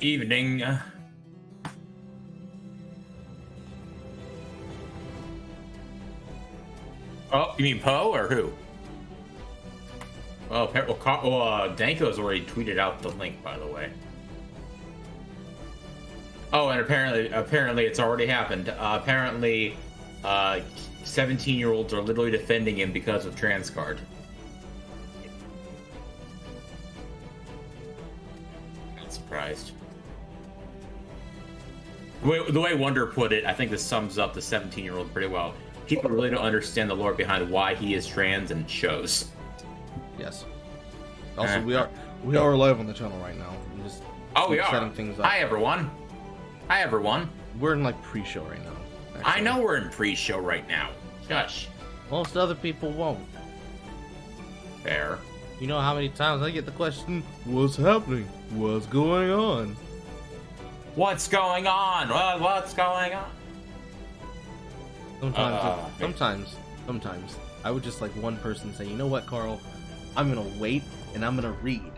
Evening. Oh, you mean Poe or who? Oh, Danko's already tweeted out the link, by the way. Oh, and apparently it's already happened. Apparently, 17-year-olds are literally defending him because of transcard. Not surprised. The way Wonder put it, I think this sums up the 17-year-old pretty well. People really don't understand the lore behind why he is trans, and it shows. Yes. Also, we are live on the channel right now. I'm just we are setting things up. Hi everyone. Hi everyone. We're in like pre-show right now. Actually. I know we're in pre-show right now. Shush. Most other people won't. Fair. You know how many times I get the question, "What's happening? What's going on?" What's going on? What's going on? Sometimes I would just like one person say, "You know what, Carl? I'm gonna wait and I'm gonna read."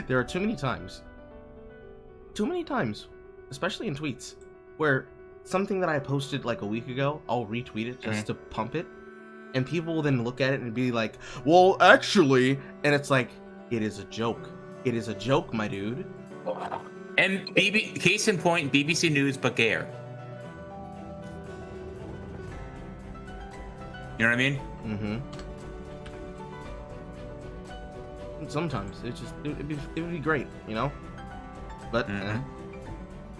There are too many times, especially in tweets, where something that I posted like a week ago, I'll retweet it just to pump it, and people will then look at it and be like, "Well, actually," and it's like, it is a joke. It is a joke, my dude. And case in point, BBC News Bulgaria. You know what I mean? Mm-hmm. Sometimes it would be great, you know. But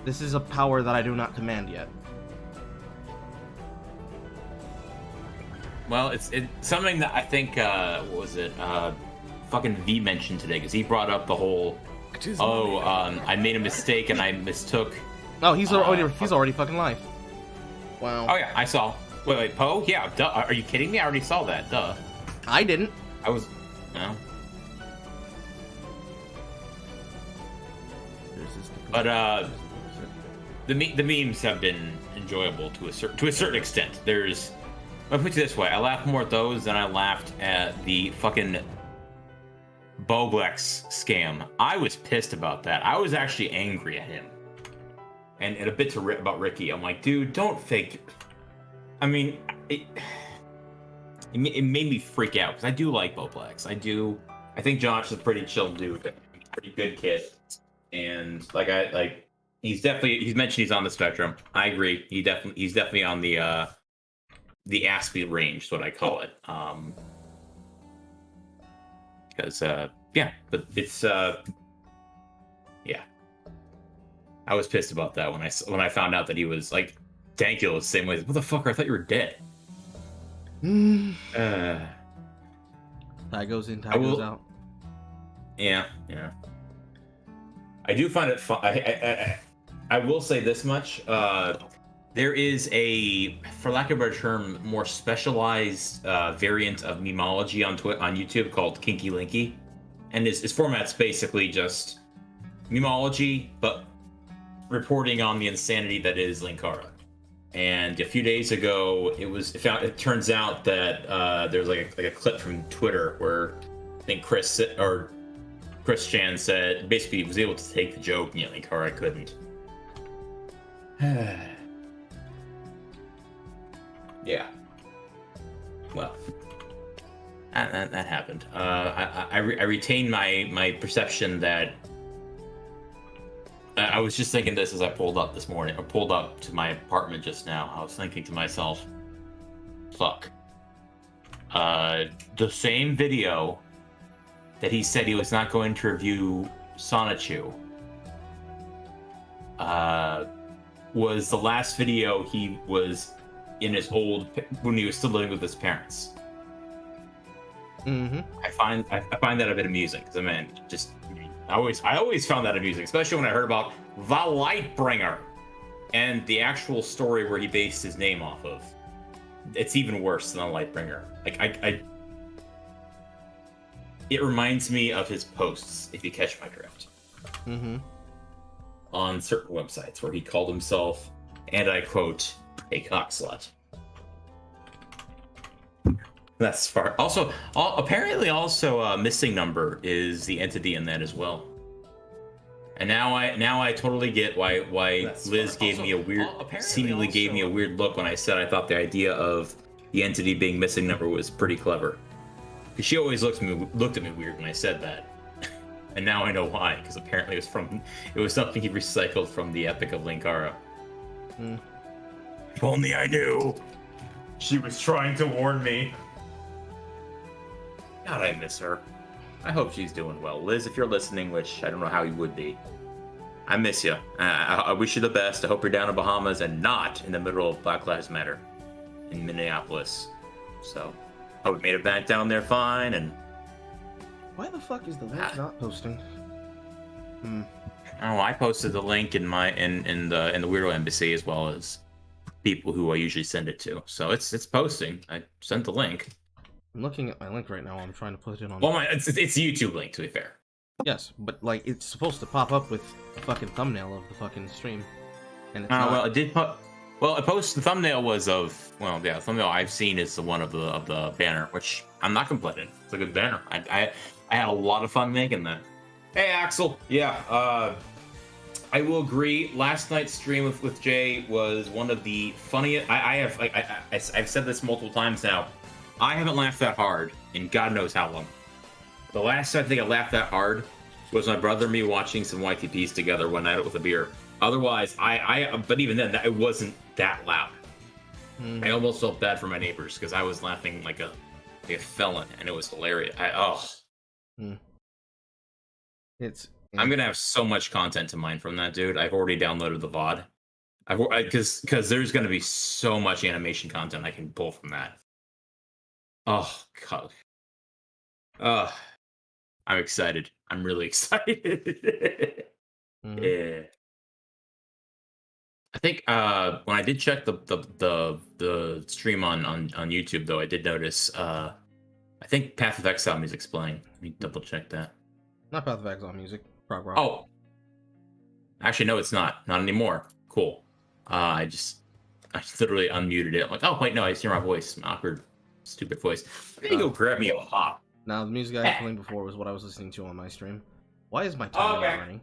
this is a power that I do not command yet. Well, it's something that I think what was it? Fucking V mentioned today, because he brought up the whole. I made a mistake and I mistook. Oh, he's already fucking live. Wow. Oh yeah, I saw. Wait, Poe? Yeah, duh. Are you kidding me? I already saw that. Duh. I didn't. I was. No. But the memes have been enjoyable to a certain extent. I'll put it this way: I laughed more at those than I laughed at the fucking Boblex scam. I was pissed about that. I was actually angry at him, and a bit about Ricky. I'm like, dude, don't fake. I mean, it made me freak out because I do like Boblex. I think Josh is a pretty chill dude, pretty good kid, and he's mentioned he's on the spectrum. I agree. He's definitely on the Aspie range, is what I call it. Because but it's I was pissed about that when I found out that he was like Dankula was the same way. What the fuck? I thought you were dead. Tie goes in, tie goes out. Yeah. I do find it fun. I will say this much. There is for lack of a better term, more specialized variant of memology on YouTube called Kinky Linky. And his format's basically just memology, but reporting on the insanity that is Linkara. And a few days ago, it turns out that there's like a clip from Twitter where I think Chris Chan said basically he was able to take the joke, and yet Linkara couldn't. Yeah. Well, that happened. I retain my perception that I was just thinking this as I pulled up this morning, or pulled up to my apartment just now. I was thinking to myself, fuck. The same video that he said he was not going to review Sonichu was the last video he was in when he was still living with his parents. Mm-hmm. I find that a bit amusing, because I always found that amusing, especially when I heard about the Lightbringer and the actual story where he based his name off of. It's even worse than the Lightbringer. It reminds me of his posts, if you catch my drift. Mm-hmm. On certain websites where he called himself, and I quote, a cockslut. That's far. Also, apparently, Missing Number is the entity in that as well. And now I totally get why Liz gave me a weird, seemingly gave me a weird look when I said I thought the idea of the entity being missing number was pretty clever. Because she always looked at me weird when I said that. And now I know why, because apparently it was something he recycled from the Epic of Linkara. If only I knew. She was trying to warn me. God, I miss her. I hope she's doing well. Liz, if you're listening, which I don't know how you would be, I miss you. I wish you the best. I hope you're down in Bahamas and not in the middle of Black Lives Matter in Minneapolis. So, hope we made it back down there fine. And why the fuck is the link not posting? Oh, I posted the link in the Weirdo Embassy as well as people who I usually send it to. So it's posting. I sent the link. I'm looking at my link right now. I'm trying to put it on. Well, it's a YouTube link, to be fair. Yes, but like it's supposed to pop up with the fucking thumbnail of the fucking stream, and it's not. Well, it did put. Well, it posted. The thumbnail was of. Well, yeah, the thumbnail I've seen is the one of the banner, which I'm not complaining. It's a good banner. I had a lot of fun making that. Hey, Axel. Yeah. I will agree. Last night's stream with Jay was one of the funniest. I've said this multiple times now. I haven't laughed that hard in God knows how long. The last time I think I laughed that hard was my brother and me watching some YTPs together one night with a beer. Otherwise, but even then, it wasn't that loud. I almost felt bad for my neighbors because I was laughing like a felon, and it was hilarious. I'm gonna have so much content to mine from that, dude. I've already downloaded the VOD. Because there's gonna be so much animation content I can pull from that. Oh god. I'm excited. I'm really excited. Yeah. I think when I did check the stream on YouTube though, I did notice I think Path of Exile music's playing. Let me double check that. Not Path of Exile music. Prog rock. Oh. Actually no, it's not. Not anymore. Cool. I literally unmuted it. I'm like, oh wait, no, I just hear my voice. My awkward stupid voice. Let me go grab me a hop. Now the music I was playing before was what I was listening to on my stream. Why is my timer not running?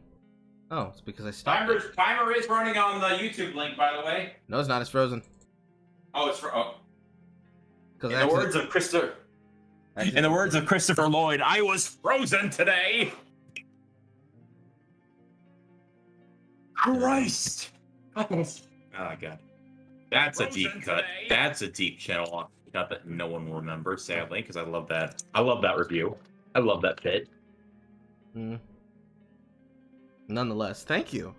Oh, it's because I stopped. Timer is running on the YouTube link, by the way. No, it's not. It's frozen. Oh, it's In the words of Christopher Lloyd, I was frozen today. Christ. Oh god. That's a deep cut. That's a deep channel cut that no one will remember, sadly, because I love that. I love that review. I love that bit. Nonetheless, thank you.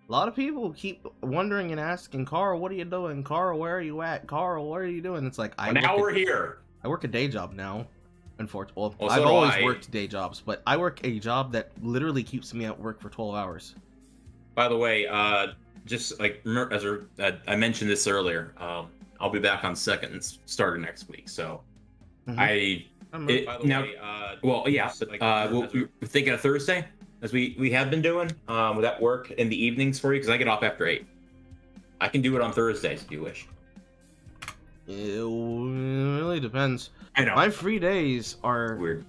A lot of people keep wondering and asking, Carl, what are you doing? Carl, where are you at? Carl, what are you doing? It's like we're here. I work a day job now. Unfortunately, well, I've always worked day jobs, but I work a job that literally keeps me at work for 12 hours. By the way, just like I mentioned this earlier, I'll be back on second and starting next week. So we're thinking of Thursday, as we have been doing. Would that work in the evenings for you? Because I get off after 8. I can do it on Thursdays if you wish. It really depends. I know. My free days are weird.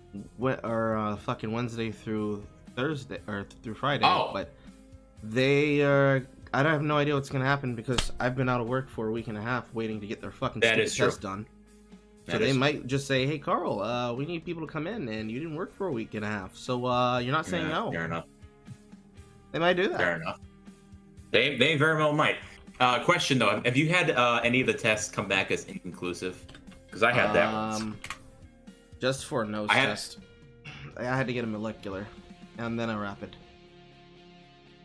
Fucking Wednesday through Thursday or through Friday. Oh. But they are. I don't have no idea what's gonna happen because I've been out of work for a week and a half waiting to get their fucking test done. So they might just say, "Hey, Carl, we need people to come in, and you didn't work for a week and a half, so you're not saying no." Fair enough. They might do that. Fair enough. They very well might. Question though: have you had any of the tests come back as inconclusive? Because I had that once. Just for a nose test, I had to get a molecular, and then a rapid.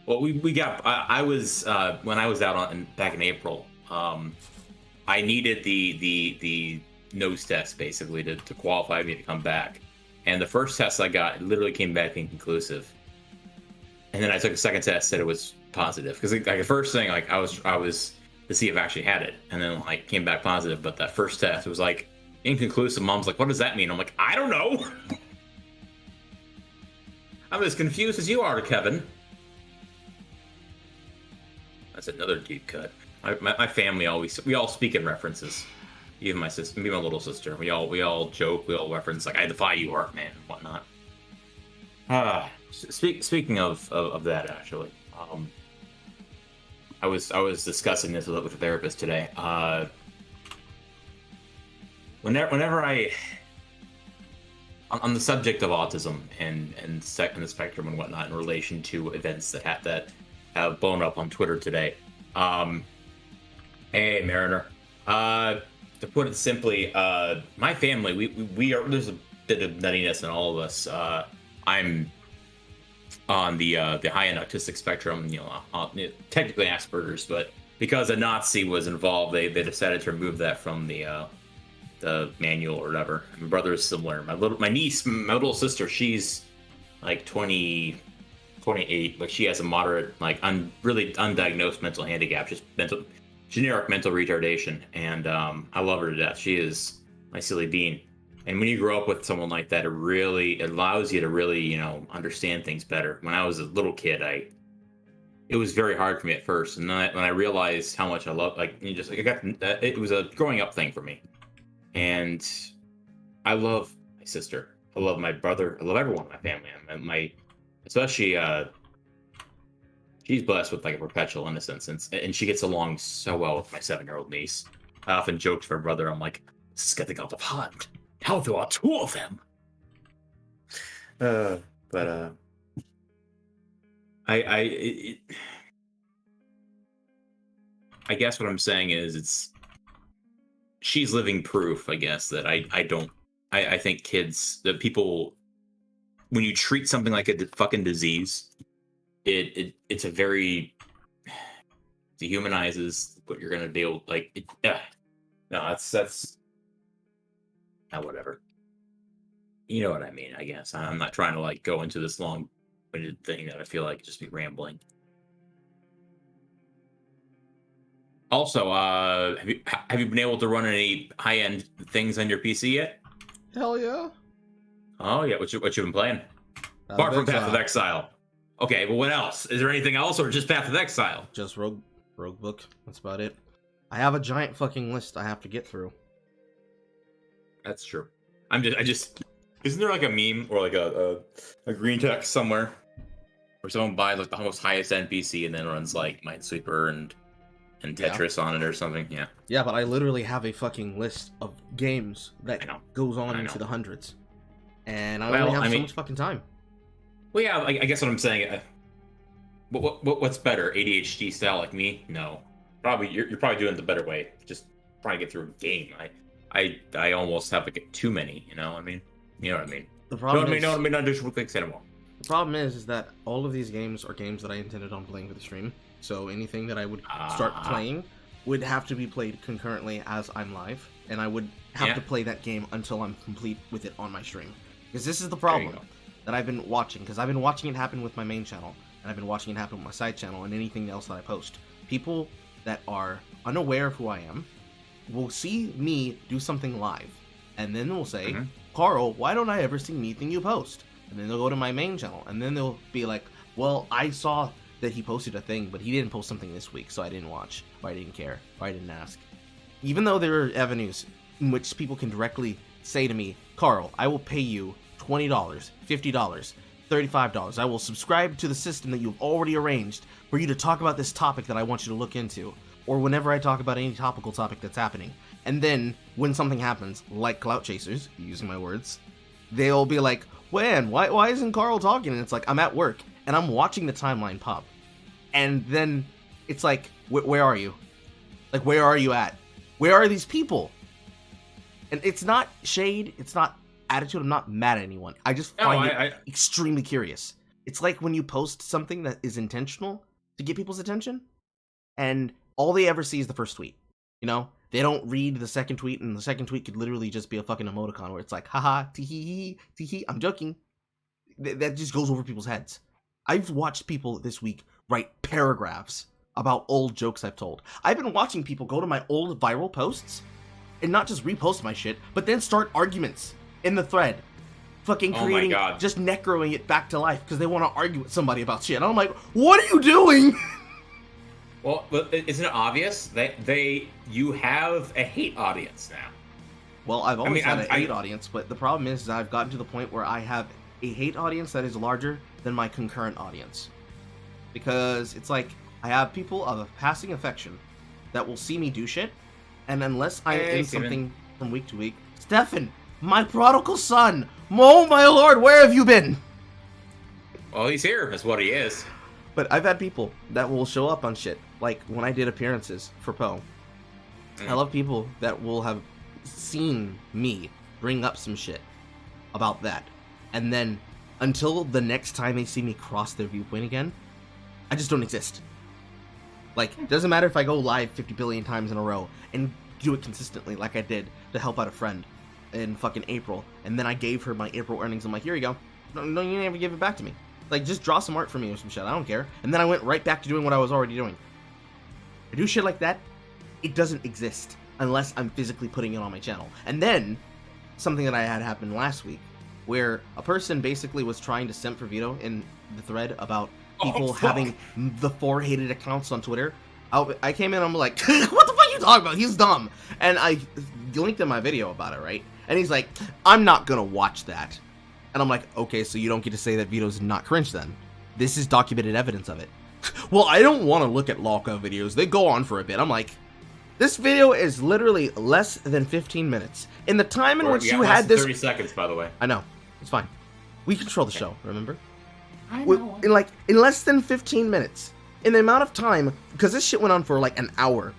Well, we got. I was when I was out back in April. I needed the nose test basically to qualify me to come back, and the first test I got literally came back inconclusive. And then I took a second test, said it was positive because like the first thing like I was to see if I actually had it, and then like came back positive. But that first test it was like inconclusive. Mom's like, "What does that mean?" I'm like, "I don't know." I'm as confused as you are, Kevin. That's another deep cut. My family we all speak in references. Even my sister, me and my little sister, we all joke, we all reference like I defy you, Art Man, and whatnot. Speaking of that, actually, I was discussing this with a therapist today. Whenever I on the subject of autism and the spectrum and whatnot in relation to events that have blown up on Twitter today. Hey, Mariner. To put it simply, my family, we are, there's a bit of nuttiness in all of us. I'm on the high-end autistic spectrum, technically Asperger's, but because a Nazi was involved, they decided to remove that from the manual or whatever. My brother is similar. My little sister, she's like 28, but she has a moderate, like really undiagnosed mental handicap, just generic mental retardation, and I love her to death. She is my silly bean. And when you grow up with someone like that, it allows you to really, understand things better. When I was a little kid, it was very hard for me at first, and then when I realized how much I love, it was a growing up thing for me. And I love my sister. I love my brother. I love everyone in my family. Especially, she's blessed with like a perpetual innocence, and she gets along so well with my 7-year-old niece. I often joke to her brother, I'm like, "This is getting out of hand. How there are 2 of them." I guess what I'm saying is she's living proof, I guess, that I think that people, when you treat something like a fucking disease, it dehumanizes what you're gonna deal like. No, that's whatever. You know what I mean? I guess I'm not trying to like go into this long-winded thing that I feel like just be rambling. Also, have you been able to run any high-end things on your PC yet? Hell yeah. Oh yeah, what you been playing? Apart from Path of Exile. Okay, but what else? Is there anything else, or just Path of Exile? Just Rogue Book. That's about it. I have a giant fucking list I have to get through. That's true. Isn't there like a meme or like a green text somewhere where someone buys like the most highest NPC and then runs like Minesweeper and Tetris on it or something? Yeah. Yeah, but I literally have a fucking list of games that goes on into the hundreds, and I only have so much fucking time. Well, yeah, I guess what I'm saying. What's better, ADHD style like me? No, probably you're probably doing it the better way. Just trying to get through a game. I almost have like too many. You know what I mean? The problem is, not just fix anymore. The problem is that all of these games are games that I intended on playing for the stream. So anything that I would start playing would have to be played concurrently as I'm live, and I would have to play that game until I'm complete with it on my stream. Because this is the problem that I've been watching, because I've been watching it happen with my main channel, and I've been watching it happen with my side channel and anything else that I post. People that are unaware of who I am will see me do something live, and then they'll say, Carl, why don't I ever see anything you post? And then they'll go to my main channel, and then they'll be like, well, I saw that he posted a thing, but he didn't post something this week, so I didn't watch, or I didn't care, or I didn't ask. Even though there are avenues in which people can directly say to me, Carl, I will pay you $20, $50, $35. I will subscribe to the system that you've already arranged for you to talk about this topic that I want you to look into, or whenever I talk about any topical topic that's happening. And then, when something happens, like Clout Chasers, using my words, they'll be like, when? Why isn't Carl talking? And it's like, I'm at work, and I'm watching the timeline pop. And then, it's like, where are you? Like, where are you at? Where are these people? And it's not shade, it's not attitude, I'm not mad at anyone. I just find it extremely curious. It's like when you post something that is intentional to get people's attention, and all they ever see is the first tweet. You know? They don't read the second tweet, and the second tweet could literally just be a fucking emoticon where it's like, haha, tee hee, I'm joking. That just goes over people's heads. I've watched people this week write paragraphs about old jokes I've told. I've been watching people go to my old viral posts and not just repost my shit, but then start arguments in the thread. Fucking creating, just necroing it back to life because they want to argue with somebody about shit. And I'm like, what are you doing? Well, isn't it obvious that you have a hate audience now? Well, I've always had a hate audience, but the problem is I've gotten to the point where I have a hate audience that is larger than my concurrent audience. Because it's like, I have people of a passing affection that will see me do shit, and unless I'm in something from week to week, Stefan, my prodigal son, oh my lord, where have you been? Well, he's here, that's what he is. But I've had people that will show up on shit, like when I did appearances for Poe. I love people that will have seen me bring up some shit about that, and then until the next time they see me cross their viewpoint again, I just don't exist. Like, it doesn't matter if I go live 50 billion times in a row and do it consistently like I did to help out a friend in fucking April, and then I gave her my April earnings. I'm like, here you go. No, you didn't ever give it back to me. Like, just draw some art for me or some shit. I don't care. And then I went right back to doing what I was already doing. I do shit like that. It doesn't exist unless I'm physically putting it on my channel. And then, something that I had happen last week, where a person basically was trying to simp for Vito in the thread about people having the 4 hated accounts on Twitter. I came in and I'm like, what the fuck are you talking about? He's dumb. And I linked in my video about it, right? And he's like, I'm not gonna watch that. And I'm like, okay, so you don't get to say that Vito's not cringe then. This is documented evidence of it. Well, I don't want to look at Lolcow videos. They go on for a bit. I'm like, this video is literally less than 15 minutes. In the time in which you had this... 30 seconds, by the way. I know. It's fine. We control the show, remember? I know. In less than 15 minutes. In the amount of time... Because this shit went on for like an hour.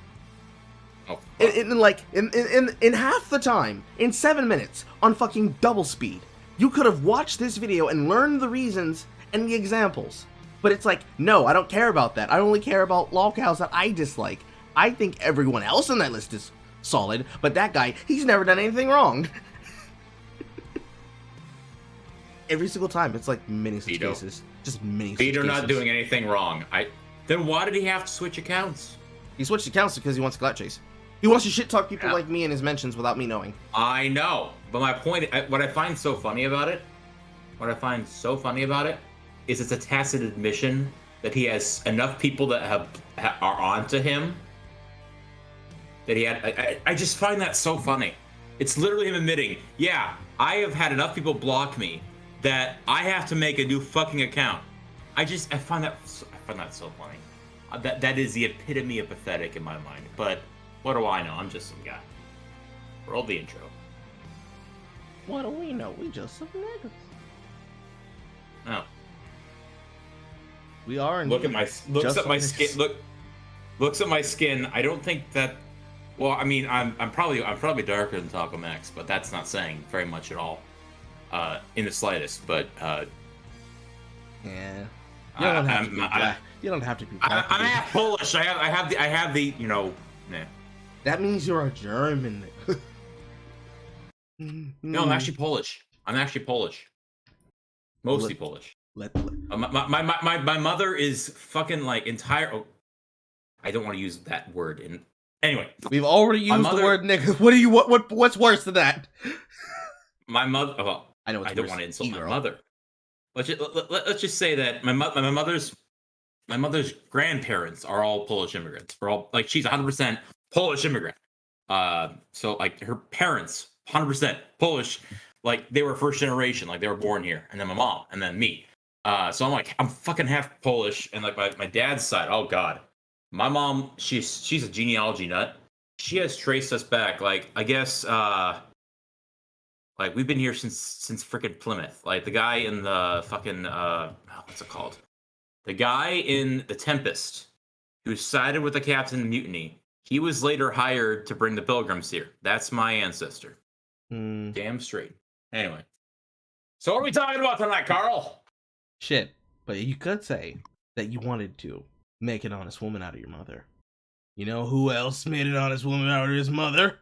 Oh, in half the time, in 7 minutes, on fucking double speed, you could have watched this video and learned the reasons and the examples. But it's like, no, I don't care about that. I only care about lolcows that I dislike. I think everyone else on that list is solid, but that guy, he's never done anything wrong. Every single time, it's like many such cases. Just many such cases. Vito not doing anything wrong. Then why did he have to switch accounts? He switched accounts because he wants to clout chase. He wants to shit talk people like me in his mentions without me knowing. I know, but my point, what I find so funny about it, is it's a tacit admission that he has enough people that are onto him. That he had, I just find that so funny. It's literally him admitting, yeah, I have had enough people block me that I have to make a new fucking account. I find that so funny. That is the epitome of pathetic in my mind. But what do I know? I'm just some guy. Roll the intro. What do we know? We just some niggas. Oh. We are. Looks at my skin. Looks at my skin. I don't think that. Well, I mean, I'm probably darker than Taco Max, but that's not saying very much at all, in the slightest. But yeah, you don't have to be black. You don't have to be black. I'm half Polish. I have the Nah. That means you're a German. No, I'm actually Polish. Mostly Polish. My mother is fucking like entire. Oh, I don't want to use that word. Anyway, we've already used the word nigga. What's worse than that? My mother. Well, I know. I don't want to insult my mother. Let's just say that my mother's grandparents are all Polish immigrants. We're all like, she's 100% Polish immigrant. So like her parents 100% Polish. Like they were first generation. Like they were born here, and then my mom, and then me. So I'm like, I'm fucking half Polish, and like my dad's side. Oh god. My mom, she's a genealogy nut. She has traced us back, like, I guess, like, we've been here since frickin' Plymouth. Like, the guy in the fucking, what's it called? The guy in The Tempest, who sided with the captain in mutiny, he was later hired to bring the Pilgrims here. That's my ancestor. Damn straight. Anyway. So what are we talking about tonight, Carl? Shit. But you could say that you wanted to make an honest woman out of your mother. You know who else made an honest woman out of his mother?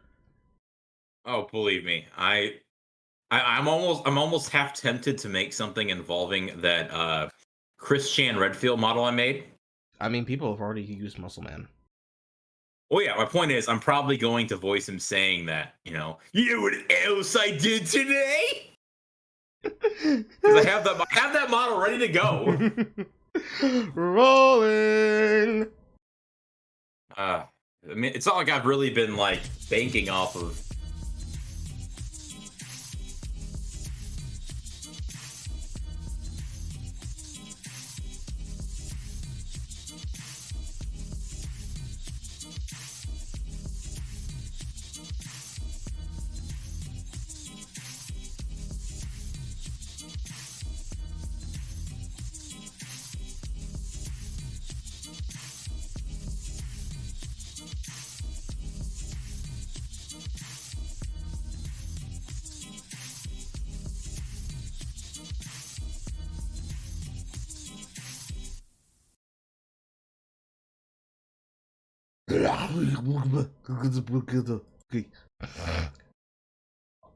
Oh, believe me, I'm almost half tempted to make something involving that Christian Redfield model I made. I mean, people have already used Muscle Man. Oh yeah, my point is, I'm probably going to voice him saying that. You know what else I did today? Because I have that model ready to go. Rolling. I mean, it's not like I've really been like banking off of.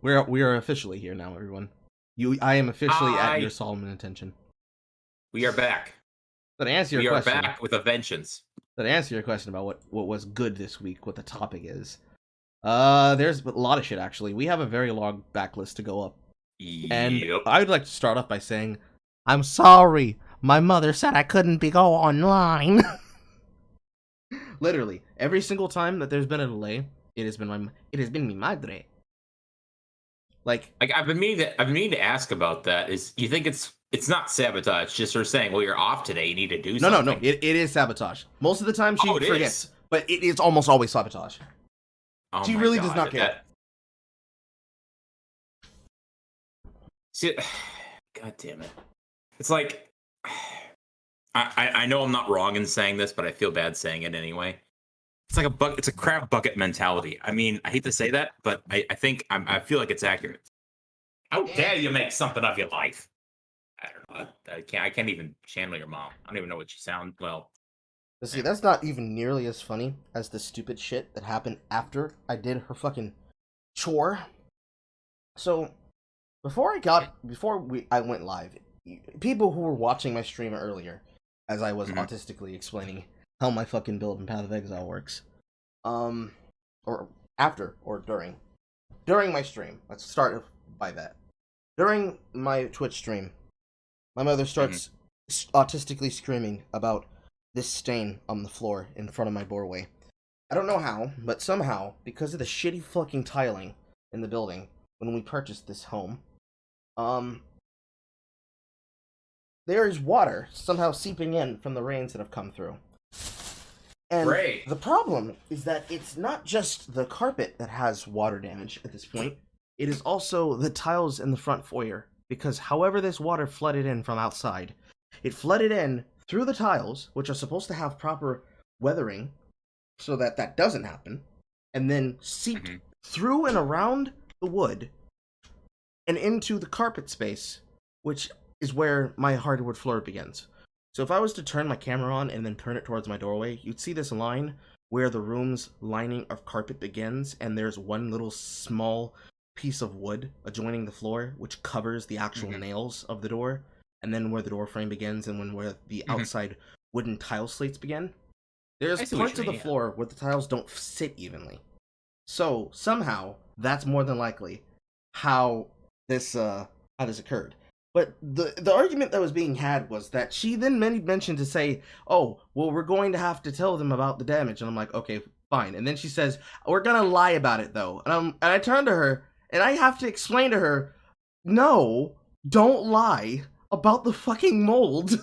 We are officially here now, everyone. I am officially at your solemn intention. We are back. To answer your we question, are back with a vengeance. To answer your question about what was good this week, what the topic is, there's a lot of shit actually. We have a very long backlist to go up, and I would like to start off by saying, I'm sorry. My mother said I couldn't go online. Literally, every single time that there's been a delay, it has been mi madre. Like I've been meaning to ask about that. Is you think it's not sabotage? Just her saying, "Well, you're off today. You need to do something." No. It is sabotage. Most of the time she forgets, but it is almost always sabotage. Oh she really does not care. See, God damn it! It's like I know I'm not wrong in saying this, but I feel bad saying it anyway. It's like it's a crab bucket mentality. I mean, I hate to say that, but I think I feel like it's accurate. How dare you make something of your life? I don't know. I can't even channel your mom. I don't even know what she sounds well. See, that's not even nearly as funny as the stupid shit that happened after I did her fucking chore. So, I went live, people who were watching my stream earlier, as I was autistically explaining how my fucking build in Path of Exile works, or after or during my stream. Let's start by that. During my Twitch stream, my mother starts autistically screaming about this stain on the floor in front of my doorway. I don't know how, but somehow, because of the shitty fucking tiling in the building when we purchased this home, there is water somehow seeping in from the rains that have come through. And the problem is that it's not just the carpet that has water damage at this point. It is also the tiles in the front foyer. Because however this water flooded in from outside, it flooded in through the tiles, which are supposed to have proper weathering so that that doesn't happen, and then seeped through and around the wood and into the carpet space, which is where my hardwood floor begins. So if I was to turn my camera on and then turn it towards my doorway, you'd see this line where the room's lining of carpet begins, and there's one little small piece of wood adjoining the floor, which covers the actual nails of the door, and then where the door frame begins, and where the outside wooden tile slates begin. There's parts of the floor where the tiles don't sit evenly. So somehow, that's more than likely how this occurred. But the argument that was being had was that she then mentioned to say, oh, well, we're going to have to tell them about the damage. And I'm like, okay, fine. And then she says, we're going to lie about it, though. And I turn to her, and I have to explain to her, no, don't lie about the fucking mold.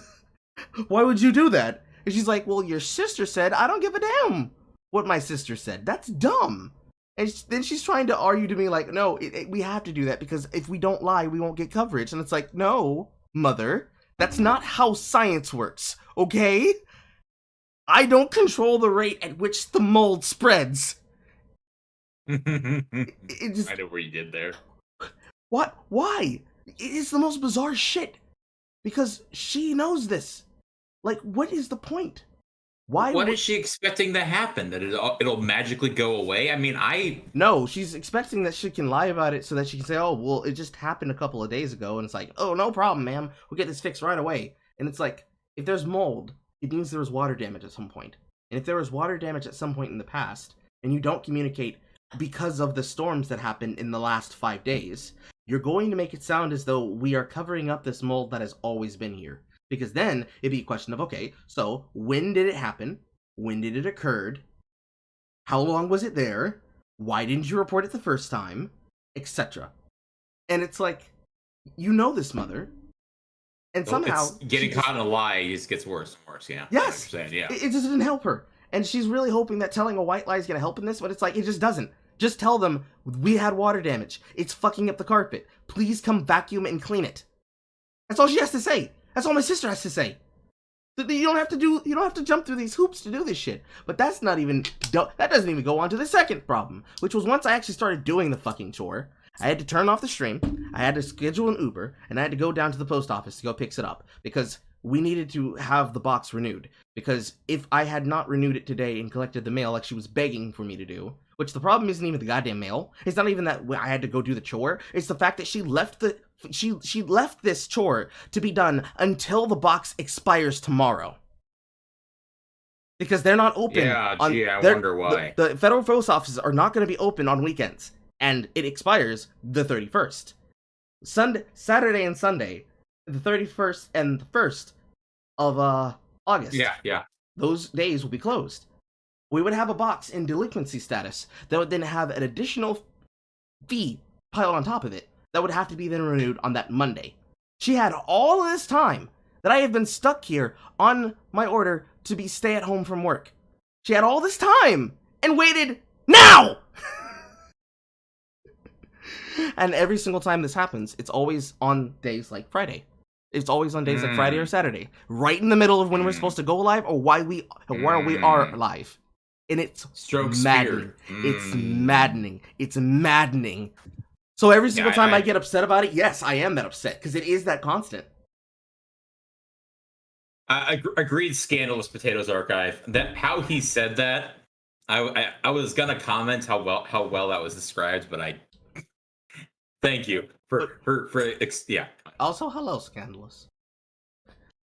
Why would you do that? And she's like, well, your sister said, I don't give a damn what my sister said. That's dumb. And then she's trying to argue to me like, no, we have to do that because if we don't lie, we won't get coverage. And it's like, no, mother, that's not how science works, okay? I don't control the rate at which the mold spreads. It just, I know where you did there. What? Why? It is the most bizarre shit. Because she knows this. Like, what is the point? What is she expecting to happen? That it'll magically go away? I mean, No, she's expecting that she can lie about it so that she can say, oh, well, it just happened a couple of days ago. And it's like, oh, no problem, ma'am. We'll get this fixed right away. And it's like, if there's mold, it means there was water damage at some point. And if there was water damage at some point in the past, and you don't communicate because of the storms that happened in the last 5 days, you're going to make it sound as though we are covering up this mold that has always been here. Because then it'd be a question of, okay, so when did it happen? When did it occur? How long was it there? Why didn't you report it the first time? Etc. And it's like, you know this, mother. And somehow... It's getting caught in a lie just gets worse and worse, yeah. Yes! Yeah. It just didn't help her. And she's really hoping that telling a white lie is going to help in this, but it's like, it just doesn't. Just tell them, we had water damage. It's fucking up the carpet. Please come vacuum and clean it. That's all she has to say. That's all my sister has to say. You don't have to jump through these hoops to do this shit. But that doesn't even go on to the second problem, which was once I actually started doing the fucking chore, I had to turn off the stream, I had to schedule an Uber, and I had to go down to the post office to go pick it up. Because we needed to have the box renewed. Because if I had not renewed it today and collected the mail like she was begging for me to do, which the problem isn't even the goddamn mail. It's not even that I had to go do the chore. It's the fact that she left she left this chore to be done until the box expires tomorrow. Because they're not open. Yeah, gee, I wonder why. The federal post offices are not going to be open on weekends, and it expires the 31st. Saturday and Sunday, the 31st and the 1st of August. Yeah. Those days will be closed. We would have a box in delinquency status that would then have an additional fee piled on top of it that would have to be then renewed on that Monday. She had all this time that I have been stuck here on my order to be stay at home from work. She had all this time and waited now! And every single time this happens, it's always on days like Friday. It's always on days like Friday or Saturday, right in the middle of when we're supposed to go live or while we are live. And it's maddening. It's maddening. It's maddening. So every single time I get upset about it, yes, I am that upset because it is that constant. Agreed. Scandalous Potatoes Archive. That how he said that. I was gonna comment how well that was described, but I thank you for yeah. Also, hello, Scandalous.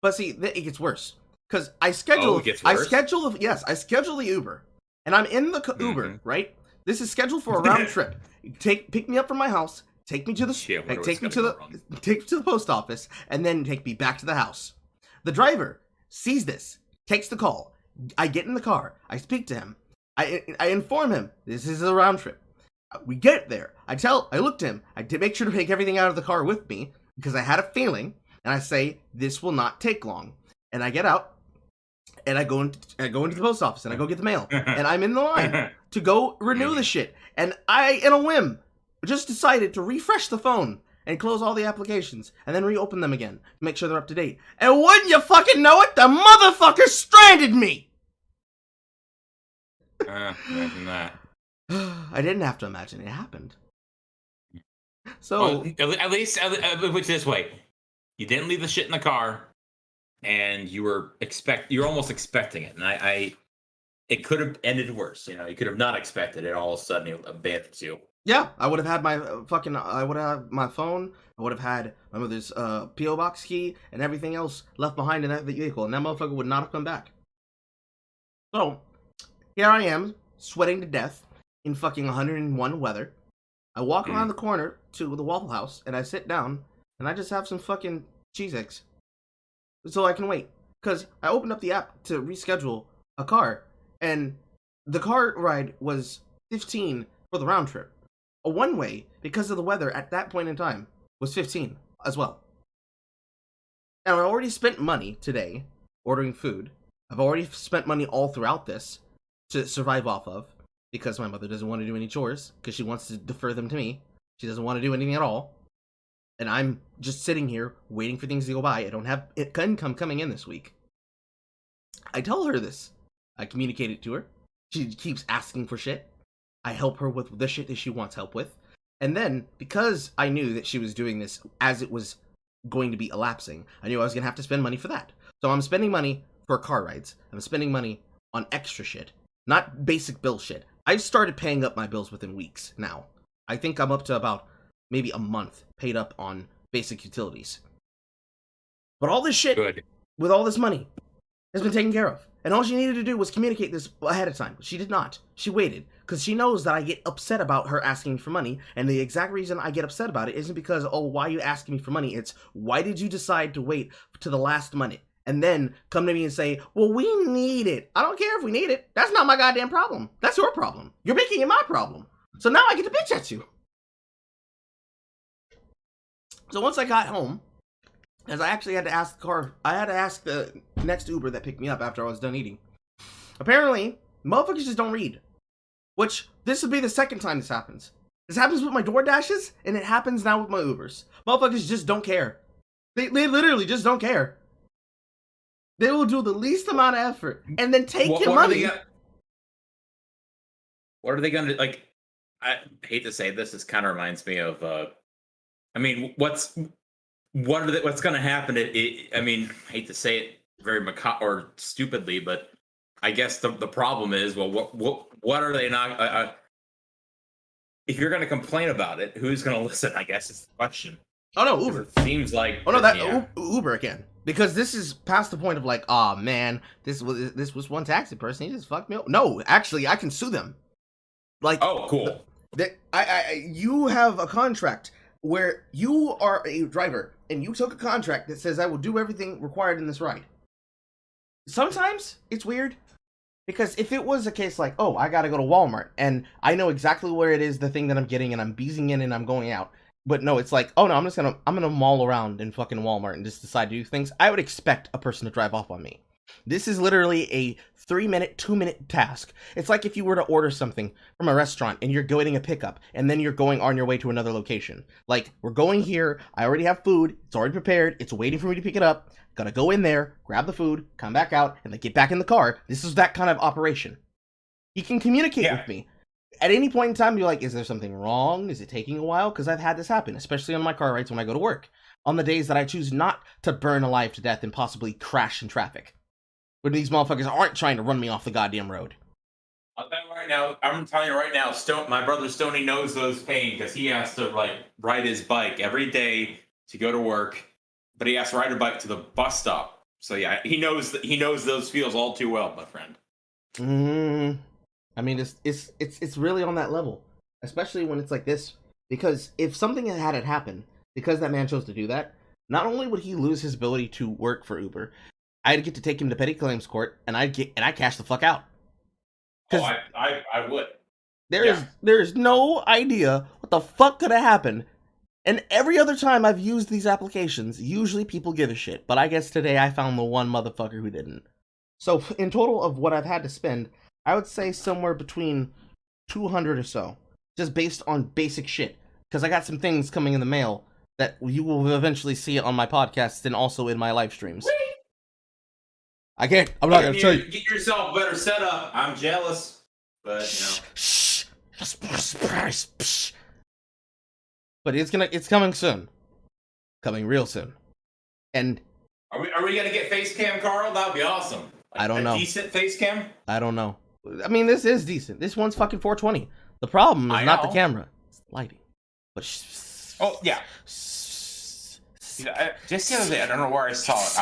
But see, it gets worse. Because I schedule the Uber, and I'm in the Uber, right? This is scheduled for a round trip. Pick me up from my house, take me to the take me to the post office, and then take me back to the house. The driver sees this, takes the call. I get in the car. I speak to him. I inform him this is a round trip. We get there. I look to him. I make sure to take everything out of the car with me because I had a feeling, and I say this will not take long. And I get out. And I go into the post office and I go get the mail. And I'm in the line to go renew the shit. And I, in a whim, just decided to refresh the phone and close all the applications and then reopen them again to make sure they're up to date. And wouldn't you fucking know it, the motherfucker stranded me! Imagine that. I didn't have to imagine, it happened. So... Well, at least, put it this way. You didn't leave the shit in the car. And you're almost expecting it, and it could have ended worse. You know, you could have not expected it. All of a sudden, it abandons you. Yeah, I would have had my I would have my phone. I would have had my mother's PO box key and everything else left behind in that vehicle, and that motherfucker would not have come back. So here I am, sweating to death in fucking 101 weather. I walk around the corner to the Waffle House, and I sit down, and I just have some fucking cheese eggs. So I can wait. Because I opened up the app to reschedule a car. And the car ride was $15 for the round trip. A one-way, because of the weather at that point in time, was $15 as well. And I already spent money today ordering food. I've already spent money all throughout this to survive off of. Because my mother doesn't want to do any chores. Because she wants to defer them to me. She doesn't want to do anything at all. And I'm just sitting here waiting for things to go by. I don't have income coming in this week. I tell her this. I communicate it to her. She keeps asking for shit. I help her with the shit that she wants help with. And then, because I knew that she was doing this as it was going to be elapsing, I knew I was going to have to spend money for that. So I'm spending money for car rides. I'm spending money on extra shit. Not basic bill shit. I've started paying up my bills within weeks now. I think I'm up to about maybe a month paid up on basic utilities. But all this shit, with all this money, has been taken care of. And all she needed to do was communicate this ahead of time. She did not. She waited. Because she knows that I get upset about her asking me for money. And the exact reason I get upset about it isn't because, oh, why are you asking me for money? It's, why did you decide to wait to the last minute? And then come to me and say, well, we need it. I don't care if we need it. That's not my goddamn problem. That's your problem. You're making it my problem. So now I get to bitch at you. So once I got home, as I actually had to ask the next Uber that picked me up after I was done eating. Apparently, motherfuckers just don't read. Which, this would be the second time this happens. This happens with my DoorDashes, and it happens now with my Ubers. Motherfuckers just don't care. They literally just don't care. They will do the least amount of effort, and then take your money. What are they gonna, like, I hate to say this kind of reminds me of, I mean, what's going to happen? I mean, I hate to say it very macabre or stupidly, but I guess the problem is, well, what are they not? If you're going to complain about it, who's going to listen? I guess is the question. Oh no, 'Cause Uber. it seems like Oh no, that yeah. Uber again. Because this is past the point of like, oh man, this was one taxi person. He just fucked me up. No, actually, I can sue them. Like, Oh, cool. you have a contract where you are a driver and you took a contract that says I will do everything required in this ride. Sometimes it's weird because if it was a case like, oh, I gotta go to Walmart and I know exactly where it is, the thing that I'm getting, and I'm beezing in and I'm going out. But no, it's like, oh no, I'm gonna maul around in fucking Walmart and just decide to do things. I would expect a person to drive off on me. This is literally a 3-minute, 2-minute task. It's like if you were to order something from a restaurant and you're getting a pickup and then you're going on your way to another location. Like, we're going here, I already have food, it's already prepared, it's waiting for me to pick it up. Gotta go in there, grab the food, come back out, and then get back in the car. This is that kind of operation. He can communicate with me. At any point in time, you're like, is there something wrong? Is it taking a while? Because I've had this happen, especially on my car rides when I go to work. On the days that I choose not to burn alive to death and possibly crash in traffic. When these motherfuckers aren't trying to run me off the goddamn road. I'll tell you right now. I'm telling you right now. My brother Stoney knows those pain because he has to like ride his bike every day to go to work, but he has to ride a bike to the bus stop. So yeah, he knows those feels all too well, my friend. I mean, it's really on that level, especially when it's like this. Because if something had happened, because that man chose to do that, not only would he lose his ability to work for Uber, I'd get to take him to petty claims court, and I cash the fuck out. Oh, I would. There is no idea what the fuck could have happened. And every other time I've used these applications, usually people give a shit. But I guess today I found the one motherfucker who didn't. So in total of what I've had to spend, I would say somewhere between 200 or so, just based on basic shit. Because I got some things coming in the mail that you will eventually see on my podcasts and also in my live streams. I'm not going to tell you. Get yourself a better setup. I'm jealous. But, Shh. Surprise. But it's coming soon. Coming real soon. And are we going to get face cam, Carl? That would be awesome. I don't know. Decent face cam? I don't know. I mean, this is decent. This one's fucking 420. The problem is not the camera. It's the lighting. But oh, yeah. Just the other day, I don't know where I saw it.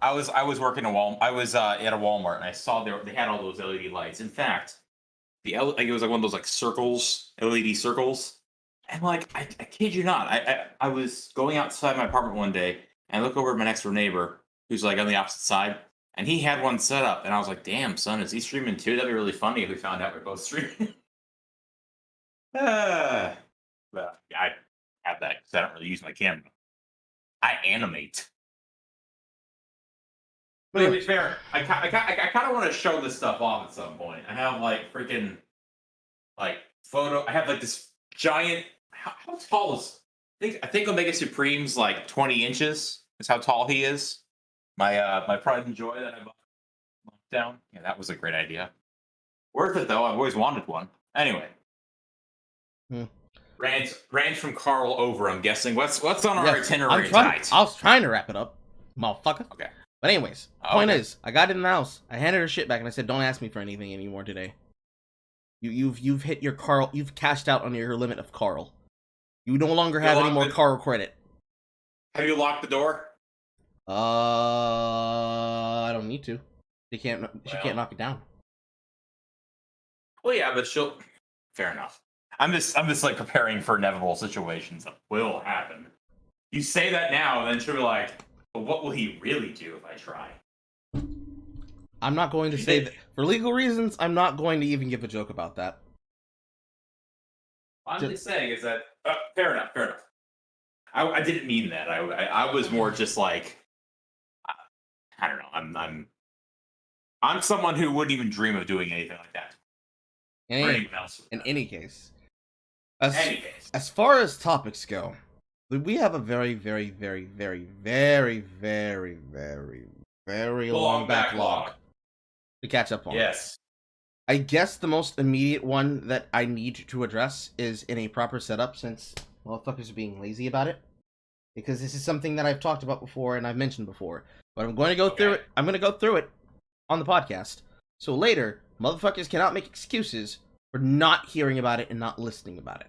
I was working at Walmart. I was at a Walmart, and I saw they had all those LED lights. In fact, it was like one of those like circles, LED circles. And like, I kid you not, I was going outside my apartment one day, and I look over at my next door neighbor, who's like on the opposite side, and he had one set up, and I was like, damn, son, is he streaming too? That'd be really funny if we found out we're both streaming. But yeah, I have that because I don't really use my camera. I animate. But to be fair, I kind of want to show this stuff off at some point. I have like freaking like photo. I have like this giant. How tall is? I think Omega Supreme's like 20 inches. Is how tall he is. My pride and joy that I bought down. Yeah, that was a great idea. Worth it though. I've always wanted one. Anyway. Rant from Carl over. I'm guessing. What's on our itinerary tonight? I was trying to wrap it up, motherfucker. Okay. But anyways, point is, I got in the house. I handed her shit back, and I said, "Don't ask me for anything anymore today. You've hit your Carl. You've cashed out on your limit of Carl. You no longer have any more Carl credit." Have you locked the door? I don't need to. She can't knock it down. Well, yeah, but she'll. Fair enough. I'm just like preparing for inevitable situations that will happen. You say that now, and then she'll be like, "But what will he really do if I try?" I'm not going to say that for legal reasons. I'm not going to even give a joke about that. What I'm just saying is that fair enough. I didn't mean that. I was more just like, I don't know. I'm someone who wouldn't even dream of doing anything like that. In any case, as far as topics go, we have a very, very, very, very, very, very, very, very long backlog to catch up on. Yes. I guess the most immediate one that I need to address is in a proper setup, since motherfuckers are being lazy about it. because this is something that I've talked about before and I've mentioned before. But I'm going to go through it. I'm going to go through it on the podcast. So later, motherfuckers cannot make excuses for not hearing about it and not listening about it.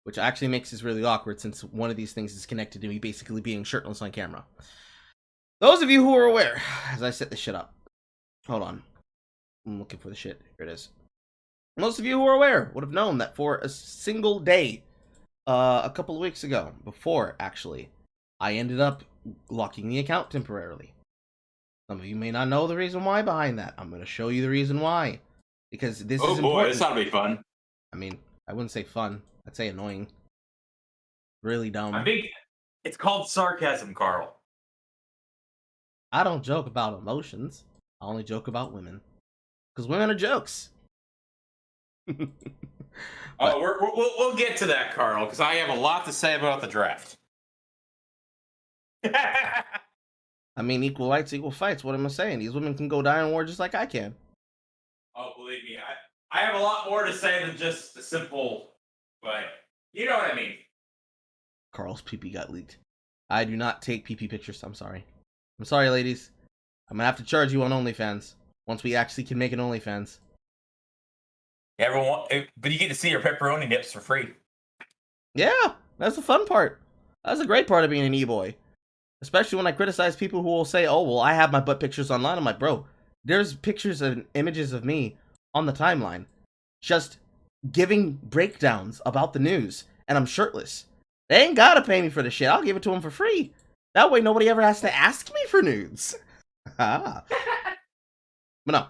Which actually makes this really awkward since one of these things is connected to me basically being shirtless on camera. Those of you who are aware, as I set this shit up. Hold on. I'm looking for the shit. Here it is. Most of you who are aware would have known that for a single day, a couple of weeks ago, before actually, I ended up locking the account temporarily. Some of you may not know the reason why behind that. I'm going to show you the reason why. Because this is important. Oh boy, this ought to be fun. I mean, I wouldn't say fun. I'd say annoying. Really dumb. I think it's called sarcasm, Carl. I don't joke about emotions. I only joke about women. Because women are jokes. We'll get to that, Carl, because I have a lot to say about the draft. I mean, equal rights, equal fights. What am I saying? These women can go die in war just like I can. Oh, believe me, I have a lot more to say than just the simple, but you know what I mean. Carl's pee-pee got leaked. I do not take pee-pee pictures. I'm sorry. I'm sorry, ladies. I'm gonna have to charge you on OnlyFans once we actually can make an OnlyFans. Everyone, but you get to see your pepperoni nips for free. Yeah, that's the fun part. That's the great part of being an e-boy. Especially when I criticize people who will say, oh, well, I have my butt pictures online. I'm like, bro, there's pictures and images of me on the timeline just giving breakdowns about the news, and I'm shirtless. They ain't gotta pay me for the shit. I'll give it to them for free. That way nobody ever has to ask me for nudes. But no.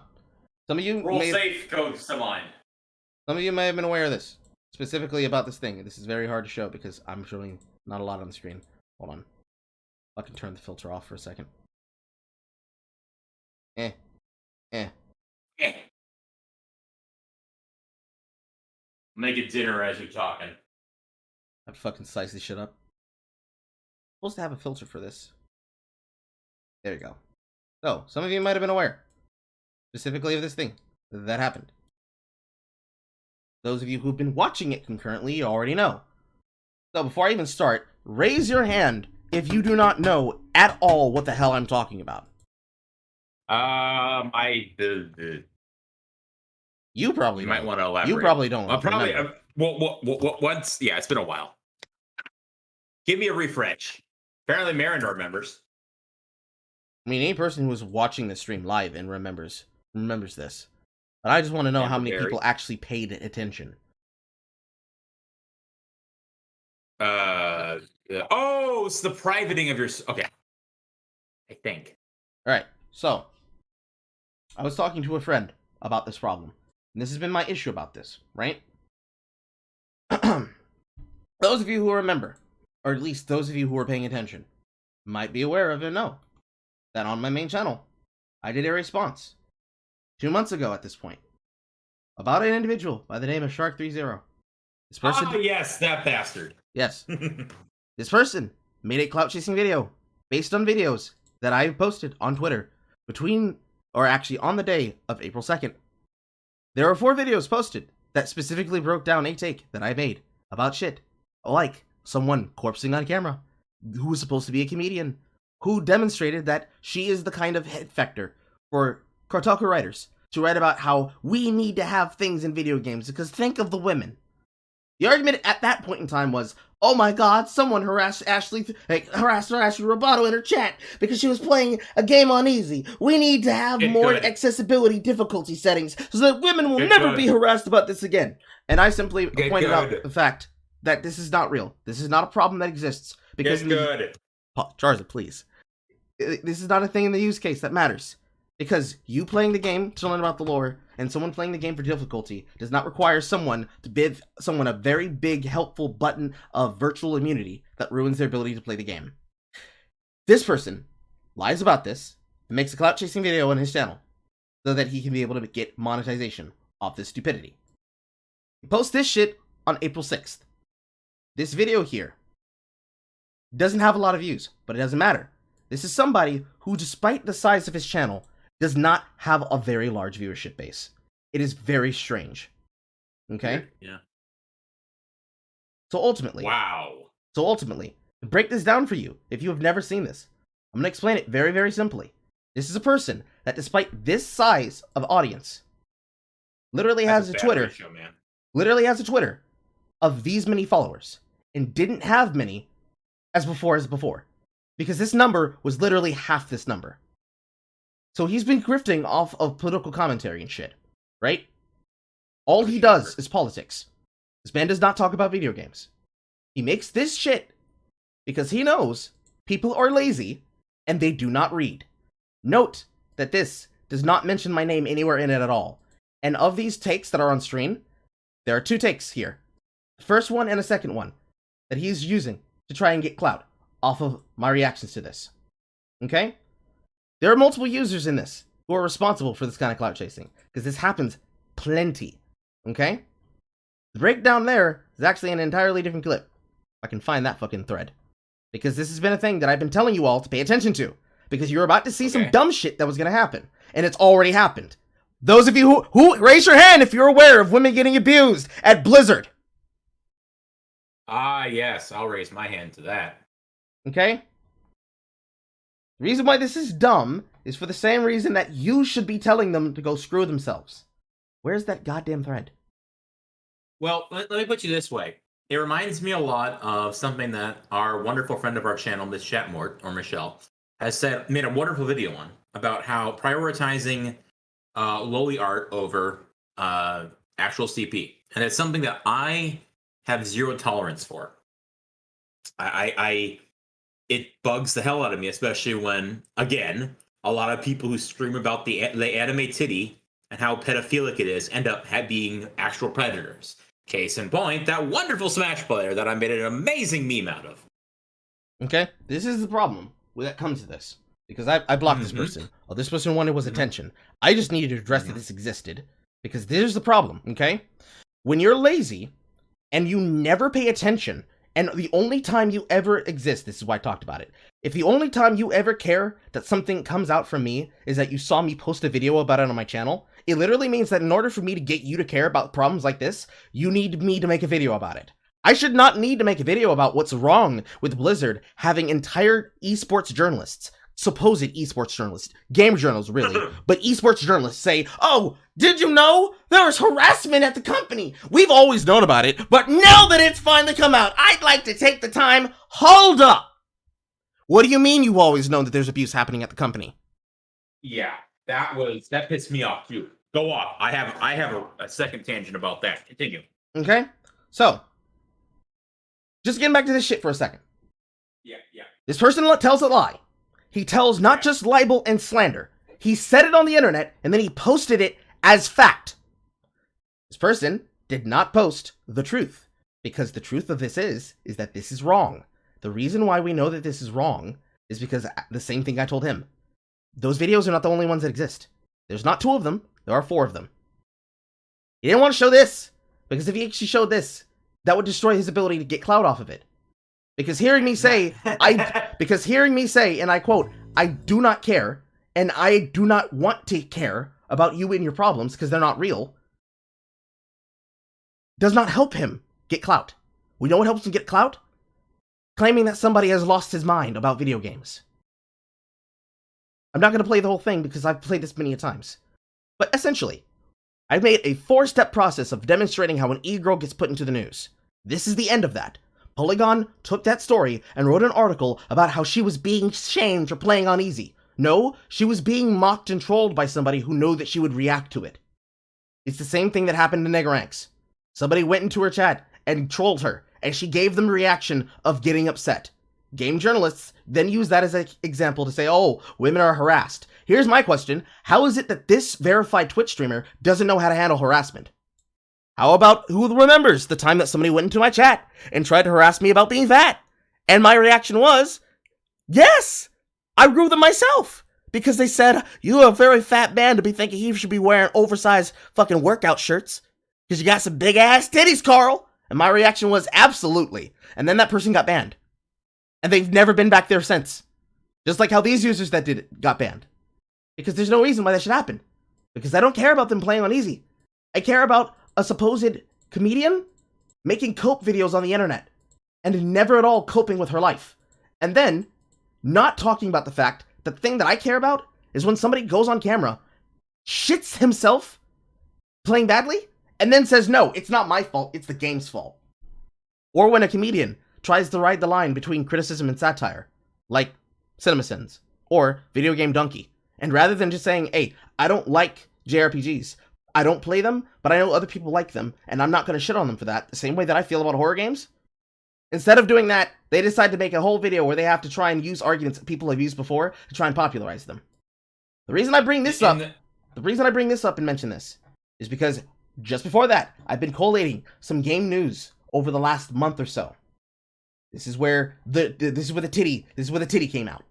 Some of you safe comes to mind. Some of you may have been aware of this. Specifically about this thing. This is very hard to show because I'm showing not a lot on the screen. Hold on. I can turn the filter off for a second. Making dinner as you're talking. I'd fucking slice this shit up. Supposed to have a filter for this. There you go. So, some of you might have been aware. Specifically of this thing. That happened. Those of you who've been watching it concurrently, you already know. So, before I even start, raise your hand if you do not know at all what the hell I'm talking about. You probably might want to elaborate. You probably don't. Probably. Once. Yeah, it's been a while. Give me a refresh. Apparently, Marin remembers. I mean, any person who is watching this stream live and remembers this. But I just want to know how many people actually paid attention. It's the privating of your... Okay. I think. Alright, so. I was talking to a friend about this problem. And this has been my issue about this, right? Those of you who remember, or at least those of you who are paying attention, might be aware of and know that on my main channel, I did a response 2 months ago at this point about an individual by the name of Shark30. This person... Oh, yes, that bastard. Yes. This person made a clout chasing video based on videos that I posted on Twitter on the day of April 2nd. There are 4 videos posted that specifically broke down a take that I made about shit, like someone corpsing on camera, who was supposed to be a comedian, who demonstrated that she is the kind of hit factor for Kotaku writers to write about how we need to have things in video games because think of the women. The argument at that point in time was, oh my god, someone harassed Ashley Roboto in her chat because she was playing a game on easy. We need to have more accessibility difficulty settings so that women will never be harassed about this again. And I simply pointed out the fact that this is not real. This is not a problem that exists. Because Charza, please. This is not a thing in the use case that matters. Because you playing the game to learn about the lore and someone playing the game for difficulty does not require someone to give someone a very big, helpful button of virtual immunity that ruins their ability to play the game. This person lies about this and makes a clout chasing video on his channel so that he can be able to get monetization off this stupidity. He posts this shit on April 6th. This video here doesn't have a lot of views, but it doesn't matter. This is somebody who, despite the size of his channel, does not have a very large viewership base. It is very strange. Okay? Yeah. So ultimately, To break this down for you, if you have never seen this, I'm going to explain it very, very simply. This is a person that, despite this size of audience, literally has a Twitter, of these many followers, and didn't have many as before, because this number was literally half this number. So he's been grifting off of political commentary and shit, right? All he does is politics. This man does not talk about video games. He makes this shit because he knows people are lazy and they do not read. Note that this does not mention my name anywhere in it at all. And of these takes that are on screen, there are 2 takes here. The first one and a second one that he's using to try and get clout off of my reactions to this. Okay? There are multiple users in this who are responsible for this kind of clout chasing, because this happens plenty. Okay? The breakdown there is actually an entirely different clip. I can find that fucking thread. Because this has been a thing that I've been telling you all to pay attention to. Because you're about to see some dumb shit that was going to happen. And it's already happened. Those of you who raise your hand if you're aware of women getting abused at Blizzard. Ah, yes, I'll raise my hand to that. Okay? The reason why this is dumb is for the same reason that you should be telling them to go screw themselves. Where's that goddamn thread? Well, let me put you this way. It reminds me a lot of something that our wonderful friend of our channel, Miss Chatmore, or Michelle, has made a wonderful video on about how prioritizing lowly art over actual CP. And it's something that I have zero tolerance for. It bugs the hell out of me, especially when, again, a lot of people who scream about the anime titty and how pedophilic it is end up being actual predators. Case in point, that wonderful Smash player that I made an amazing meme out of. Okay, this is the problem when it comes to this. Because I blocked this person. Oh, this person wanted was attention. I just needed to address that this existed. Because there's the problem, okay? When you're lazy, and you never pay attention, and the only time you ever exist, this is why I talked about it. If the only time you ever care that something comes out from me is that you saw me post a video about it on my channel, it literally means that in order for me to get you to care about problems like this, you need me to make a video about it. I should not need to make a video about what's wrong with Blizzard having entire esports journalists, supposed esports journalists, game journals really, but esports journalists say, oh, did you know there was harassment at the company? We've always known about it, but now that it's finally come out, I'd like to take the time. Hold up. What do you mean you've always known that there's abuse happening at the company? Yeah, that pissed me off too. Go off. I have a second tangent about that. Continue. Okay, so just getting back to this shit for a second. Yeah. This person tells a lie. He tells not just libel and slander. He said it on the internet, and then he posted it as fact. This person did not post the truth, because the truth of this is that this is wrong. The reason why we know that this is wrong is because the same thing I told him. Those videos are not the only ones that exist. There's not 2 of them, there are 4 of them. He didn't want to show this, because if he actually showed this, that would destroy his ability to get clout off of it. Because hearing me say, and I quote, I do not care, and I do not want to care about you and your problems because they're not real, does not help him get clout. We know what helps him get clout? Claiming that somebody has lost his mind about video games. I'm not going to play the whole thing because I've played this many times. But essentially, I've made a 4-step process of demonstrating how an e-girl gets put into the news. This is the end of that. Polygon took that story and wrote an article about how she was being shamed for playing on easy. No, she was being mocked and trolled by somebody who knew that she would react to it. It's the same thing that happened to Negaranx. Somebody went into her chat and trolled her, and she gave them a reaction of getting upset. Game journalists then use that as an example to say, oh, women are harassed. Here's my question. How is it that this verified Twitch streamer doesn't know how to handle harassment? How about who remembers the time that somebody went into my chat and tried to harass me about being fat? And my reaction was, yes, I grew them myself. Because they said, you're a very fat man to be thinking he should be wearing oversized fucking workout shirts. Because you got some big ass titties, Carl. And my reaction was, absolutely. And then that person got banned. And they've never been back there since. Just like how these users that did it got banned. Because there's no reason why that should happen. Because I don't care about them playing on easy. I care about a supposed comedian making cope videos on the internet. and never at all coping with her life. And then not talking about the fact that the thing that I care about is when somebody goes on camera, shits himself playing badly, and then says, no, it's not my fault, it's the game's fault. Or when a comedian tries to ride the line between criticism and satire, like CinemaSins or Video Game Donkey. And rather than just saying, hey, I don't like JRPGs, I don't play them, but I know other people like them, and I'm not going to shit on them for that, the same way that I feel about horror games. Instead of doing that, they decide to make a whole video where they have to try and use arguments that people have used before to try and popularize them. The reason I bring this up, and mention this, is because just before that, I've been collating some game news over the last month or so. This is where the titty came out.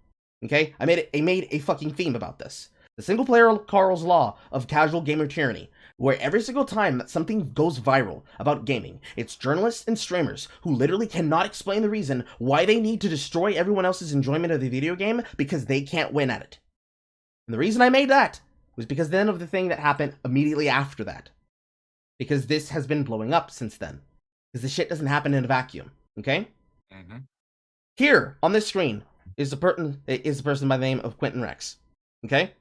Okay? I made a fucking theme about this. The single player Carl's law of casual gamer tyranny, where every single time that something goes viral about gaming, it's journalists and streamers who literally cannot explain the reason why they need to destroy everyone else's enjoyment of the video game because they can't win at it. And the reason I made that was because then of the thing that happened immediately after that. Because this has been blowing up since then. Because this shit doesn't happen in a vacuum. Okay? Mm-hmm. Here on this screen is the person by the name of Quentin Rex. Okay?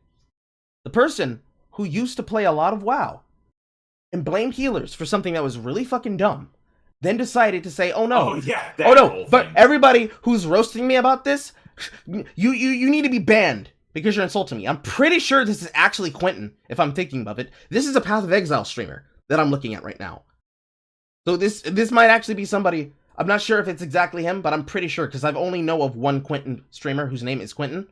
The person who used to play a lot of WoW and blamed healers for something that was really fucking dumb, then decided to say, oh no, but everybody who's roasting me about this, you need to be banned because you're insulting me. I'm pretty sure this is actually Quentin, if I'm thinking of it. This is a Path of Exile streamer that I'm looking at right now. So this might actually be somebody. I'm not sure if it's exactly him, but I'm pretty sure because I've only know of one Quentin streamer whose name is Quentin.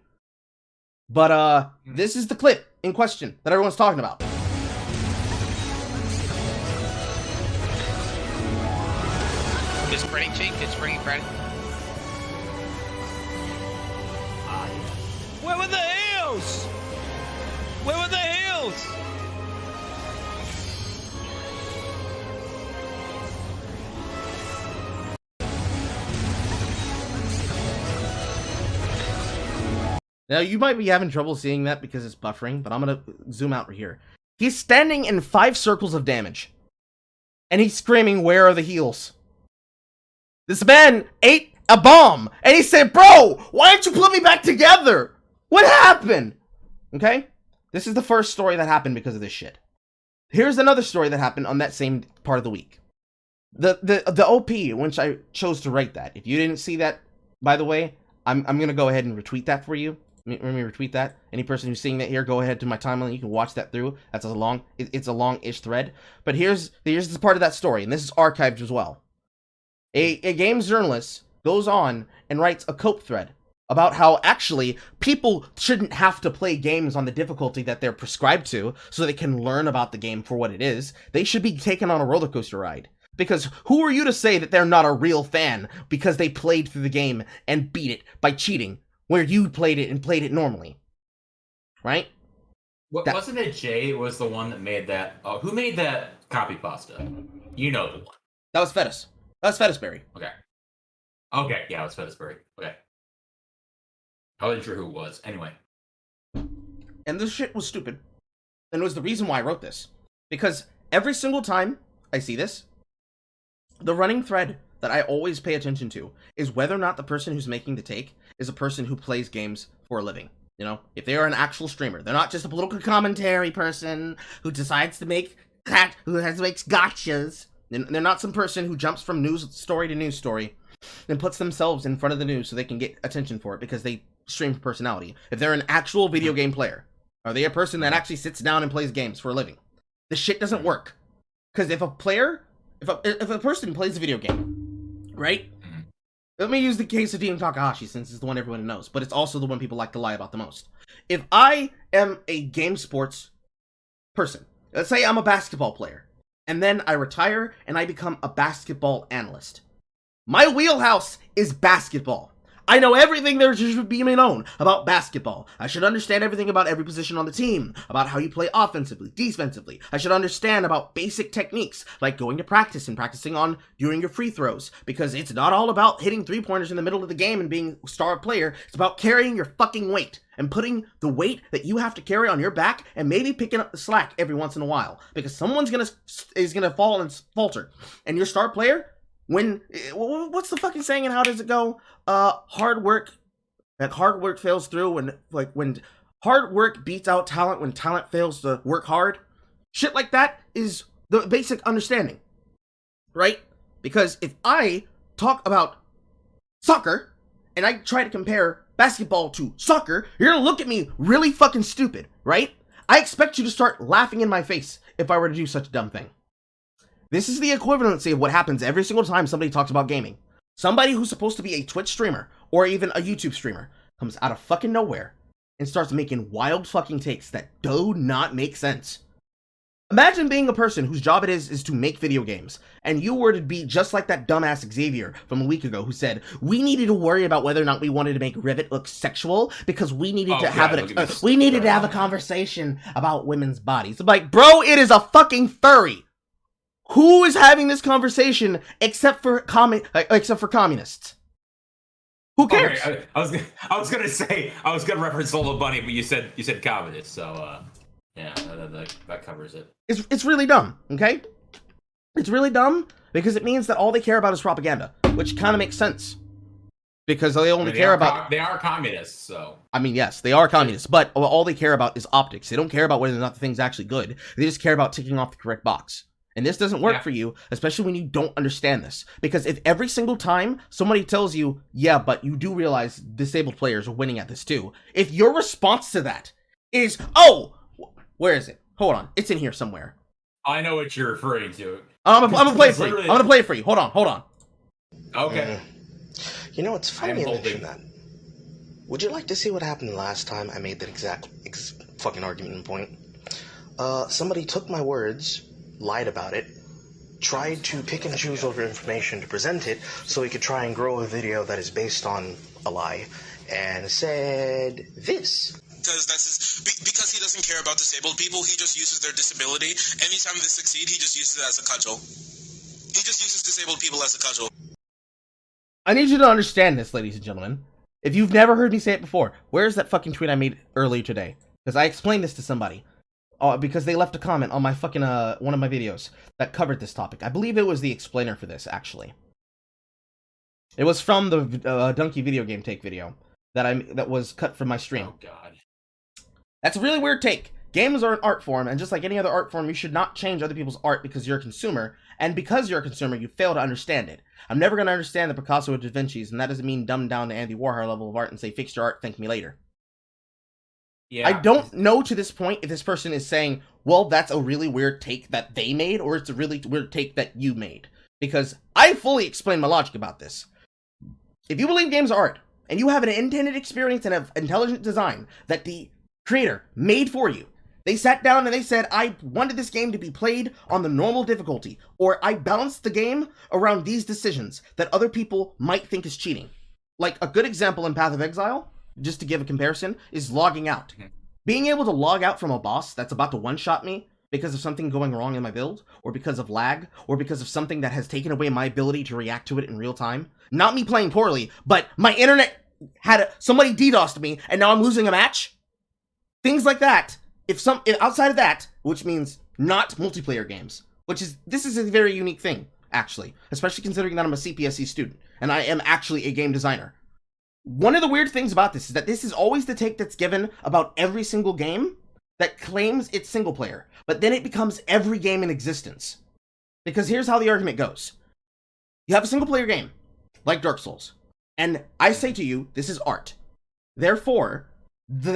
But this is the clip in question that everyone's talking about. It's printing cheap. It's printing credit. Where were the heels? Where were the heels? Now, you might be having trouble seeing that because it's buffering, but I'm going to zoom out right here. He's standing in 5 circles of damage. And he's screaming, where are the heals? This man ate a bomb. And he said, bro, why didn't you put me back together? What happened? Okay? This is the first story that happened because of this shit. Here's another story that happened on that same part of the week. The OP, which I chose to write that. If you didn't see that, by the way, I'm going to go ahead and retweet that for you. Let me retweet that. Any person who's seeing that here, go ahead to my timeline. You can watch that through. That's a long, it's a long-ish thread. But here's the part of that story, and this is archived as well. A games journalist goes on and writes a cope thread about how actually people shouldn't have to play games on the difficulty that they're prescribed to so they can learn about the game for what it is. They should be taken on a roller coaster ride. Because who are you to say that they're not a real fan because they played through the game and beat it by cheating, where you played it normally? Right? Wasn't it Jay was the one that made that? Oh, who made that copy pasta? You know the one. That was Fetus. That was Fetusberry. Okay, yeah, it was Fetusberry. Okay. I wasn't sure who it was. Anyway. And this shit was stupid. And it was the reason why I wrote this. Because every single time I see this, the running thread that I always pay attention to is whether or not the person who's making the take is a person who plays games for a living. You know, if they are an actual streamer, they're not just a political commentary person who decides to makes gotchas. They're not some person who jumps from news story to news story and puts themselves in front of the news so they can get attention for it because they stream for personality. If they're an actual video game player, are they a person that actually sits down and plays games for a living? This shit doesn't work. Because if a person plays a video game, right? Let me use the case of DM Takahashi since it's the one everyone knows, but it's also the one people like to lie about the most. If I am a game sports person, let's say I'm a basketball player, and then I retire and I become a basketball analyst. My wheelhouse is basketball. I know everything there should be known about basketball. I should understand everything about every position on the team, about how you play offensively, defensively. I should understand about basic techniques, like going to practice and practicing on doing your free throws, because it's not all about hitting three-pointers in the middle of the game and being a star player. It's about carrying your fucking weight and putting the weight that you have to carry on your back and maybe picking up the slack every once in a while, because someone's is gonna fall and falter. And your star player, What's the fucking saying and how does it go? Hard work fails through when hard work beats out talent when talent fails to work hard. Shit like that is the basic understanding, right? Because if I talk about soccer and I try to compare basketball to soccer, you're gonna look at me really fucking stupid, right? I expect you to start laughing in my face if I were to do such a dumb thing. This is the equivalency of what happens every single time somebody talks about gaming. Somebody who's supposed to be a Twitch streamer or even a YouTube streamer comes out of fucking nowhere and starts making wild fucking takes that do not make sense. Imagine being a person whose job it is to make video games, and you were to be just like that dumbass Xavier from a week ago who said, we needed to worry about whether or not we wanted to make Rivet look sexual because we needed to have a conversation about women's bodies. I'm like, bro, it is a fucking furry. Who is having this conversation except for communists? Who cares? Okay, I was gonna reference Solo Bunny, but you said communists, so yeah, that covers it. It's really dumb, okay? It's really dumb because it means that all they care about is propaganda, which kind of makes sense. Because they only care about... They are communists, so... I mean, yes, they are communists, but all they care about is optics. They don't care about whether or not the thing's actually good. They just care about ticking off the correct box. And this doesn't work for you, especially when you don't understand this. Because if every single time somebody tells you, yeah, but you do realize disabled players are winning at this too, if your response to that is, oh, where is it? Hold on, it's in here somewhere. I know what you're referring to. I'm gonna play it for you. I'm gonna play it for you. Hold on. Okay. You know, it's funny you mention that. Would you like to see what happened last time I made that exact fucking argument point? Somebody took my words, lied about it, tried to pick and choose over information to present it so he could try and grow a video that is based on a lie, and said this. Because he doesn't care about disabled people, he just uses their disability. Anytime they succeed, he just uses it as a cudgel. He just uses disabled people as a cudgel. I need you to understand this, ladies and gentlemen. If you've never heard me say it before, where's that fucking tweet I made earlier today? Because I explained this to somebody. Because they left a comment on my fucking, one of my videos that covered this topic. I believe it was the explainer for this, actually. It was from the Donkey Video Game Take video that was cut from my stream. Oh, God. That's a really weird take. Games are an art form, and just like any other art form, you should not change other people's art because you're a consumer, and because you're a consumer, you fail to understand it. I'm never going to understand the Picasso or Da Vinci's, and that doesn't mean dumb down to Andy Warhol level of art and say, fix your art, thank me later. Yeah. I don't know to this point if this person is saying, well, that's a really weird take that they made, or it's a really weird take that you made. Because I fully explained my logic about this. If you believe games are art, and you have an intended experience and an intelligent design that the creator made for you, they sat down and they said, I wanted this game to be played on the normal difficulty, or I balanced the game around these decisions that other people might think is cheating. Like, a good example in Path of Exile, just to give a comparison, is logging out. Being able to log out from a boss that's about to one-shot me because of something going wrong in my build, or because of lag, or because of something that has taken away my ability to react to it in real time. Not me playing poorly, but my internet somebody DDoSed me, and now I'm losing a match. Things like that. If outside of that, which means not multiplayer games, this is a very unique thing, actually, especially considering that I'm a CPSC student, and I am actually a game designer. One of the weird things about this is that this is always the take that's given about every single game that claims it's single player, but then it becomes every game in existence. Because here's how the argument goes. You have a single player game, like Dark Souls, and I say to you, this is art. Therefore,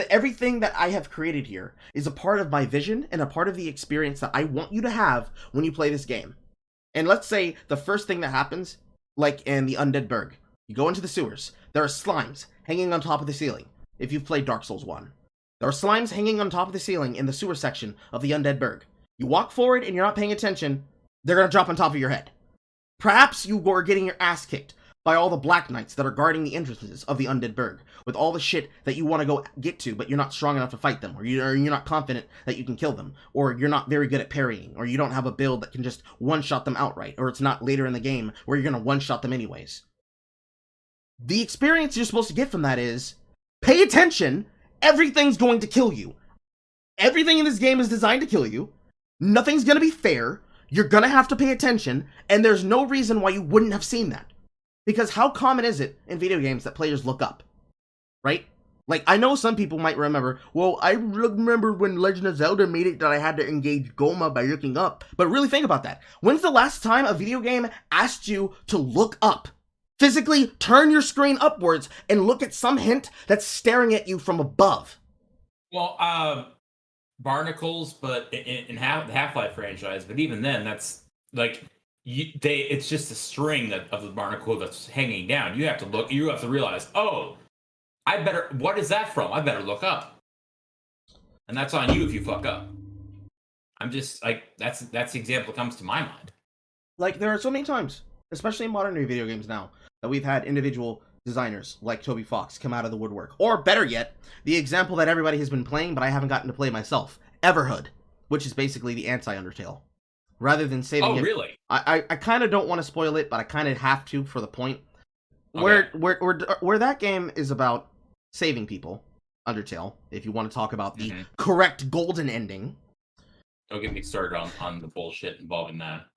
everything that I have created here is a part of my vision and a part of the experience that I want you to have when you play this game. And let's say the first thing that happens, like in the Undead Burg, you go into the sewers, there are slimes hanging on top of the ceiling, if you've played Dark Souls 1. There are slimes hanging on top of the ceiling in the sewer section of the Undead Burg. You walk forward and you're not paying attention, they're gonna drop on top of your head. Perhaps you are getting your ass kicked by all the Black Knights that are guarding the entrances of the Undead Burg, with all the shit that you want to go get to, but you're not strong enough to fight them, or you're not confident that you can kill them, or you're not very good at parrying, or you don't have a build that can just one-shot them outright, or it's not later in the game where you're going to one-shot them anyways. The experience you're supposed to get from that is, pay attention, everything's going to kill you. Everything in this game is designed to kill you, nothing's going to be fair, you're gonna have to pay attention, and there's no reason why you wouldn't have seen that. Because how common is it in video games that players look up? Right? Like, I know some people might remember, well, I remember when Legend of Zelda made it that I had to engage Goma by looking up. But really think about that. When's the last time a video game asked you to look up? Physically turn your screen upwards and look at some hint that's staring at you from above. Well, Barnacles, but in the Half-Life franchise, but even then, that's like it's just a string of the barnacle that's hanging down. You have to look. You have to realize, oh, what is that from? I better look up. And that's on you if you fuck up. I'm just like that's the example that comes to my mind. Like, there are so many times, especially in modern day video games now, that we've had individual designers like Toby Fox come out of the woodwork. Or better yet, the example that everybody has been playing, but I haven't gotten to play myself, Everhood, which is basically the anti-Undertale. Rather than saving it. Oh, really? I kind of don't want to spoil it, but I kind of have to for the point. Okay. Where that game is about saving people, Undertale, if you want to talk about the correct golden ending. Don't get me started on the bullshit involving that.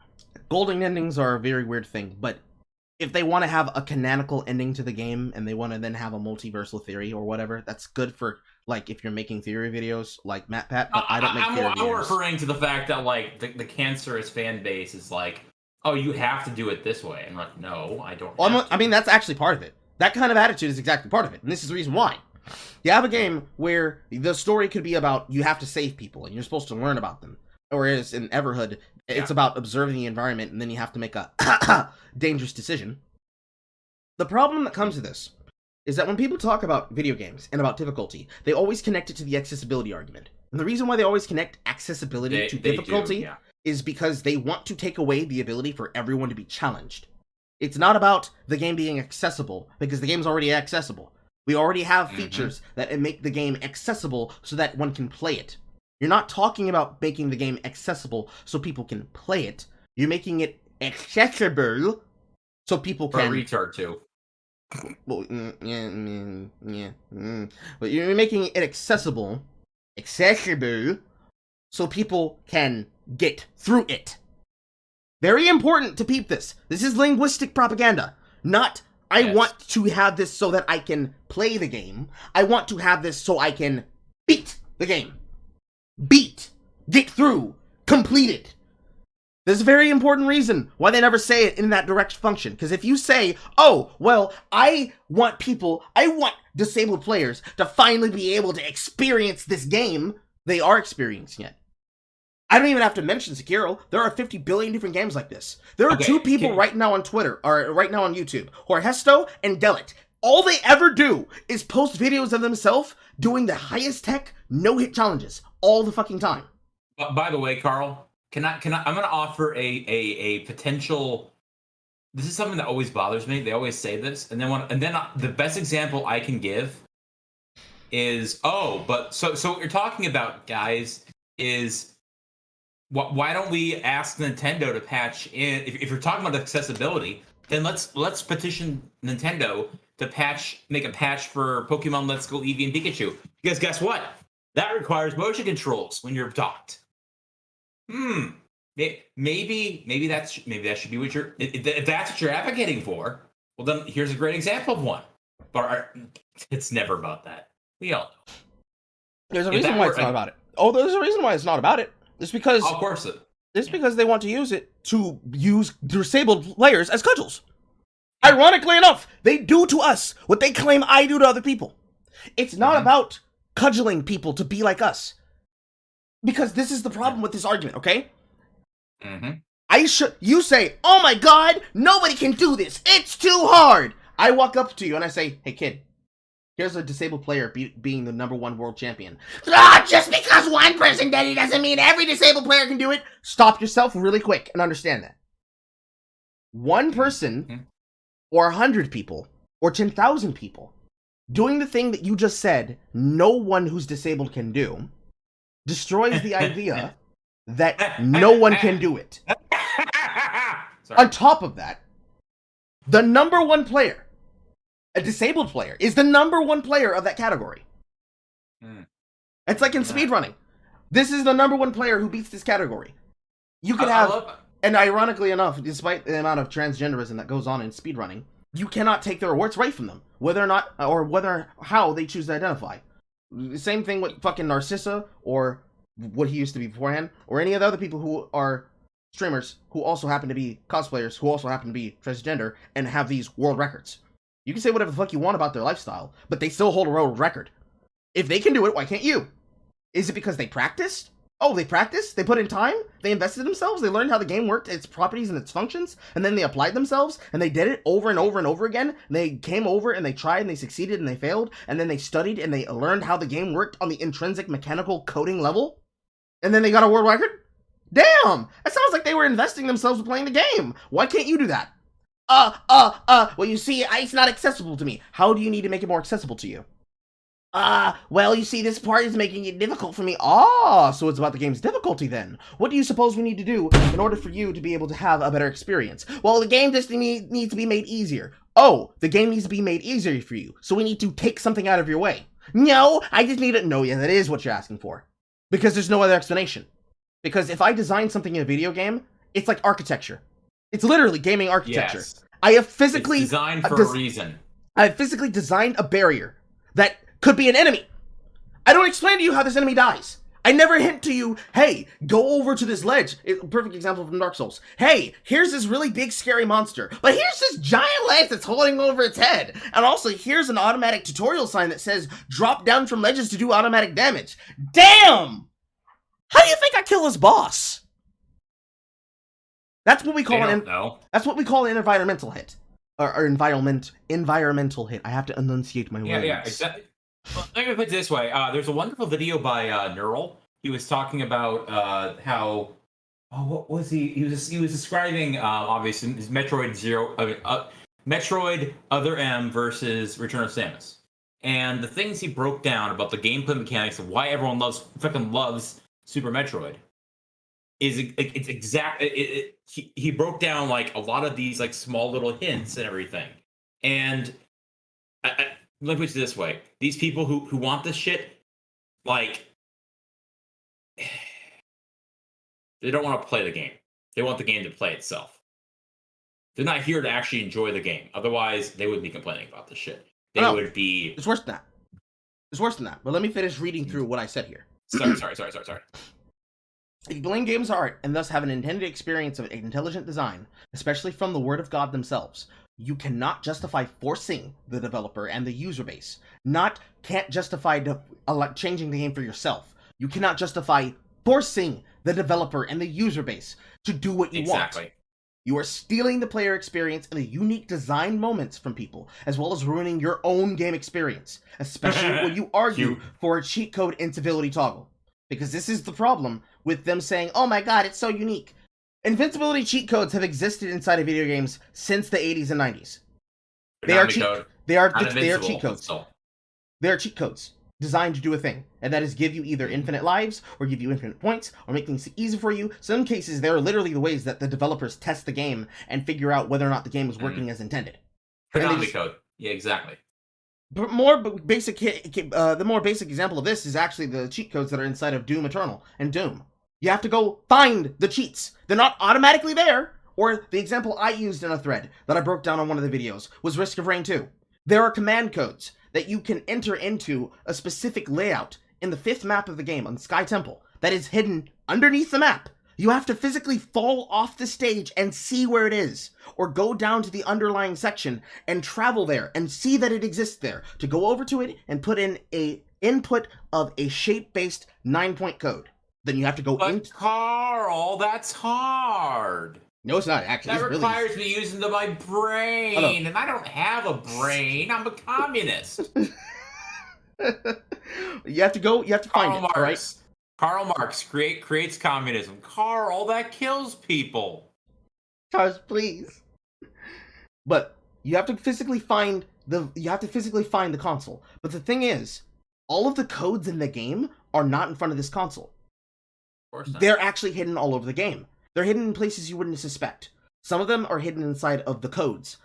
Golden endings are a very weird thing, but if they want to have a canonical ending to the game and they want to then have a multiversal theory or whatever, that's good for, like, if you're making theory videos like Matt Pat, but I don't make theory videos. I'm referring to the fact that, like, the cancerous fan base is like, oh, you have to do it this way. And like, no, I don't I mean, that's actually part of it. That kind of attitude is exactly part of it. And this is the reason why. You have a game where the story could be about you have to save people and you're supposed to learn about them. Whereas in Everhood, it's about observing the environment and then you have to make a dangerous decision. The problem that comes to this is that when people talk about video games and about difficulty, they always connect it to the accessibility argument. And the reason why they always connect accessibility to difficulty is because they want to take away the ability for everyone to be challenged. It's not about the game being accessible, because the game's already accessible. We already have features that make the game accessible so that one can play it. You're not talking about making the game accessible so people can play it. You're making it accessible so people can... For a retard, too. Well, But you're making it accessible, so people can get through it. Very important to peep this. This is linguistic propaganda. Not, I want to have this so that I can play the game. I want to have this so I can beat the game. Get through, complete it. There's a very important reason why they never say it in that direct function. Because if you say, oh, well, I want disabled players to finally be able to experience this game, they are experiencing it. I don't even have to mention Sekiro. There are 50 billion different games like this. There are two people right now on Twitter, or right now on YouTube, who are Hesto and Delit. All they ever do is post videos of themselves doing the highest tech, no-hit challenges all the fucking time. By the way, Carl, Can I? I'm going to offer a potential. This is something that always bothers me. They always say this, and then the best example I can give is so what you're talking about, guys, is why don't we ask Nintendo to patch in? If you're talking about accessibility, then let's petition Nintendo to make a patch for Pokemon Let's Go Eevee and Pikachu. Because guess what? That requires motion controls when you're docked. Maybe that should be what if that's what you're advocating for. Well, then here's a great example of one. But it's never about that. We all know. There's a reason why it's not about it. Oh, there's a reason why it's not about it. It's because of course it's because they want to use it to use disabled players as cudgels. Ironically enough, they do to us what they claim I do to other people. It's not about cudgeling people to be like us. Because this is the problem with this argument, okay? You say, oh my god, nobody can do this. It's too hard. I walk up to you and I say, hey kid, here's a disabled player being the #1 world champion. Just because one person did it doesn't mean every disabled player can do it. Stop yourself really quick and understand that. One person, or 100 people, or 10,000 people, doing the thing that you just said no one who's disabled can do, destroys the idea that no one can do it. On top of that, the #1 player, a disabled player, is the #1 player of that category. It's like in speedrunning. This is the #1 player who beats this category. You could have And ironically enough, despite the amount of transgenderism that goes on in speedrunning, you cannot take their awards right from them, whether or not, or how they choose to identify. Same thing with fucking Narcissa, or what he used to be beforehand, or any of the other people who are streamers who also happen to be cosplayers, who also happen to be transgender, and have these world records. You can say whatever the fuck you want about their lifestyle, but they still hold a world record. If they can do it, why can't you? Is it because they practiced? Oh, they practiced? They put in time? They invested themselves? They learned how the game worked, its properties and its functions? And then they applied themselves? And they did it over and over and over again? And they came over and they tried and they succeeded and they failed? And then they studied and they learned how the game worked on the intrinsic mechanical coding level? And then they got a world record? Damn! That sounds like they were investing themselves with playing the game. Why can't you do that? Well, you see, it's not accessible to me. How do you need to make it more accessible to you? Well, you see, this part is making it difficult for me. So it's about the game's difficulty then. What do you suppose we need to do in order for you to be able to have a better experience? Well, the game just needs to be made easier. Oh, the game needs to be made easier for you, so we need to take something out of your way. No, I just need it. No, yeah, that is what you're asking for. Because there's no other explanation. Because if I design something in a video game, it's like architecture. It's literally gaming architecture. Yes. I have physically... It's designed for a reason. I have physically designed a barrier that could be an enemy. I don't explain to you how this enemy dies. I never hint to you, hey, go over to this ledge. Perfect example from Dark Souls. Hey, here's this really big scary monster, but here's this giant ledge that's holding over its head. And also, here's an automatic tutorial sign that says, drop down from ledges to do automatic damage. Damn! How do you think I kill this boss? That's what we call that's what we call an environmental hit. Or environmental hit. I have to enunciate my words. Yeah, exactly. Well, let me put it this way. There's a wonderful video by Neural. He was talking about how... what was he? He was describing, obviously, his Metroid Other M versus Return of Samus. And the things he broke down about the gameplay mechanics of why everyone fucking loves Super Metroid is it's exact. He broke down like a lot of these like small little hints and everything. And let me put it this way: these people who want this shit, like, they don't want to play the game. They want the game to play itself. They're not here to actually enjoy the game. Otherwise, they wouldn't be complaining about this shit. They would be. It's worse than that. It's worse than that. But let me finish reading through what I said here. Sorry. If you blame games art and thus have an intended experience of intelligent design, especially from the Word of God themselves, you cannot justify forcing the developer and the user base. Can't justify changing the game for yourself. You cannot justify forcing the developer and the user base to do what you want. You are stealing the player experience and the unique design moments from people, as well as ruining your own game experience, especially when you argue for a cheat code incivility toggle. Because this is the problem with them saying, oh my god, it's so unique. Invincibility cheat codes have existed inside of video games since the 80s and 90s. They are cheat codes. They are cheat codes designed to do a thing, and that is give you either infinite lives, or give you infinite points, or make things easy for you. Some cases, they are literally the ways that the developers test the game and figure out whether or not the game is working as intended. Konami code. Yeah, exactly. But the more basic example of this is actually the cheat codes that are inside of Doom Eternal and Doom. You have to go find the cheats. They're not automatically there. Or the example I used in a thread that I broke down on one of the videos was Risk of Rain 2. There are command codes that you can enter into a specific layout in the 5th map of the game on Sky Temple that is hidden underneath the map. You have to physically fall off the stage and see where it is, or go down to the underlying section and travel there and see that it exists there, to go over to it and put in a input of a shape-based 9-point code. Then you have to go in. Carl, that's hard. No, it's not actually. That requires me using my brain, and I don't have a brain. I'm a communist. You have to find it, right? Karl Marx creates communism. Carl, that kills people. Charles, please. But you have to physically find the console. But the thing is, all of the codes in the game are not in front of this console. Of course not. They're actually hidden all over the game. They're hidden in places you wouldn't suspect. Some of them are hidden inside of the codes,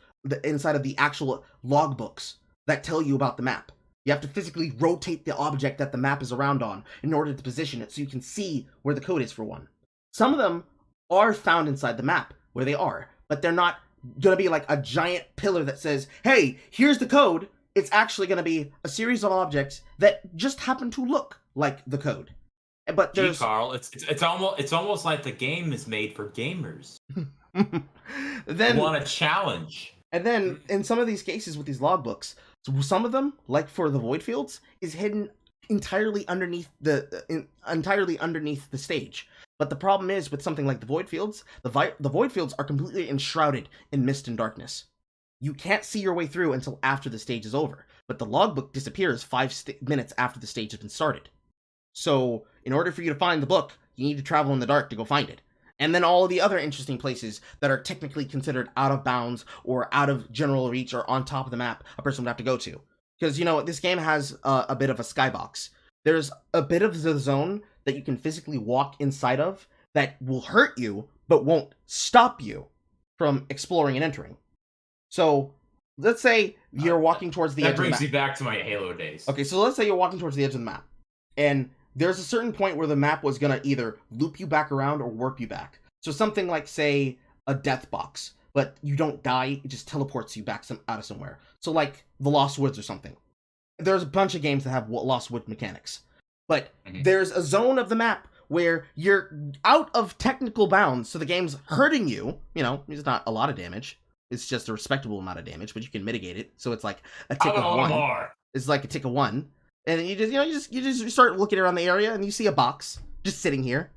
inside of the actual logbooks that tell you about the map. You have to physically rotate the object that the map is around on in order to position it so you can see where the code is, for one. Some of them are found inside the map where they are, but they're not going to be like a giant pillar that says, hey, here's the code. It's actually going to be a series of objects that just happen to look like the code. But there's Carl, it's almost like the game is made for gamers. Then you want a challenge. And then in some of these cases with these logbooks, some of them, like for the void fields, is hidden entirely underneath the stage. But the problem is with something like the void fields, the void fields are completely enshrouded in mist and darkness. You can't see your way through until after the stage is over, but the logbook disappears 5 minutes after the stage has been started. So, in order for you to find the book, you need to travel in the dark to go find it. And then all of the other interesting places that are technically considered out of bounds or out of general reach or on top of the map, a person would have to go to. Because, you know, this game has a bit of a skybox. There's a bit of the zone that you can physically walk inside of that will hurt you, but won't stop you from exploring and entering. So, let's say you're walking towards the edge of the map. That brings me back to my Halo days. Okay, so let's say you're walking towards the edge of the map. And there's a certain point where the map was going to either loop you back around or warp you back. So something like, say, a death box. But you don't die, it just teleports you back out of somewhere. So like the Lost Woods or something. There's a bunch of games that have Lost Wood mechanics. But there's a zone of the map where you're out of technical bounds, so the game's hurting you. You know, it's not a lot of damage. It's just a respectable amount of damage, but you can mitigate it. So it's like a tick of 1. More. It's like a tick of 1. And you start looking around the area and you see a box just sitting here,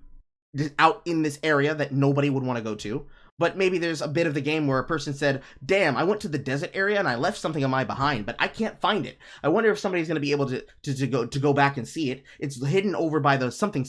just out in this area that nobody would want to go to. But maybe there's a bit of the game where a person said, damn, I went to the desert area and I left something of mine behind, but I can't find it. I wonder if somebody's going to be able to go back and see it. It's hidden over by the something.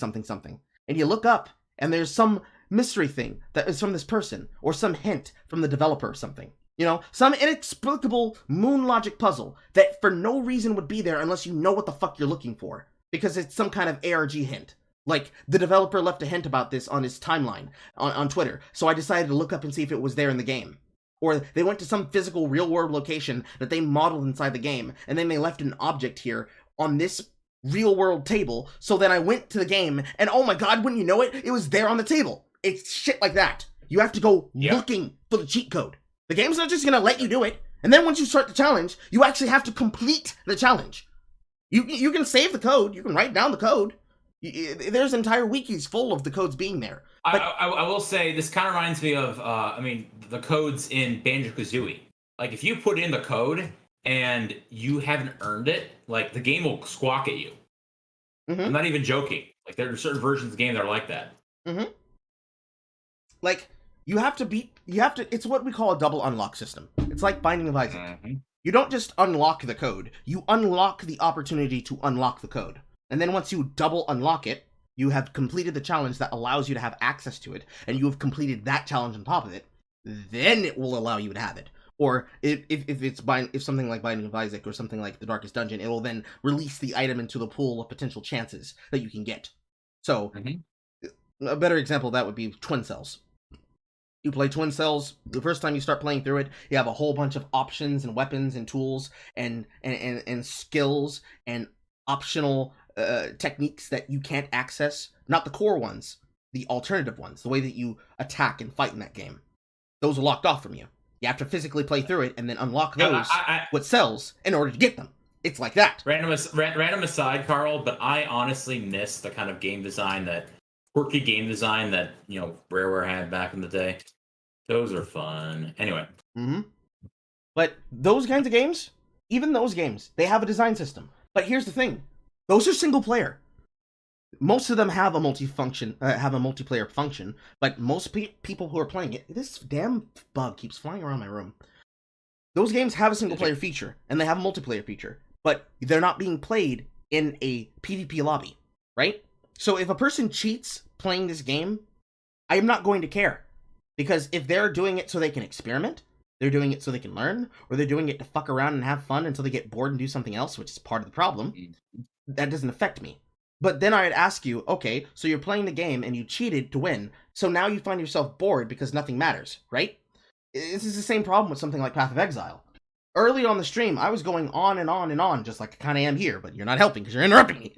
And you look up and there's some mystery thing that is from this person or some hint from the developer or something. You know, some inexplicable moon logic puzzle that for no reason would be there unless you know what the fuck you're looking for. Because it's some kind of ARG hint. Like, the developer left a hint about this on his timeline on Twitter, so I decided to look up and see if it was there in the game. Or they went to some physical real-world location that they modeled inside the game, and then they left an object here on this real-world table, so then I went to the game, and oh my god, wouldn't you know it, it was there on the table. It's shit like that. You have to go looking for the cheat code. The game's not just gonna let you do it, and then once you start the challenge, you actually have to complete the challenge. You can save the code, you can write down the code. There's entire wikis full of the codes being there. But I will say, this kind of reminds me of, the codes in Banjo-Kazooie. Like, if you put in the code and you haven't earned it, like, the game will squawk at you. Mm-hmm. I'm not even joking. Like, there are certain versions of the game that are like that. Mm-hmm. Like, it's what we call a double unlock system. It's like Binding of Isaac. Mm-hmm. You don't just unlock the code, you unlock the opportunity to unlock the code. And then once you double unlock it, you have completed the challenge that allows you to have access to it, and you have completed that challenge on top of it, then it will allow you to have it. Or if something like Binding of Isaac or something like The Darkest Dungeon, it will then release the item into the pool of potential chances that you can get. So, a better example of that would be Twin Cells. You play Twin Cells, the first time you start playing through it, you have a whole bunch of options and weapons and tools and skills and optional techniques that you can't access. Not the core ones, the alternative ones, the way that you attack and fight in that game. Those are locked off from you. You have to physically play through it and then unlock those with cells in order to get them. It's like that. Random aside, Carl, but I honestly miss the kind of game design quirky game design that, Rareware had back in the day. Those are fun. Anyway. Mm-hmm. But those kinds of games, even those games, they have a design system. But here's the thing. Those are single player. Most of them have a multiplayer function, but most people who are playing it, this damn bug keeps flying around my room. Those games have a single player feature, and they have a multiplayer feature, but they're not being played in a PvP lobby, right? So if a person cheats playing this game, I am not going to care. Because if they're doing it so they can experiment, they're doing it so they can learn, or they're doing it to fuck around and have fun until they get bored and do something else, which is part of the problem, that doesn't affect me. But then I'd ask you, okay, so you're playing the game and you cheated to win, so now you find yourself bored because nothing matters, right? This is the same problem with something like Path of Exile. Early on the stream, I was going on and on and on, just like I kind of am here, but you're not helping because you're interrupting me.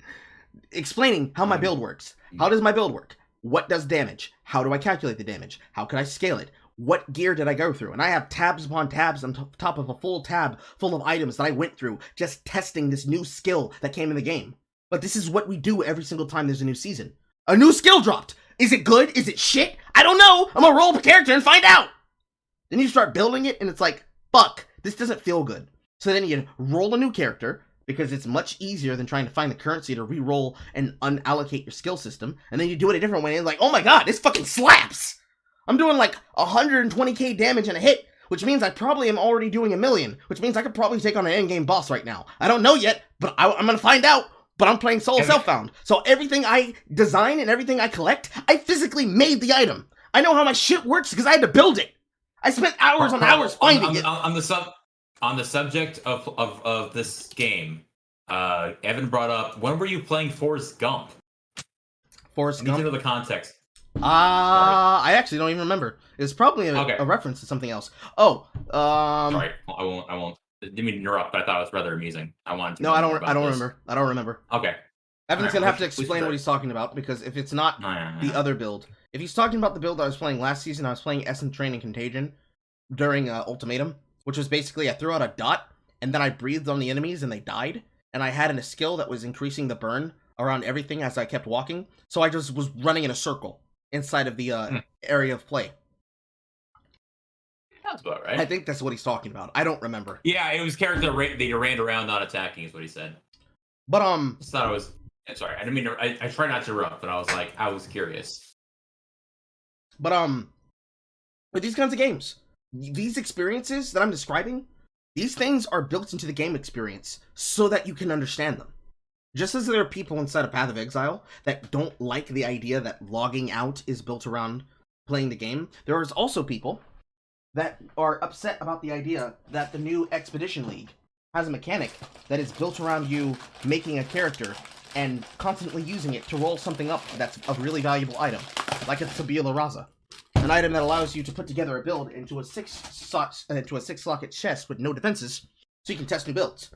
Explaining how my build works. How does my build work? what does damage? How do I calculate the damage? How can I scale it? What gear did I go through? And I have tabs upon tabs on top of a full tab full of items that I went through just testing this new skill that came in the game. But this is what we do every single time there's a new season. A new skill dropped. Is it good? Is it shit? I don't know. I'm gonna roll up a character and find out. Then you start building it and it's like, fuck, this doesn't feel good. So then you roll a new character because it's much easier than trying to find the currency to re-roll and unallocate your skill system. And then you do it a different way and it's like, oh my god, this fucking slaps. I'm doing like 120k damage in a hit, which means I probably am already doing 1 million, which means I could probably take on an endgame boss right now. I don't know yet, but I'm gonna find out. But I'm playing solo self-found, so everything I design and everything I collect, I physically made the item. I know how my shit works because I had to build it. I spent hours on hours finding it. On the subject of this game, Evan brought up, when were you playing Forrest Gump? Forrest Gump? I need to know the context. I actually don't even remember. It's probably a reference to something else. Oh, Sorry, I won't. Didn't mean to interrupt, but I thought it was rather amusing. I wanted to. No, I don't remember. Okay. Evan's gonna have to explain what he's talking about, because if it's not the other build, if he's talking about the build I was playing last season, I was playing Essence Train and Contagion during Ultimatum, which was basically I threw out a dot and then I breathed on the enemies and they died, and I had a skill that was increasing the burn around everything as I kept walking, so I just was running in a circle inside of the area of play. That's about right. I think that's what he's talking about. I don't remember. Yeah, it was character that ran around not attacking is what he said. But I thought it was. Sorry, I didn't mean to. I try not to interrupt, but I was curious. But with these kinds of games, these experiences that I'm describing, these things are built into the game experience so that you can understand them. Just as there are people inside of Path of Exile that don't like the idea that logging out is built around playing the game, there is also people that are upset about the idea that the new Expedition League has a mechanic that is built around you making a character and constantly using it to roll something up that's a really valuable item, like a Tabula Rasa, an item that allows you to put together a build into a six socket chest with no defenses, so you can test new builds.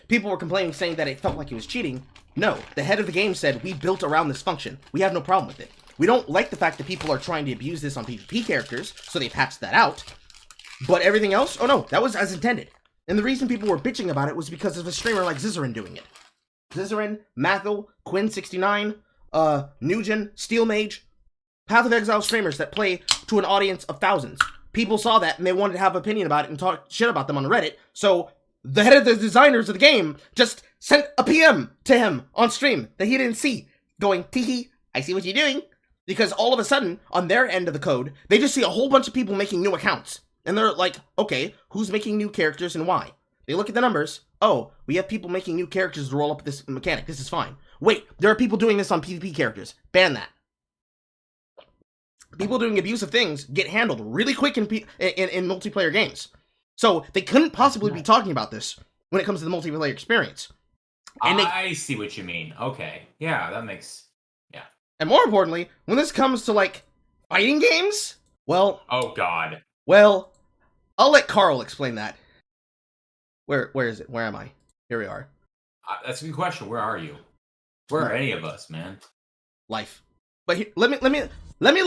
People were complaining, saying that it felt like it was cheating. No, the head of the game said, we built around this function. We have no problem with it. We don't like the fact that people are trying to abuse this on PvP characters, so they patched that out. But everything else? Oh no, that was as intended. And the reason people were bitching about it was because of a streamer like Zizarin doing it. Zizarin, Mathil, Quinn69, Nugent, Steel Mage, Path of Exile streamers that play to an audience of thousands. People saw that and they wanted to have an opinion about it and talk shit about them on Reddit, so the head of the designers of the game just sent a PM to him on stream that he didn't see, going, teehee, I see what you're doing. Because all of a sudden, on their end of the code, they just see a whole bunch of people making new accounts. And they're like, okay, who's making new characters and why? They look at the numbers. Oh, we have people making new characters to roll up this mechanic. This is fine. Wait, there are people doing this on PvP characters. Ban that. People doing abusive things get handled really quick in multiplayer games. So they couldn't possibly be talking about this when it comes to the multiplayer experience. And I see what you mean. Okay. Yeah, that makes... Yeah. And more importantly, when this comes to, like, fighting games, well... Oh, God. Well... I'll let Carl explain that. Where is it? Where am I? Here we are. That's a good question. Where are you? Where are any of us, man? Life. But here, let me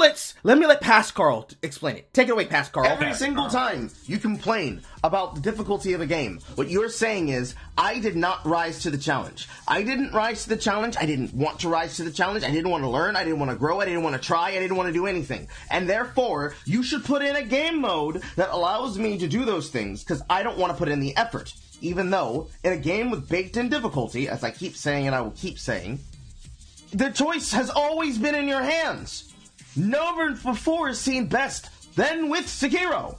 let Past Carl explain it. Take it away, Past Carl. Every single time you complain about the difficulty of a game, what you're saying is, I did not rise to the challenge. I didn't rise to the challenge. I didn't want to rise to the challenge. I didn't want to learn. I didn't want to grow. I didn't want to try. I didn't want to do anything. And therefore, you should put in a game mode that allows me to do those things, because I don't want to put in the effort. Even though, in a game with baked-in difficulty, as I keep saying and I will keep saying, the choice has always been in your hands. Never before seen best than with Sekiro.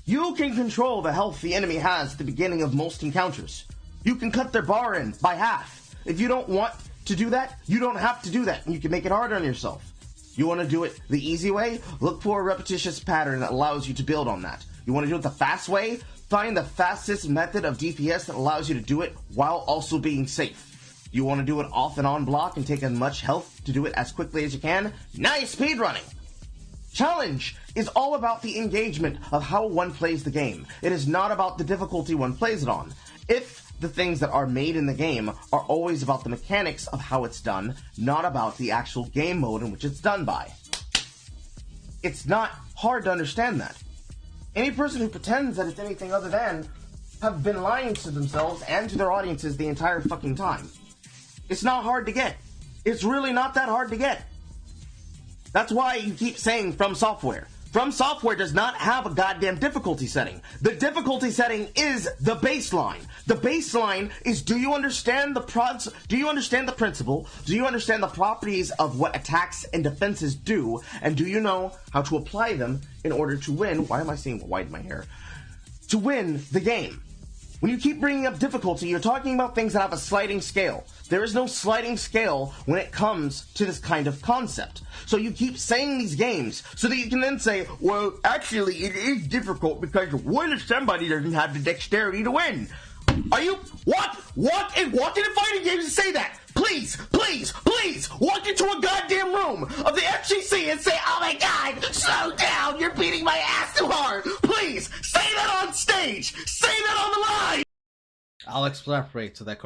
You can control the health the enemy has at the beginning of most encounters. You can cut their bar in by half. If you don't want to do that, you don't have to do that, and you can make it harder on yourself. You want to do it the easy way? Look for a repetitious pattern that allows you to build on that. You want to do it the fast way? Find the fastest method of DPS that allows you to do it while also being safe. You want to do it off and on block and take as much health to do it as quickly as you can? Nice speedrunning! Challenge is all about the engagement of how one plays the game. It is not about the difficulty one plays it on. if the things that are made in the game are always about the mechanics of how it's done, not about the actual game mode in which it's done by. It's not hard to understand that. Any person who pretends that it's anything other than have been lying to themselves and to their audiences the entire fucking time. It's not hard to get. It's really not that hard to get. That's why you keep saying From Software. From Software does not have a goddamn difficulty setting. The difficulty setting is the baseline. The baseline is, do you understand the principle? Do you understand the properties of what attacks and defenses do? And do you know how to apply them in order to win? Why am I saying white in my hair? To win the game. When you keep bringing up difficulty, you're talking about things that have a sliding scale. There is no sliding scale when it comes to this kind of concept. So you keep saying these games so that you can then say, well, actually, it is difficult because what if somebody doesn't have the dexterity to win? Are you... What in fighting games to say that? Please walk into a goddamn room of the FGC and say, oh my god, slow down, you're beating my ass too hard. Please, say that on stage. Say that on the line. I'll extrapolate so that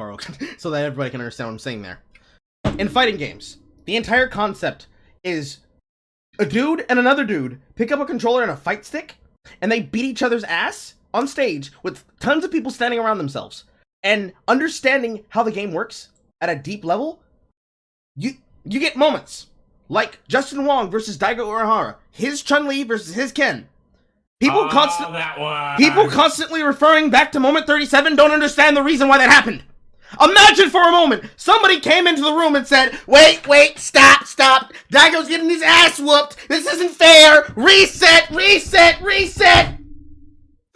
so that everybody can understand what I'm saying there. In fighting games, the entire concept is a dude and another dude pick up a controller and a fight stick, and they beat each other's ass on stage with tons of people standing around themselves. And understanding how the game works at a deep level, you get moments like Justin Wong versus Daigo Urahara, his Chun-Li versus his Ken. People constantly referring back to moment 37 don't understand the reason why that happened. Imagine for a moment somebody came into the room and said, wait, stop, Daigo's getting his ass whooped, this isn't fair, reset.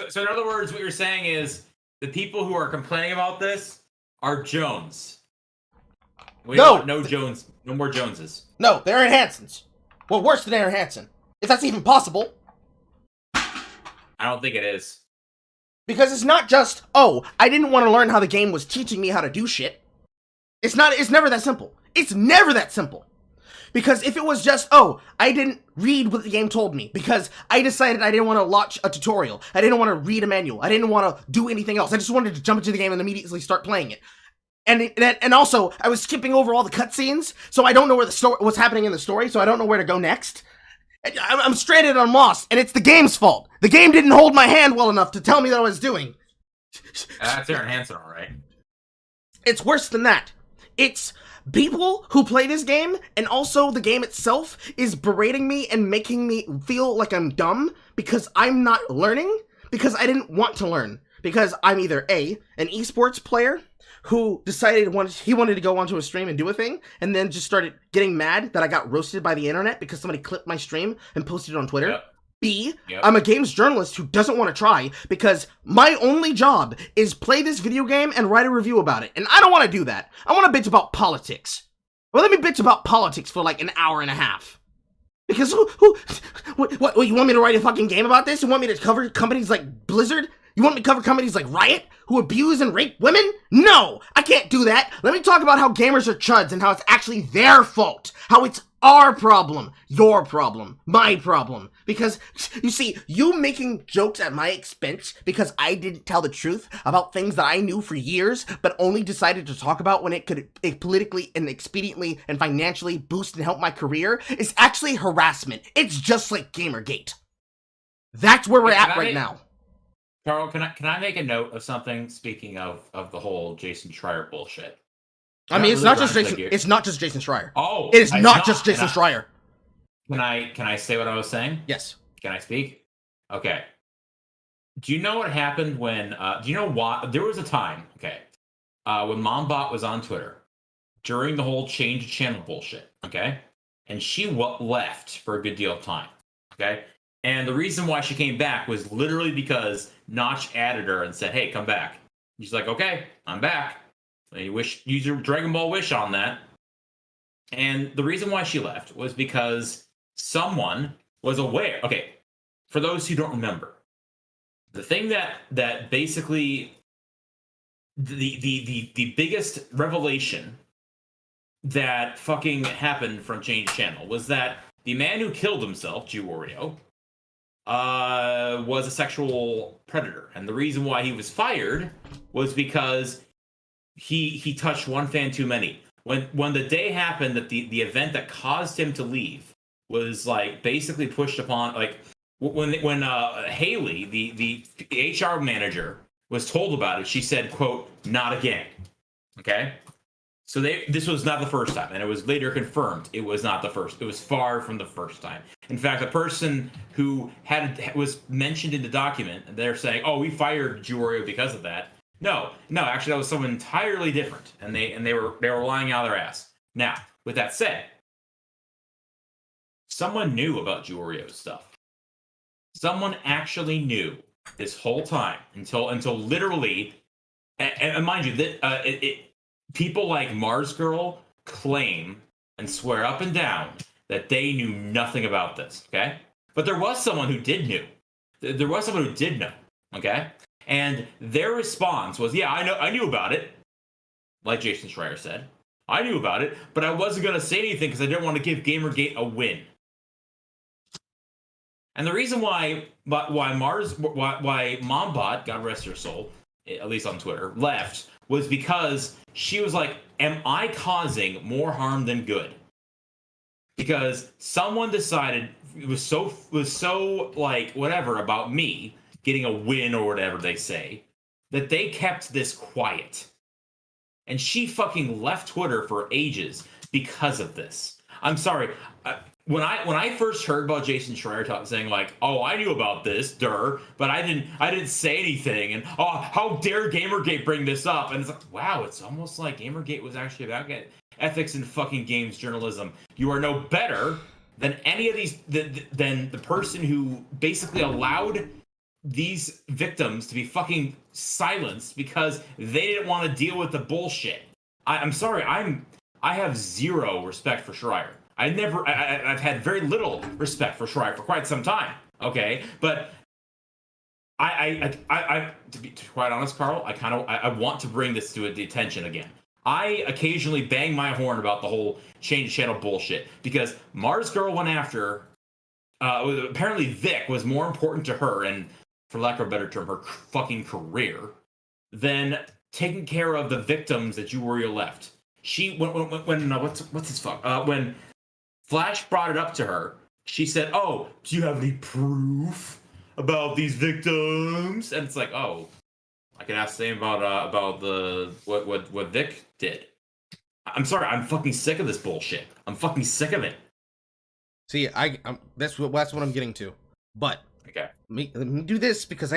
So in other words, what you're saying is the people who are complaining about this are Jones. No more Joneses. No, they're Aaron Hansons. Well, worse than Aaron Hansen, if that's even possible. I don't think it is. Because it's not just, oh, I didn't want to learn how the game was teaching me how to do shit. It's never that simple. It's never that simple. Because if it was just, oh, I didn't read what the game told me, because I decided I didn't want to watch a tutorial, I didn't want to read a manual, I didn't want to do anything else, I just wanted to jump into the game and immediately start playing it. And also, I was skipping over all the cutscenes, so I don't know where what's happening in the story, so I don't know where to go next. I'm stranded on Lost, and it's the game's fault. The game didn't hold my hand well enough to tell me what I was doing. That's Aaron Hansen, all right. It's worse than that. It's people who play this game, and also the game itself, is berating me and making me feel like I'm dumb because I'm not learning, because I didn't want to learn. Because I'm either A, an esports player who decided he wanted to go onto a stream and do a thing, and then just started getting mad that I got roasted by the internet because somebody clipped my stream and posted it on Twitter. Yep. B, I'm a games journalist who doesn't want to try because my only job is play this video game and write a review about it, and I don't want to do that. I want to bitch about politics. Well, let me bitch about politics for like an hour and a half. Because what, you want me to write a fucking game about this? You want me to cover companies like Blizzard? You want me to cover companies like Riot, who abuse and rape women? No, I can't do that. Let me talk about how gamers are chuds and how it's actually their fault. How it's our problem, your problem, my problem. Because, you see, you making jokes at my expense because I didn't tell the truth about things that I knew for years, but only decided to talk about when it could politically and expediently and financially boost and help my career, is actually harassment. It's just like Gamergate. That's where we're at right now. Carl, can I make a note of something? Speaking of the whole Jason Schreier bullshit. I mean, it's not just Jason. It's not just Jason Schreier. Oh, it is not just Jason Schreier. Can I say what I was saying? Yes. Can I speak? Okay. Do you know what happened when? Do you know why? There was a time. Okay. When Mombot was on Twitter during the whole change channel bullshit. Okay, and she left for a good deal of time. Okay. And the reason why she came back was literally because Notch added her and said, hey, come back. She's like, okay, I'm back. And you use your Dragon Ball wish on that. And the reason why she left was because someone was aware. Okay, for those who don't remember, the thing that basically the biggest revelation that fucking happened from Change Channel was that the man who killed himself, Wario, was a sexual predator, and the reason why he was fired was because he touched one fan too many. When the day happened that the event that caused him to leave was like basically pushed upon, like when Haley, the HR manager, was told about it, she said, quote, "Not again." Okay? So this was not the first time, and it was later confirmed it was not the first. It was far from the first time. In fact, the person who was mentioned in the document, they're saying, "Oh, we fired Joorio because of that." No, actually, that was someone entirely different, and they were lying out of their ass. Now, with that said, someone knew about Joorio's stuff. Someone actually knew this whole time until literally, and mind you, that people like Mars Girl claim and swear up and down that they knew nothing about this. Okay, but there was someone who did know. There was someone who did know. Okay. And their response was, "Yeah, I knew about it." Like Jason Schreier said, "I knew about it, but I wasn't going to say anything because I didn't want to give Gamergate a win." And the reason why Mombot, God rest her soul, at least on Twitter, left was because she was like, "Am I causing more harm than good?" Because someone decided it was so like whatever about me getting a win or whatever they say, that they kept this quiet. And she fucking left Twitter for ages because of this. I'm sorry. When I first heard about Jason Schreier saying like, "Oh, I knew about this, but I didn't say anything," and "Oh, how dare Gamergate bring this up?" And it's like, wow, it's almost like Gamergate was actually about ethics in fucking games journalism. You are no better than any of these than the person who basically allowed these victims to be fucking silenced because they didn't want to deal with the bullshit. I'm sorry, I have zero respect for Schreier. I've had very little respect for Schreier for quite some time. Okay, but I to be quite honest, Carl, I want to bring this to the attention again. I occasionally bang my horn about the whole change channel bullshit because Mars Girl went after. Apparently, Vic was more important to her, and for lack of a better term, her fucking career, than taking care of the victims that Joorio left. She when Flash brought it up to her, she said, "Oh, do you have any proof about these victims?" And it's like, oh, I can ask the same about the what Vic did. I'm sorry, I'm fucking sick of this bullshit. I'm fucking sick of it. See, that's what I'm getting to. But okay, let me do this because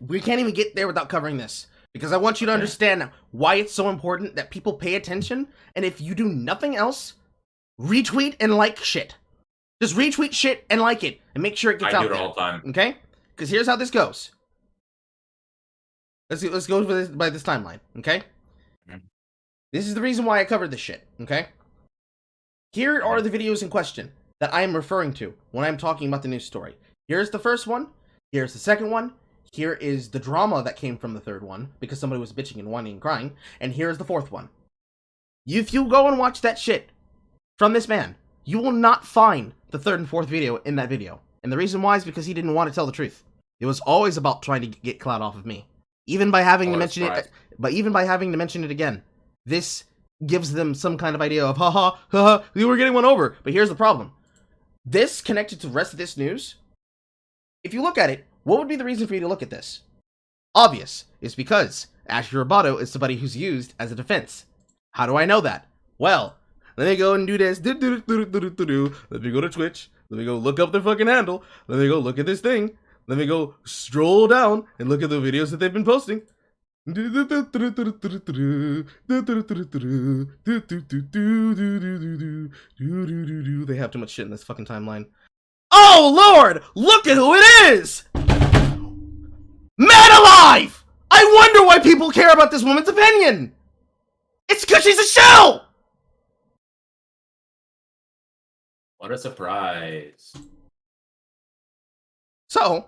we can't even get there without covering this. Because I want you to understand why it's so important that people pay attention. And if you do nothing else, retweet and like shit. Just retweet shit and like it, and make sure it gets out there. I do it all the time. Okay? Because here's how this goes. Let's go by this timeline. Okay? Mm-hmm. This is the reason why I covered this shit. Okay? Here are the videos in question that I am referring to when I'm talking about the news story. Here's the first one. Here's the second one. Here is the drama that came from the third one, because somebody was bitching and whining and crying. And here's the fourth one. If you go and watch that shit from this man, you will not find the third and fourth video in that video. And the reason why is because he didn't want to tell the truth. It was always about trying to get clout off of me. Even by having to mention it, but even by having to mention it again, this gives them some kind of idea of, haha, we were getting one over. But here's the problem. This connected to the rest of this news. If you look at it, what would be the reason for you to look at this? Obvious. It's because Ashley Roboto is somebody who's used as a defense. How do I know that? Well, let me go and do this. Let me go to Twitch. Let me go look up their fucking handle. Let me go look at this thing. Let me go stroll down and look at the videos that they've been posting. They have too much shit in this fucking timeline. Oh Lord! Look at who it is! Man alive! I wonder why people care about this woman's opinion! It's because she's a shell! What a surprise. So,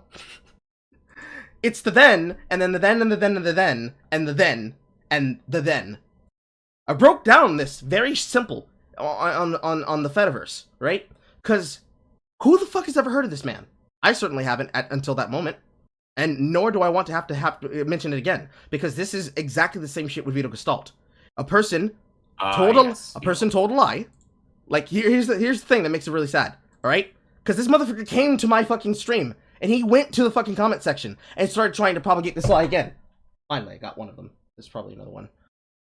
it's the then, and then the then, and the then, and the then, and the then, and the then. I broke down this very simple on the Fediverse, right? Because who the fuck has ever heard of this man? I certainly haven't until that moment. And nor do I want to have to mention it again, because this is exactly the same shit with Vito Gestalt. A person told a lie. Like, here's the thing that makes it really sad, alright? Because this motherfucker came to my fucking stream, and he went to the fucking comment section, and started trying to propagate this lie again. Finally, I got one of them. There's probably another one.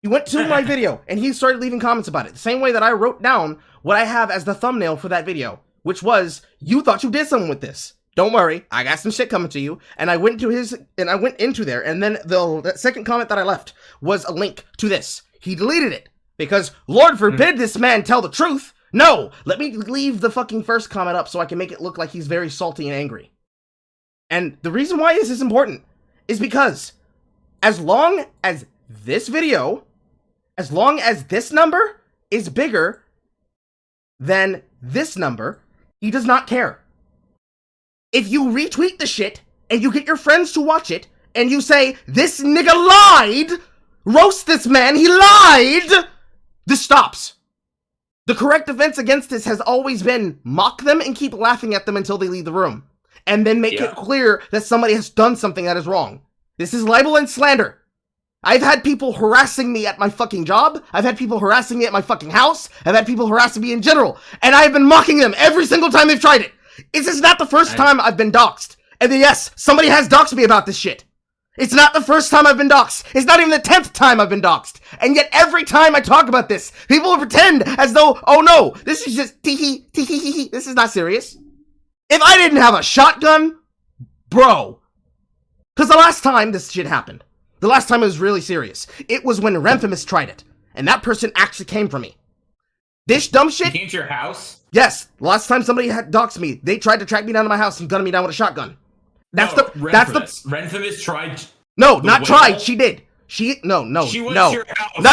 He went to my video, and he started leaving comments about it, the same way that I wrote down what I have as the thumbnail for that video, which was, you thought you did something with this. Don't worry, I got some shit coming to you. And I went into there, and then the second comment that I left was a link to this. He deleted it, because Lord forbid this man tell the truth. No, let me leave the fucking first comment up so I can make it look like he's very salty and angry. And the reason why this is important is because as long as this video, as long as this number is bigger than this number, he does not care. If you retweet the shit, and you get your friends to watch it, and you say, this nigga lied, roast this man, he lied, this stops. The correct defense against this has always been, mock them and keep laughing at them until they leave the room. And then make it clear that somebody has done something that is wrong. This is libel and slander. I've had people harassing me at my fucking job. I've had people harassing me at my fucking house. I've had people harassing me in general. And I've been mocking them every single time they've tried it. This is not the first time I've been doxxed. And then, yes, somebody has doxxed me about this shit. It's not the first time I've been doxxed. It's not even the 10th time I've been doxxed. And yet every time I talk about this, people will pretend as though, oh no, this is just tee hee, this is not serious. If I didn't have a shotgun, bro. Because the last time this shit happened, the last time it was really serious, it was when Renfamous tried it. And that person actually came for me. This dumb shit. He came to your house? Yes. Last time somebody had doxed me, they tried to track me down to my house and gun me down with a shotgun. Renfamous tried. No, not tried. She did. She went to your house. No.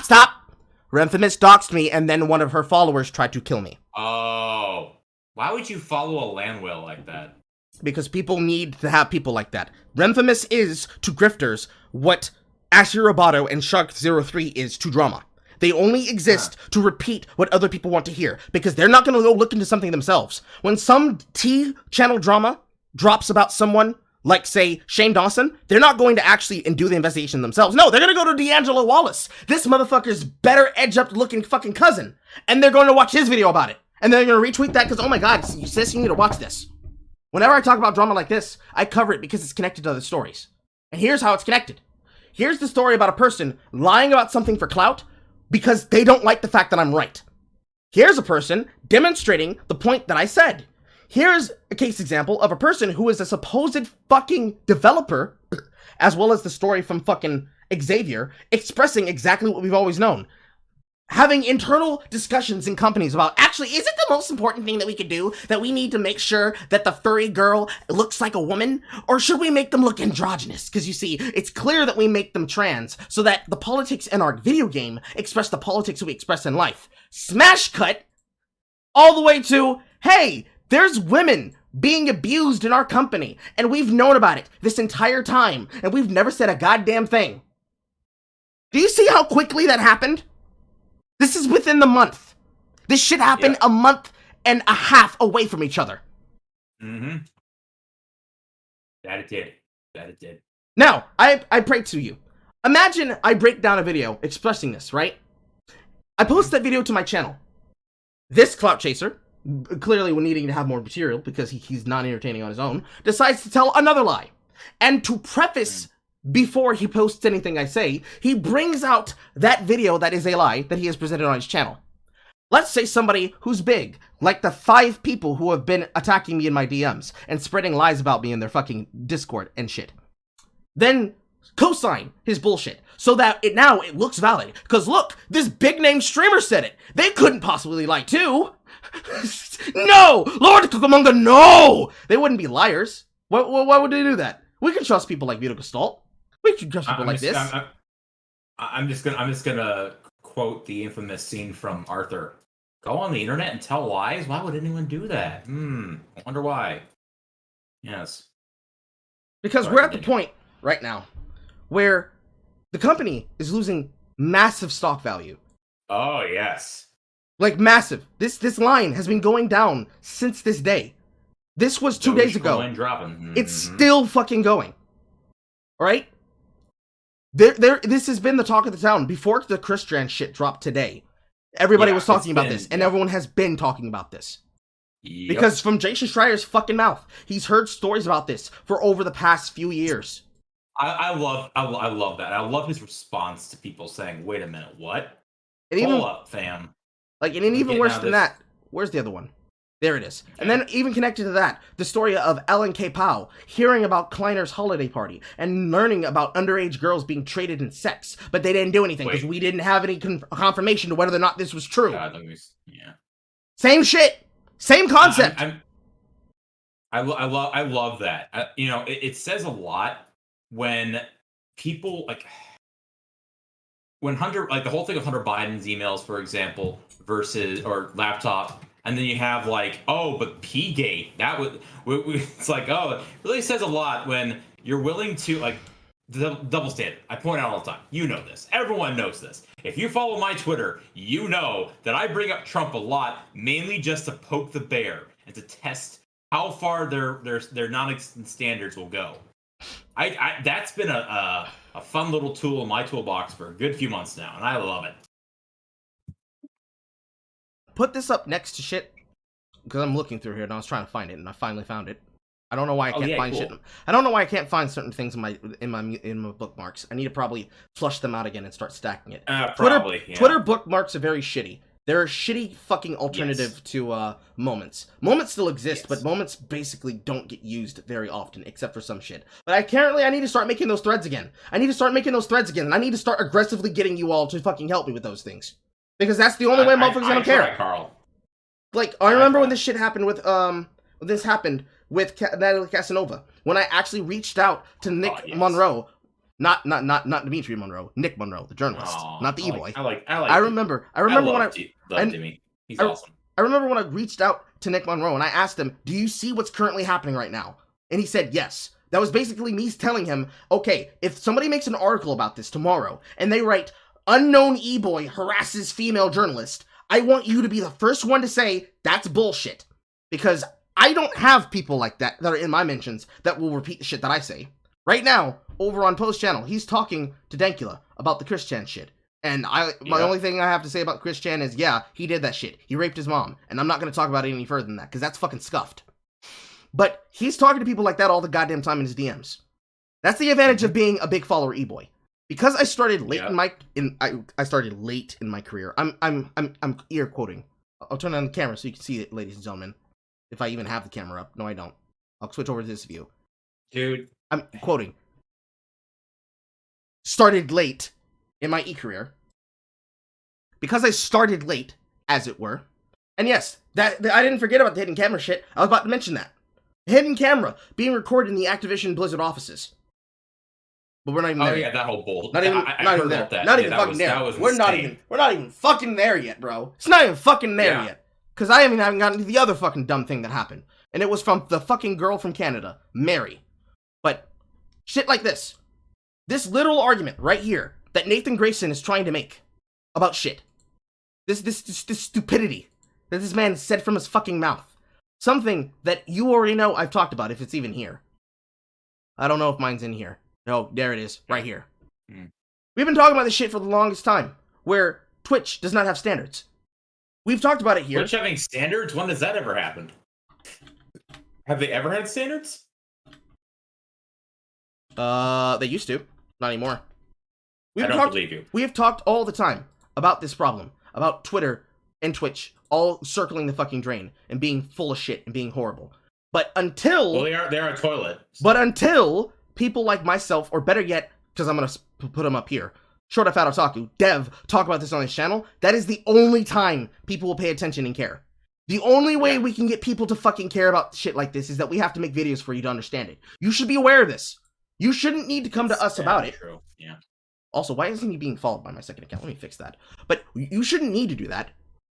Stop. Renfamous doxed me, and then one of her followers tried to kill me. Oh. Why would you follow a land whale like that? Because people need to have people like that. Renfamous is to grifters what Ashley Roboto and Shark03 is to drama. They only exist to repeat what other people want to hear, because they're not going to go look into something themselves. When some T-channel drama drops about someone, like, say, Shane Dawson, they're not going to actually do the investigation themselves. No, they're going to go to D'Angelo Wallace, this motherfucker's better edge-up-looking fucking cousin, and they're going to watch his video about it. And then they're going to retweet that because, oh my god, sis, you need to watch this. Whenever I talk about drama like this, I cover it because it's connected to other stories. And here's how it's connected. Here's the story about a person lying about something for clout, because they don't like the fact that I'm right. Here's a person demonstrating the point that I said. Here's a case example of a person who is a supposed fucking developer, as well as the story from fucking Xavier, expressing exactly what we've always known. Having internal discussions in companies about, actually, is it the most important thing that we could do, that we need to make sure that the furry girl looks like a woman? Or should we make them look androgynous? Because you see, it's clear that we make them trans, so that the politics in our video game express the politics we express in life. Smash cut, all the way to, hey, there's women being abused in our company, and we've known about it this entire time, and we've never said a goddamn thing. Do you see how quickly that happened? This is within the month. This shit happened a month and a half away from each other. Mm-hmm. That it did. Now, I pray to you. Imagine I break down a video expressing this, right? I post that video to my channel. This clout chaser, clearly needing to have more material because he's not entertaining on his own, decides to tell another lie. And to preface before he posts anything I say, he brings out that video that is a lie that he has presented on his channel. Let's say somebody who's big, like the 5 people who have been attacking me in my DMs and spreading lies about me in their fucking Discord and shit. Then co-sign his bullshit so that it looks valid. Because look, this big name streamer said it. They couldn't possibly lie too. No! Lord Cucamonga, no! They wouldn't be liars. Why would they do that? We can trust people like Vito Gestalt. We can trust people like this. I'm just gonna quote the infamous scene from Arthur. Go on the internet and tell lies? Why would anyone do that? I wonder why. Yes. Because we're at the point right now where the company is losing massive stock value. Oh, yes. Like massive. This line has been going down since this day. This was 2 days ago. It's still fucking going. All right? This has been the talk of the town before the Christian shit dropped today. Everybody was talking about this, and everyone has been talking about this. Yep. Because from Jason Schreier's fucking mouth, he's heard stories about this for over the past few years. I love that. I love his response to people saying, "Wait a minute, what? And Pull up, fam." Like, and even worse than that, where's the other one? There it is. Okay. And then even connected to that, the story of Ellen K. Powell hearing about Kleiner's holiday party and learning about underage girls being traded in sex, but they didn't do anything because we didn't have any confirmation to whether or not this was true. Yeah. Same shit. Same concept. I love that. It says a lot when people when Hunter, like the whole thing of Hunter Biden's emails, for example, or laptop. And then you have but P-Gate, it's like, it really says a lot when you're willing to, the double standard. I point out all the time. You know this. Everyone knows this. If you follow my Twitter, you know that I bring up Trump a lot, mainly just to poke the bear and to test how far their non-existent standards will go. That's been a fun little tool in my toolbox for a good few months now, and I love it. Put this up next to shit because I'm looking through here and I was trying to find it and I finally found it. I don't know why I can't find shit. I don't know why I can't find certain things in my bookmarks. I need to probably flush them out again and start stacking it. Twitter bookmarks are very shitty. They're a shitty fucking alternative to Moments. Moments still exist, but Moments basically don't get used very often, except for some shit. But I need to start making those threads again. And I need to start aggressively getting you all to fucking help me with those things. Because that's the only way motherfuckers gonna care. Carl. I remember when this shit happened with Natalie Casanova. When I actually reached out to Nick Monroe, not Dimitri Monroe, Nick Monroe, the journalist, not the e-boy. I remember when he's awesome. I remember when I reached out to Nick Monroe and I asked him, "Do you see what's currently happening right now?" And he said yes. That was basically me telling him, okay, if somebody makes an article about this tomorrow and they write, "Unknown e-boy harasses female journalist," I want you to be the first one to say, that's bullshit. Because I don't have people like that are in my mentions that will repeat the shit that I say. Right now, over on Post Channel, he's talking to Dankula about the Christian shit. And my only thing I have to say about Christian is, he did that shit. He raped his mom. And I'm not going to talk about it any further than that, because that's fucking scuffed. But he's talking to people like that all the goddamn time in his DMs. That's the advantage of being a big follower e-boy. Because I started late I started late in my career. I'm ear quoting. I'll turn on the camera so you can see it, ladies and gentlemen. If I even have the camera up. No, I don't. I'll switch over to this view. Dude. I'm quoting. Started late in my e-career. Because I started late, as it were. And yes, that I didn't forget about the hidden camera shit. I was about to mention that. Hidden camera being recorded in the Activision Blizzard offices. But we're not even there. Yeah, that whole bull. Not even there. Not even fucking there. We're not even fucking there yet, bro. It's not even fucking there yet. Because I haven't gotten to the other fucking dumb thing that happened. And it was from the fucking girl from Canada, Mary. But shit like this. This little argument right here that Nathan Grayson is trying to make about shit. This stupidity that this man said from his fucking mouth. Something that you already know I've talked about, if it's even here. I don't know if mine's in here. No, there it is, right here. We've been talking about this shit for the longest time, where Twitch does not have standards. We've talked about it here. Twitch having standards? When does that ever happen? Have they ever had standards? They used to. Not anymore. I don't believe you. We have talked all the time about this problem, about Twitter and Twitch all circling the fucking drain and being full of shit and being horrible. But until... Well, they are a toilet. But until people like myself, or better yet, because I'm going to put them up here, Short F Fat Otaku, Dev, talk about this on his channel, that is the only time people will pay attention and care. The only way we can get people to fucking care about shit like this is that we have to make videos for you to understand it. You should be aware of this. You shouldn't need to come to us about it. True. Yeah. Also, why isn't he being followed by my second account? Let me fix that. But you shouldn't need to do that.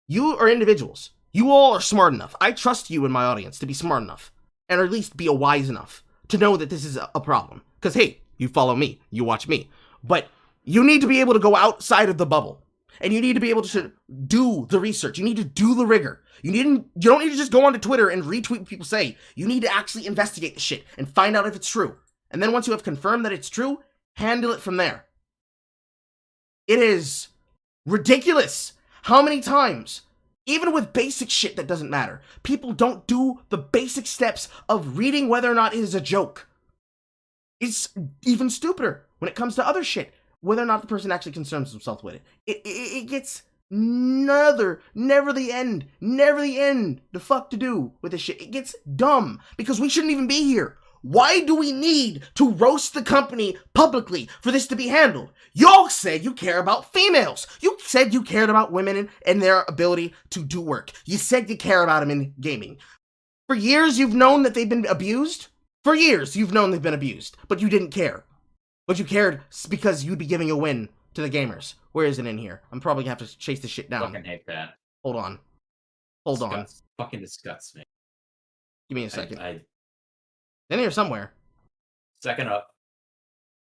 You are individuals. You all are smart enough. I trust you in my audience to be smart enough. And at least be wise enough to know that this is a problem. Because, hey, you follow me. You watch me. But you need to be able to go outside of the bubble. And you need to be able to do the research. You need to do the rigor. You don't need to just go onto Twitter and retweet what people say. You need to actually investigate the shit and find out if it's true. And then once you have confirmed that it's true, handle it from there. It is ridiculous how many times, even with basic shit that doesn't matter, people don't do the basic steps of reading whether or not it is a joke. It's even stupider when it comes to other shit, whether or not the person actually concerns himself with it. It gets never the end the fuck to do with this shit. It gets dumb because we shouldn't even be here. Why do we need to roast the company publicly for this to be handled? Y'all said you care about females. You said you cared about women and their ability to do work. You said you care about them in gaming. For years, you've known that they've been abused. For years, you've known they've been abused, but you didn't care. But you cared because you'd be giving a win to the gamers. Where is it in here? I'm probably gonna have to chase this shit down. Fucking hate that. Hold on. Fucking disgusts me. Give me a second. I in here somewhere. Second up.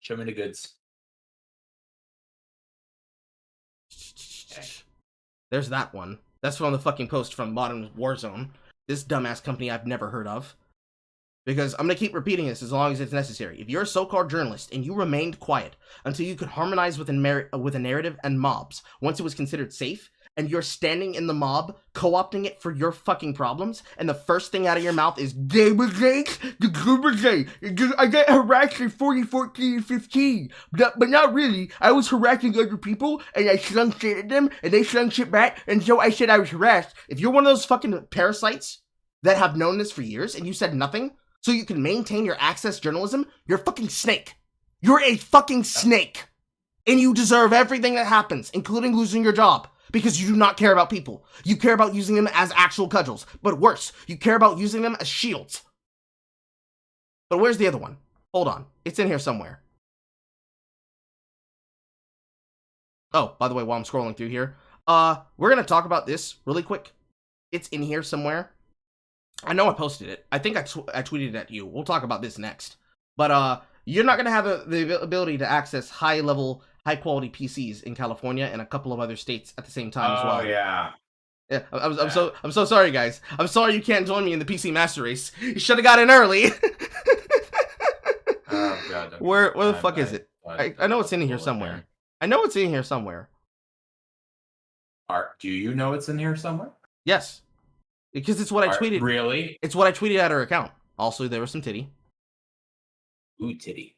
Show me the goods. Okay. There's that one. That's from the fucking post from Modern Warzone. This dumbass company I've never heard of. Because I'm going to keep repeating this as long as it's necessary. If you're a so-called journalist and you remained quiet until you could harmonize with a narrative and mobs once it was considered safe, and you're standing in the mob, co-opting it for your fucking problems, and the first thing out of your mouth is I got harassed in 2014 and 15, but not really. I was harassing other people, and I slung shit at them, and they slung shit back, and so I said I was harassed. If you're one of those fucking parasites that have known this for years, and you said nothing, so you can maintain your access journalism, you're a fucking snake. You're a fucking snake. And you deserve everything that happens, including losing your job. Because you do not care about people. You care about using them as actual cudgels. But worse, you care about using them as shields. But where's the other one? Hold on. It's in here somewhere. Oh, by the way, while I'm scrolling through here, we're gonna talk about this really quick. It's in here somewhere. I know I posted it. I think I tweeted it at you. We'll talk about this next. But you're not gonna have the ability to access high-quality PCs in California and a couple of other states at the same time as well. Oh yeah. Yeah, I'm so sorry, guys. I'm sorry you can't join me in the PC Master Race. You should have got in early. Oh god. Where the fuck is it? I know it's in here somewhere. I know it's in here somewhere. Art, do you know it's in here somewhere? Yes. Because it's what I tweeted. Really? It's what I tweeted at her account. Also, there was some titty. Ooh, titty.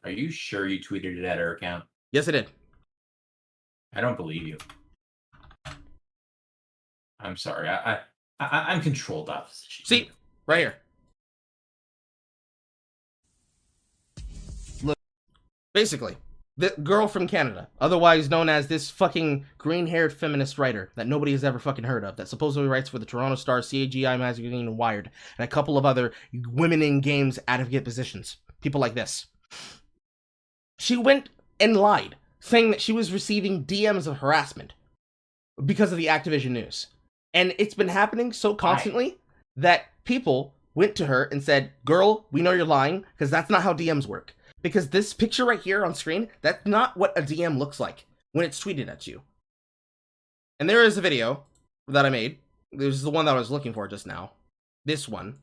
Are you sure you tweeted it at her account? Yes, I did. I don't believe you. I'm sorry. I'm controlled opposition. See, right here. Look, basically, the girl from Canada, otherwise known as this fucking green-haired feminist writer that nobody has ever fucking heard of, that supposedly writes for the Toronto Star, CAGI Magazine, and Wired, and a couple of other women in games advocate positions. People like this. She went and lied, saying that she was receiving DMs of harassment because of the Activision news. And it's been happening so constantly that people went to her and said, girl, we know you're lying, because that's not how DMs work. Because this picture right here on screen, that's not what a DM looks like when it's tweeted at you. And there is a video that I made. This is the one that I was looking for just now. This one.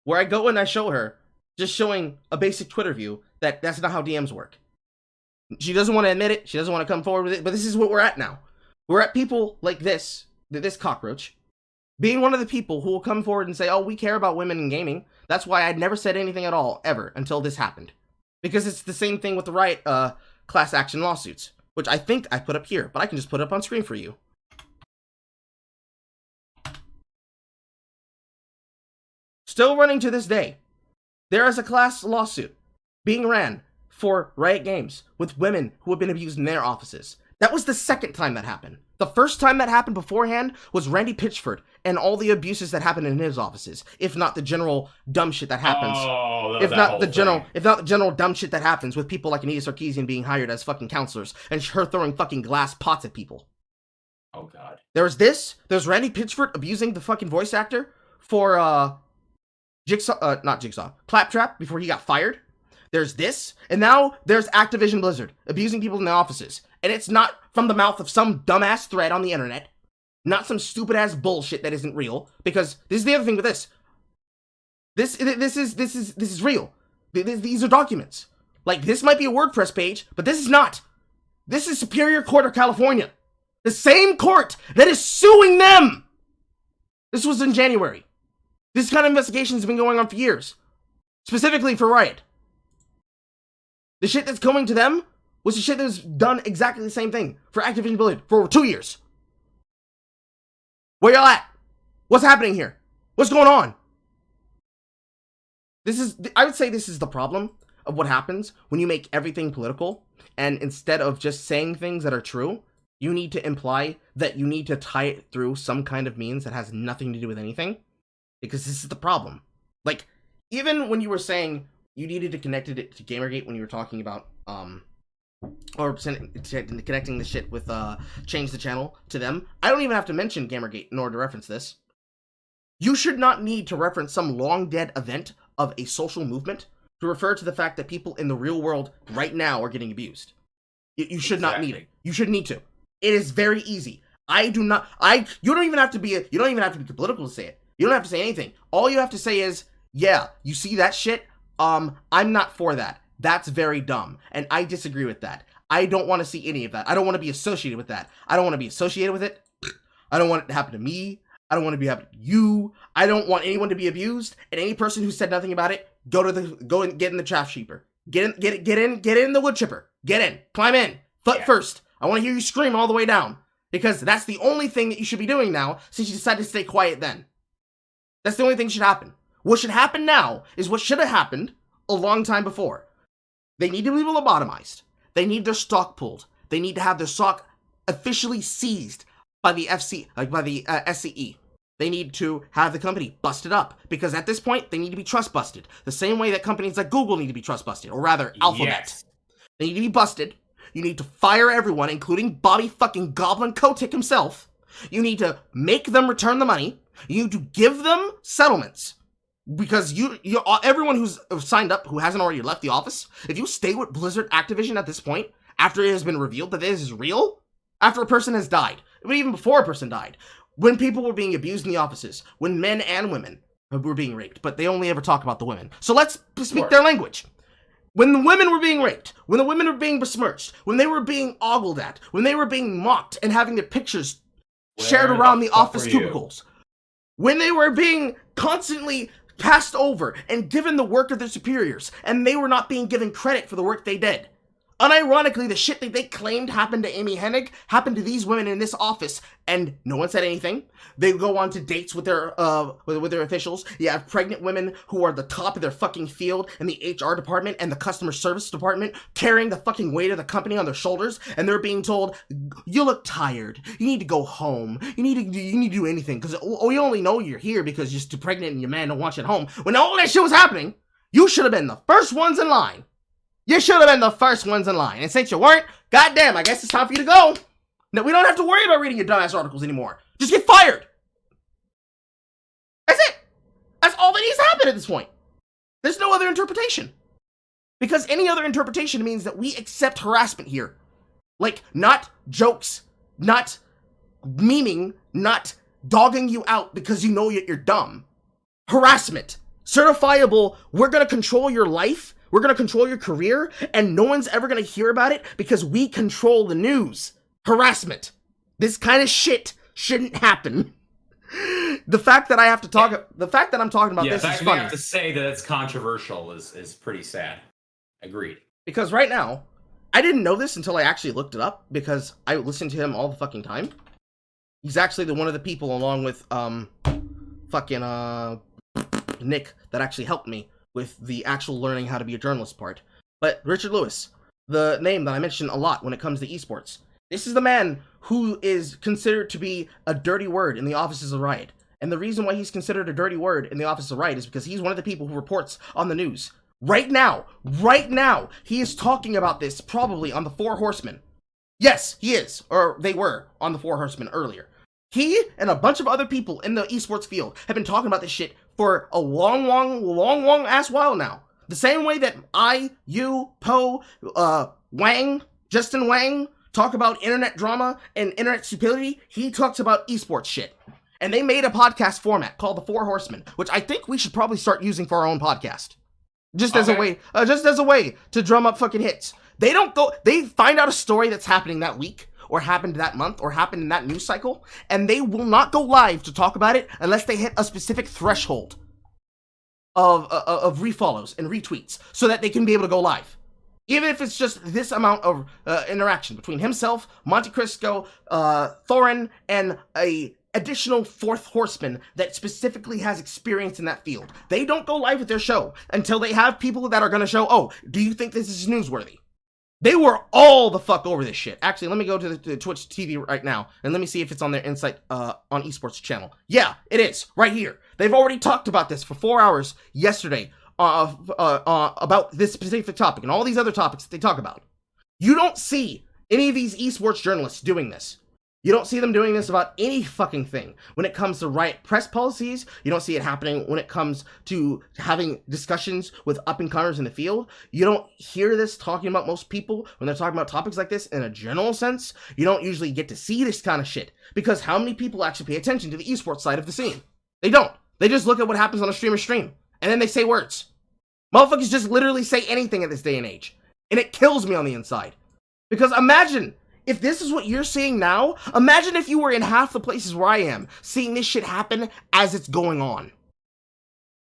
Where I go and I show her, just showing a basic Twitter view, that that's not how DMs work. She doesn't want to admit it. She doesn't want to come forward with it. But this is what we're at now. We're at people like this cockroach, being one of the people who will come forward and say, oh, we care about women in gaming. That's why I'd never said anything at all, ever, until this happened. Because it's the same thing with the riot class action lawsuits, which I think I put up here, but I can just put it up on screen for you. Still running to this day. There is a class lawsuit being ran for Riot Games with women who have been abused in their offices. That was the second time that happened. The first time that happened beforehand was Randy Pitchford and all the abuses that happened in his offices, if not the general dumb shit that happens. If not the general dumb shit that happens with people like Anita Sarkeesian being hired as fucking counselors and her throwing fucking glass pots at people. Oh god. There's Randy Pitchford abusing the fucking voice actor for not Jigsaw, Claptrap, before he got fired. There's this, and now there's Activision Blizzard abusing people in the offices. and it's not from the mouth of some dumbass thread on the internet, not some stupid ass bullshit that isn't real, because this is the other thing with this. This is real. These are documents. Like, this might be a WordPress page, but this is not. This is Superior Court of California. The same court that is suing them. This was in January. This kind of investigation has been going on for years. Specifically for Riot. The shit that's coming to them was the shit that was done exactly the same thing for Activision Blizzard for over 2 years. Where y'all at? What's happening here? What's going on? I would say this is the problem of what happens when you make everything political, and instead of just saying things that are true, you need to imply that you need to tie it through some kind of means that has nothing to do with anything, because this is the problem. Like, even when you were saying you needed to connect it to Gamergate when you were talking about, or connecting the shit with, change the channel to them, I don't even have to mention Gamergate in order to reference this. You should not need to reference some long-dead event of a social movement to refer to the fact that people in the real world right now are getting abused. You should not need it. You shouldn't need to. It is very easy. You don't even have to be political to say it. You don't have to say anything. All you have to say is, yeah, you see that shit? I'm not for that. That's very dumb. And I disagree with that. I don't want to see any of that. I don't want to be associated with that. I don't want to be associated with it. I don't want it to happen to me. I don't want to be happen to you. I don't want anyone to be abused. And any person who said nothing about it, go and get in the chaff sheeper. Get in the wood chipper. Get in. Climb in. Foot first. I want to hear you scream all the way down. Because that's the only thing that you should be doing now, since you decided to stay quiet then. That's the only thing that should happen. What should happen now is what should have happened a long time before. They need to be lobotomized. They need their stock pulled. They need to have their stock officially seized by the SCE. They need to have the company busted up, because at this point, they need to be trust busted. The same way that companies like Google need to be trust busted, or rather, Alphabet. Yes. They need to be busted. You need to fire everyone, including Bobby fucking Goblin Kotick himself. You need to make them return the money. You need to give them settlements. Because everyone who's signed up, who hasn't already left the office, if you stay with Blizzard Activision at this point, after it has been revealed that this is real, after a person has died, but even before a person died, when people were being abused in the offices, when men and women were being raped, but they only ever talk about the women. So let's speak their language. When the women were being raped, when the women were being besmirched, when they were being ogled at, when they were being mocked and having their pictures shared around the office cubicles, when they were being constantly passed over and given the work of their superiors, and they were not being given credit for the work they did. Unironically, the shit that they claimed happened to Amy Hennig happened to these women in this office, and no one said anything. They go on to dates with their officials. You have pregnant women who are the top of their fucking field in the HR department and the customer service department, carrying the fucking weight of the company on their shoulders, and they're being told, "You look tired. You need to go home. You need to do anything because we only know you're here because you're too pregnant and your man don't want you at home." When all that shit was happening, you should have been the first ones in line. You should have been the first ones in line. And since you weren't, goddamn, I guess it's time for you to go. No, we don't have to worry about reading your dumbass articles anymore. Just get fired. That's it. That's all that needs to happen at this point. There's no other interpretation. Because any other interpretation means that we accept harassment here. Like, not jokes, not memeing, not dogging you out because you know you're dumb. Harassment. Certifiable, we're gonna control your life. We're going to control your career, and no one's ever going to hear about it because we control the news. Harassment. This kind of shit shouldn't happen. The fact that I'm talking about this is funny. I have to say that it's controversial is pretty sad. Agreed. Because right now, I didn't know this until I actually looked it up, because I listen to him all the fucking time. He's actually one of the people, along with, Nick, that actually helped me with the actual learning how to be a journalist part. But Richard Lewis, the name that I mention a lot when it comes to esports, this is the man who is considered to be a dirty word in the offices of Riot. And the reason why he's considered a dirty word in the office of Riot is because he's one of the people who reports on the news. Right now, he is talking about this probably on the Four Horsemen. Yes, he is, or they were on the Four Horsemen earlier. He and a bunch of other people in the esports field have been talking about this shit for a long ass while now. The same way that I, you, Poe, Wang, Justin Wang, talk about internet drama and internet stupidity, he talks about esports shit. And they made a podcast format called The Four Horsemen, which I think we should probably start using for our own podcast. Just as a way to drum up fucking hits. They find out a story that's happening that week, or happened that month, or happened in that news cycle, and they will not go live to talk about it unless they hit a specific threshold of refollows and retweets, so that they can be able to go live. Even if it's just this amount of interaction between himself, Monte Cristo, Thorin, and a additional fourth horseman that specifically has experience in that field. They don't go live with their show until they have people that are going to show, oh, do you think this is newsworthy? They were all the fuck over this shit. Actually, let me go to the Twitch TV right now, and let me see if it's on their Insight on Esports channel. Yeah, it is, right here. They've already talked about this for 4 hours yesterday about this specific topic and all these other topics that they talk about. You don't see any of these esports journalists doing this. You don't see them doing this about any fucking thing. When it comes to riot press policies, you don't see it happening when it comes to having discussions with up-and-comers in the field. You don't hear this talking about most people when they're talking about topics like this in a general sense. You don't usually get to see this kind of shit, because how many people actually pay attention to the esports side of the scene? They don't. They just look at what happens on a streamer's stream, and then they say words. Motherfuckers just literally say anything at this day and age, and it kills me on the inside. Because imagine, if this is what you're seeing now, imagine if you were in half the places where I am, seeing this shit happen as it's going on.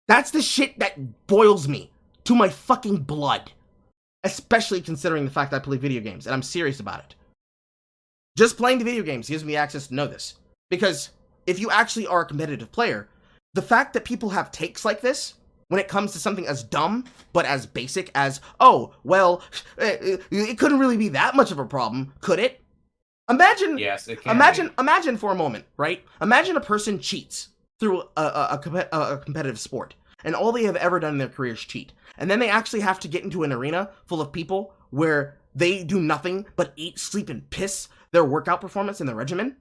That's the shit that boils me to my fucking blood. Especially considering the fact that I play video games, and I'm serious about it. Just playing the video games gives me access to know this. Because if you actually are a competitive player, the fact that people have takes like this, when it comes to something as dumb, but as basic as, oh, well, it couldn't really be that much of a problem, could it? Imagine, yes, it can imagine for a moment, right? Imagine a person cheats through a competitive sport, and all they have ever done in their career is cheat. And then they actually have to get into an arena full of people where they do nothing but eat, sleep, and piss their workout performance and their regimen,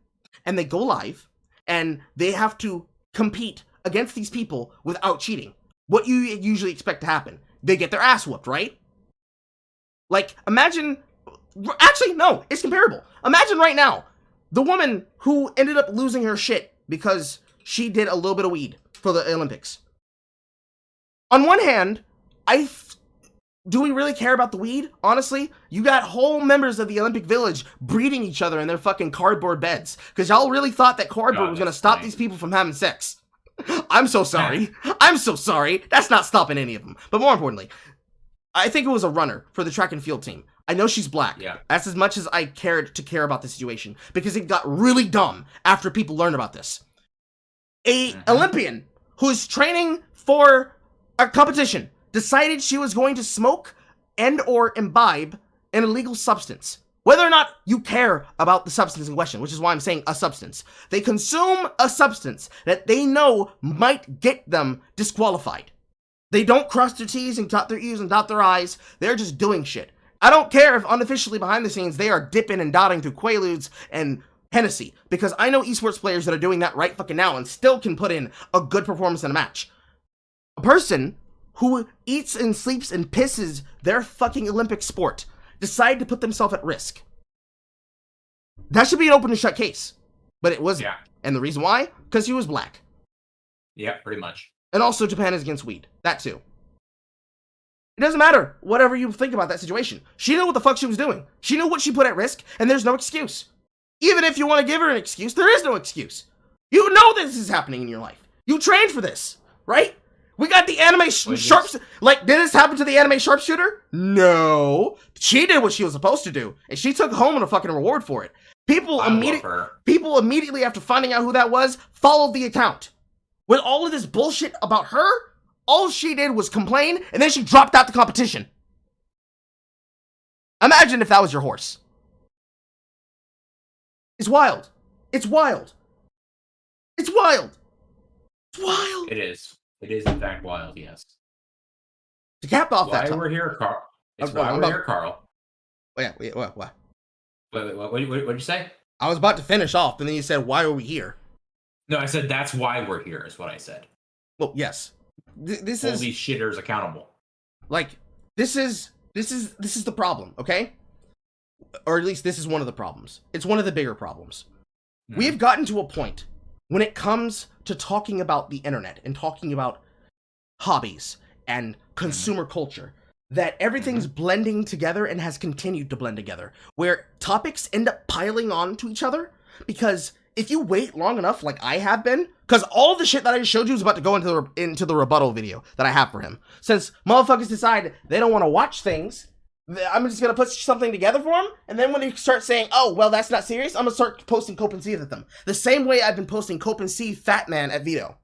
and they go live, and they have to compete against these people without cheating. What you usually expect to happen? They get their ass whooped, right? Like, imagine... Actually, no, it's comparable. Imagine right now, the woman who ended up losing her shit because she did a little bit of weed for the Olympics. On one hand, do we really care about the weed? Honestly, you got whole members of the Olympic Village breeding each other in their fucking cardboard beds. Because y'all really thought that cardboard was going to stop these people from having sex. I'm so sorry. I'm so sorry. That's not stopping any of them. But more importantly, I think it was a runner for the track and field team. I know she's black. Yeah. That's as much as I cared to care about the situation, because it got really dumb after people learned about this. A Olympian who's training for a competition decided she was going to smoke and or imbibe an illegal substance. Whether or not you care about the substance in question, which is why I'm saying a substance. They consume a substance that they know might get them disqualified. They don't cross their T's and dot their U's and dot their I's. They're just doing shit. I don't care if unofficially behind the scenes they are dipping and dotting through Quaaludes and Hennessy, because I know esports players that are doing that right fucking now and still can put in a good performance in a match. A person who eats and sleeps and pisses their fucking Olympic sport decide to put themselves at risk. That should be an open and shut case. But it wasn't. Yeah. And the reason why? Because he was black. Yeah, pretty much. And also Japan is against weed. That too. It doesn't matter whatever you think about that situation. She knew what the fuck she was doing. She knew what she put at risk, and there's no excuse. Even if you want to give her an excuse, there is no excuse. You know this is happening in your life. You trained for this, right? We got the anime sharpshooter. Like, did this happen to the anime sharpshooter? No. She did what she was supposed to do, and she took home a fucking reward for it. People immediately after finding out who that was, followed the account. With all of this bullshit about her, all she did was complain, and then she dropped out the competition. Imagine if that was your horse. It's wild. It's wild. It's wild. It's wild. It is. It is, in fact, wild, yes. To cap off that... Why we're here, Carl. It's why why we're here, Carl. What? What did you say? I was about to finish off, and then you said, why are we here? No, I said that's why we're here, is what I said. Well, yes. This Hold is... these shitters accountable. Like, this is the problem, okay? or at least this is one of the problems. It's one of the bigger problems. We've gotten to a point when it comes to talking about the internet and talking about hobbies and consumer culture that everything's blending together and has continued to blend together, where topics end up piling on to each other. Because if you wait long enough, like I have been, because all the shit that I just showed you is about to go into the rebuttal video that I have for him. Since motherfuckers decide they don't want to watch things, I'm just going to put something together for them, and then when they start saying, oh, well, that's not serious, I'm going to start posting Cope and Seed at them. The same way I've been posting Cope and Seed Fat Man at Vito.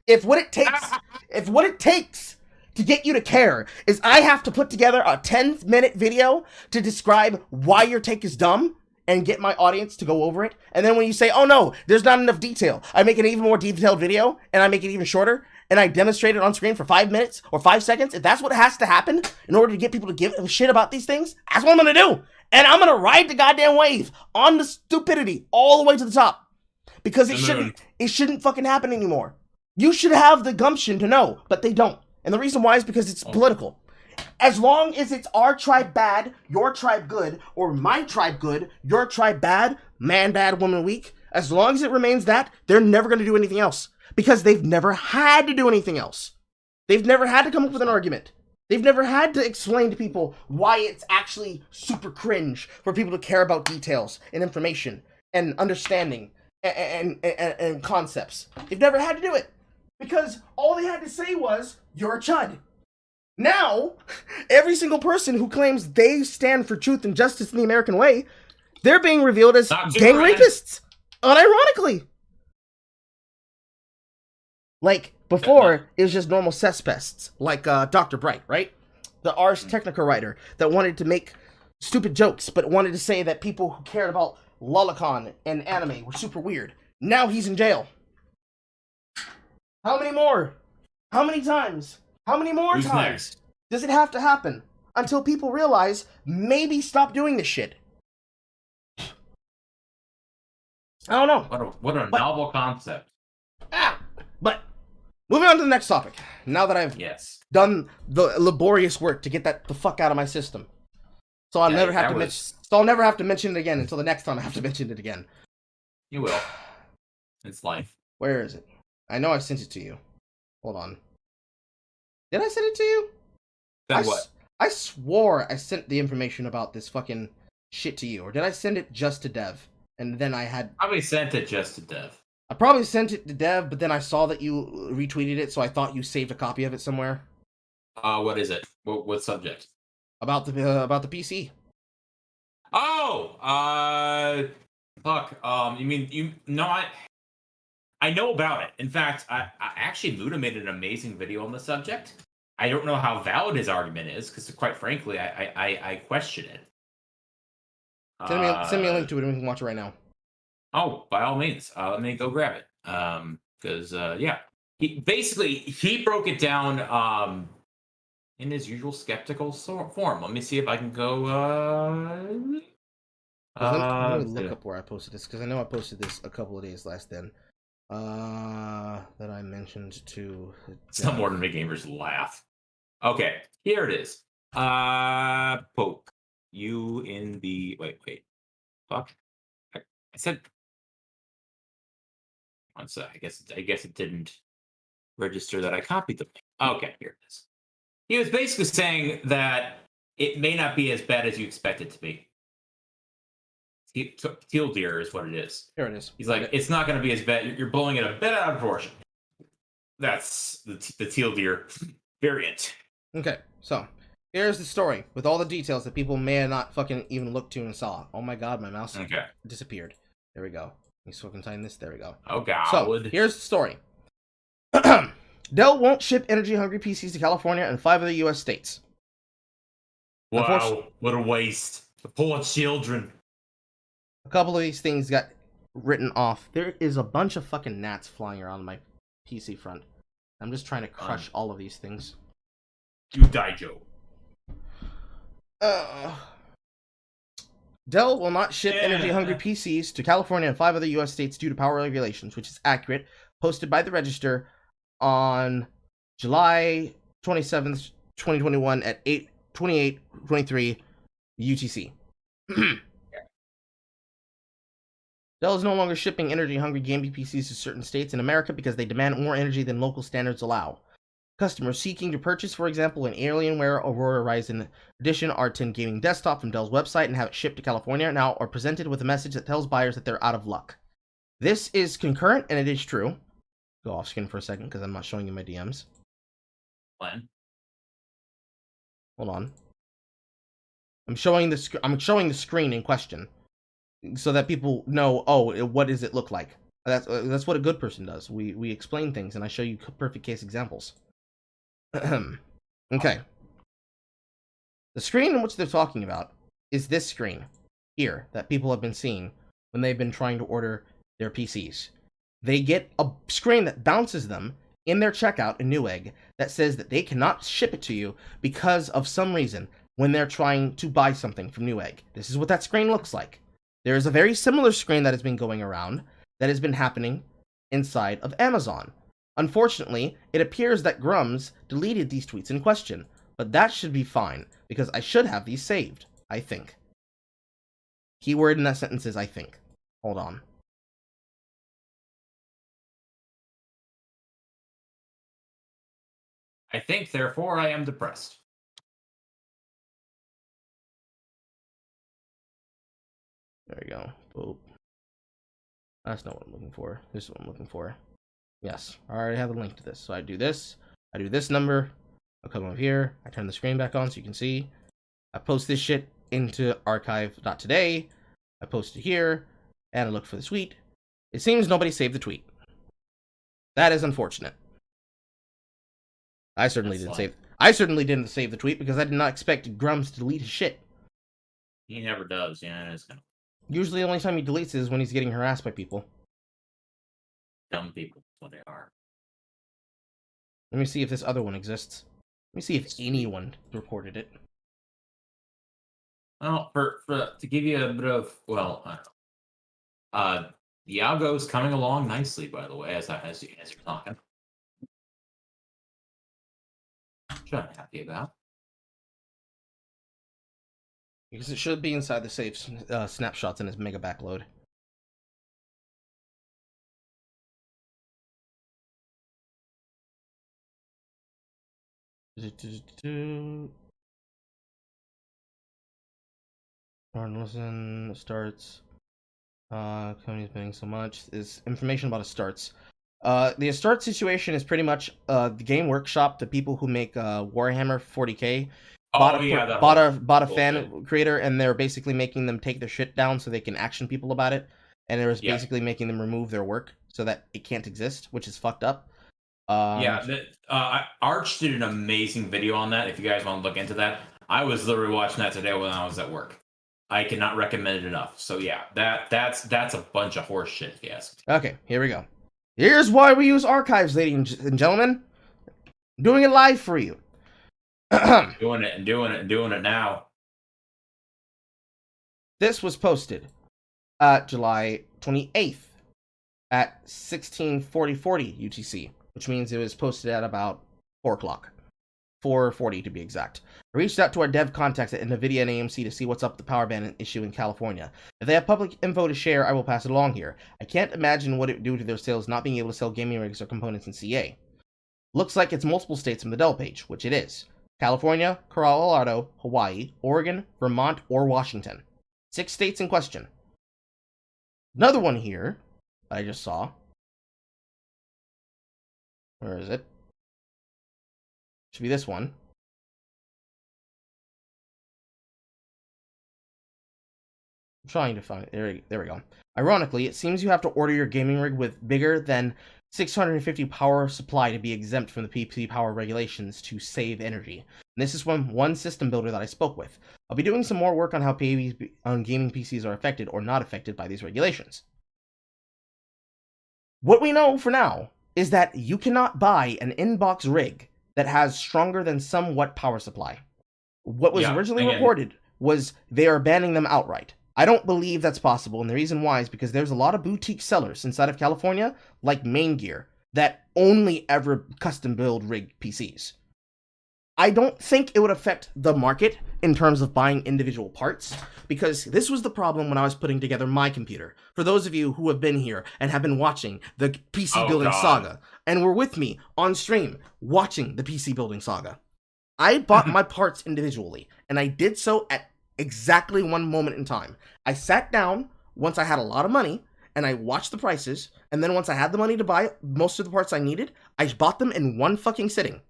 If what it takes to get you to care is I have to put together a 10-minute video to describe why your take is dumb and get my audience to go over it, and then when you say, oh no, there's not enough detail, I make an even more detailed video, and I make it even shorter, and I demonstrate it on screen for 5 minutes or 5 seconds, if that's what has to happen in order to get people to give a shit about these things, that's what I'm gonna do. And I'm gonna ride the goddamn wave on the stupidity all the way to the top. Because it shouldn't fucking happen anymore. You should have the gumption to know, but they don't. And the reason why is because it's political. As long as it's our tribe bad, your tribe good, or my tribe good, your tribe bad, man bad, woman weak, as long as it remains that, they're never gonna do anything else. Because they've never had to do anything else. They've never had to come up with an argument. They've never had to explain to people why it's actually super cringe for people to care about details and information and understanding and concepts. They've never had to do it. Because all they had to say was, you're a chud. Now, every single person who claims they stand for truth and justice in the American way, they're being revealed as gang rapists. Unironically. Like, before, it was just normal cespests, like Dr. Bright, right? The Ars Technica writer that wanted to make stupid jokes, but wanted to say that people who cared about lolicon and anime were super weird. Now he's in jail. How many more? How many times? How many more Who's times next? does it have to happen until people realize, maybe stop doing this shit? I don't know. What a novel concept. But moving on to the next topic. Now that I've done the laborious work to get that the fuck out of my system, so I'll never have to So I'll never have to mention it again until the next time I have to mention it again. You will. It's life. Where is it? I know I sent it to you. Hold on. Did I send it to you? Then what? I swore I sent the information about this fucking shit to you, or did I send it just to Dev? And then I had... Probably sent it just to Dev. I probably sent it to Dev, but then I saw that you retweeted it, so I thought you saved a copy of it somewhere. What is it? What subject? About the PC. Oh! Fuck. You mean, you know, I know about it. In fact, I actually, Luda made an amazing video on the subject. I don't know how valid his argument is, because quite frankly, I question it. Send me a link to it and we can watch it right now. Oh, by all means. Let me go grab it. Because, yeah. He broke it down in his usual skeptical form. Let me see if I can go... let me look up where I posted this, because I know I posted this a couple of days last then. That I mentioned to... Some ordinary gamers laugh. Okay, here it is. Poke. You in the... Wait. Fuck. I said... One sec. I guess it didn't register that I copied the link. Okay, here it is. He was basically saying that it may not be as bad as you expect it to be. Teal deer is what it is. Here it is. He's like, it's not going to be as bad. You're blowing it a bit out of proportion. That's the teal deer variant. Okay, so here's the story with all the details that people may not fucking even look to and saw. Oh my god, my mouse disappeared. There we go. Let me fucking time this. There we go. Oh god. So here's the story. Dell won't ship energy-hungry PCs to California and 5 other U.S. states. Wow, what a waste. The poor children. A couple of these things got written off. There is a bunch of fucking gnats flying around my PC front. I'm just trying to crush all of these things. You die, Joe. Dell will not ship energy-hungry PCs to California and 5 other U.S. states due to power regulations, which is accurate. Posted by the Register on July 27th, 2021 at 8:28:23 UTC. Dell is no longer shipping energy-hungry gaming PCs to certain states in America because they demand more energy than local standards allow. Customers seeking to purchase, for example, an Alienware Aurora Ryzen Edition R10 gaming desktop from Dell's website and have it shipped to California now are presented with a message that tells buyers that they're out of luck. This is concurrent, and it is true. Go off screen for a second because I'm not showing you my DMs. When? Hold on. I'm showing the screen in question so that people know, oh, what does it look like? That's what a good person does. We explain things, and I show you perfect case examples. Okay. The screen in which they're talking about is this screen here that people have been seeing when they've been trying to order their PCs. They get a screen that bounces them in their checkout in Newegg that says that they cannot ship it to you because of some reason when they're trying to buy something from Newegg. This is what that screen looks like. There is a very similar screen that has been going around that has been happening inside of Amazon. Unfortunately, it appears that Grums deleted these tweets in question, but that should be fine because I should have these saved, I think. Keyword in that sentence is I think. Hold on. I think, therefore, I am depressed. There we go. Boop. That's not what I'm looking for. This is what I'm looking for. Yes, I already have the link to this. So I do this number, I'll come over here, I turn the screen back on so you can see. I post this shit into archive.today, I post it here, and I look for the tweet. It seems nobody saved the tweet. That is unfortunate. I certainly didn't save the tweet because I did not expect Grums to delete his shit. He never does, yeah. It's kind of Usually the only time he deletes is when he's getting harassed by people. dumb people, that's what they are. Let me see if this other one exists. Let me see if anyone reported it. Well, to give you a bit of, well, I don't know. Iago's coming along nicely, by the way, as you're talking. Which I'm happy about. Because it should be inside the save snapshots in his mega backload. Listen starts. Company spending so much. Is information about a starts. The start situation is pretty much the Game Workshop, the people who make Warhammer 40k. Bought a fan creator, and they're basically making them take their shit down so they can action people about it, and it was basically making them remove their work so that it can't exist, which is fucked up. Arch did an amazing video on that. If you guys want to look into that, I was literally watching that today when I was at work. I cannot recommend it enough. So yeah, that's a bunch of horse shit, if you ask me. Okay, here we go. Here's why we use archives, ladies and gentlemen. I'm doing it live for you. doing it now. This was posted July 28th at 16:40 UTC, which means it was posted at about 4 o'clock. 4:40 to be exact. I reached out to our dev contacts at NVIDIA and AMC to see what's up with the power ban issue in California. If they have public info to share, I will pass it along here. I can't imagine what it would do to their sales not being able to sell gaming rigs or components in CA. Looks like it's multiple states from the Dell page, which it is. California, Colorado, Hawaii, Oregon, Vermont, or Washington. 6 states in question. Another one here that I just saw. Where is it? Should be this one. I'm trying to find it. There we go. Ironically, it seems you have to order your gaming rig with bigger than 650 power supply to be exempt from the PC power regulations to save energy. And this is from one system builder that I spoke with. I'll be doing some more work on how gaming PCs are affected or not affected by these regulations. What we know for now is that you cannot buy an in-box rig that has stronger than somewhat power supply. What was originally reported was they are banning them outright. I don't believe that's possible, and the reason why is because there's a lot of boutique sellers inside of California, like Main Gear, that only ever custom build rig PCs. I don't think it would affect the market in terms of buying individual parts, because this was the problem when I was putting together my computer. For those of you who have been here and have been watching the PC building saga, and were with me on stream watching the PC building saga, I bought my parts individually, and I did so at exactly one moment in time. I sat down once I had a lot of money, and I watched the prices, and then once I had the money to buy most of the parts I needed, I bought them in one fucking sitting.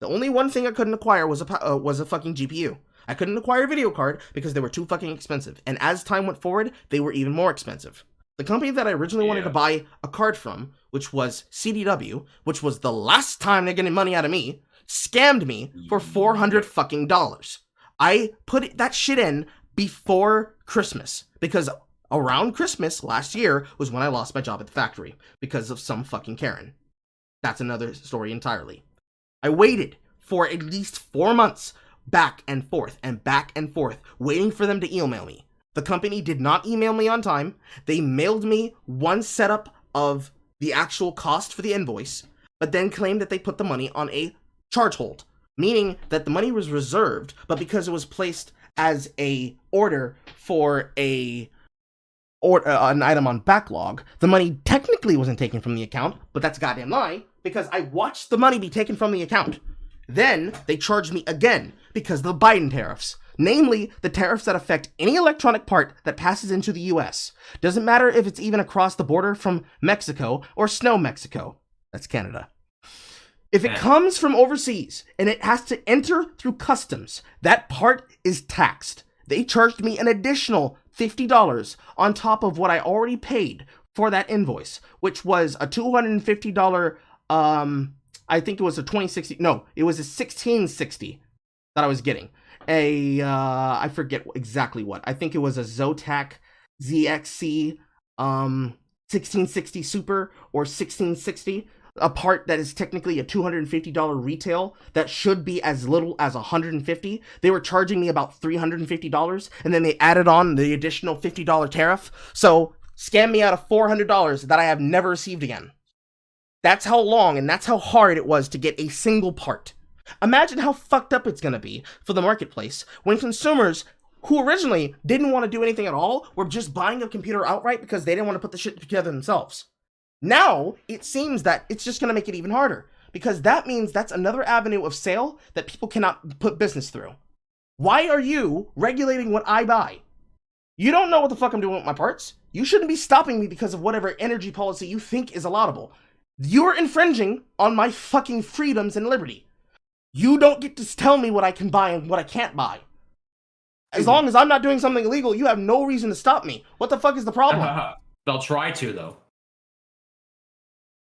The only one thing I couldn't acquire was a fucking GPU. I couldn't acquire a video card because they were too fucking expensive, and as time went forward, they were even more expensive. The company that I originally wanted to buy a card from, which was CDW, which was the last time they're getting money out of me, scammed me for $400 fucking dollars. I put that shit in before Christmas, because around Christmas last year was when I lost my job at the factory because of some fucking Karen. That's another story entirely. I waited for at least 4 months, back and forth, waiting for them to email me. The company did not email me on time. They mailed me one setup of the actual cost for the invoice, but then claimed that they put the money on a charge hold, meaning that the money was reserved, but because it was placed as a order for an item on backlog, the money technically wasn't taken from the account, but that's a goddamn lie, because I watched the money be taken from the account. Then they charged me again because of the Biden tariffs, namely the tariffs that affect any electronic part that passes into the US. Doesn't matter if it's even across the border from Mexico or Snow Mexico. That's Canada. If it comes from overseas and it has to enter through customs, that part is taxed. They charged me an additional $50 on top of what I already paid for that invoice, which was a $250, I think it was a 2060, no, it was a 1660 that I was getting. I forget exactly what. I think it was a Zotac ZXC 1660 Super or 1660. A part that is technically a $250 retail that should be as little as $150. They were charging me about $350, and then they added on the additional $50 tariff. So scam me out of $400 that I have never received again. That's how long and that's how hard it was to get a single part. Imagine how fucked up it's gonna be for the marketplace when consumers who originally didn't want to do anything at all were just buying a computer outright because they didn't want to put the shit together themselves. Now, it seems that it's just going to make it even harder, because that means that's another avenue of sale that people cannot put business through. Why are you regulating what I buy? You don't know what the fuck I'm doing with my parts. You shouldn't be stopping me because of whatever energy policy you think is allowable. You're infringing on my fucking freedoms and liberty. You don't get to tell me what I can buy and what I can't buy. As long as I'm not doing something illegal, you have no reason to stop me. What the fuck is the problem? They'll try to, though.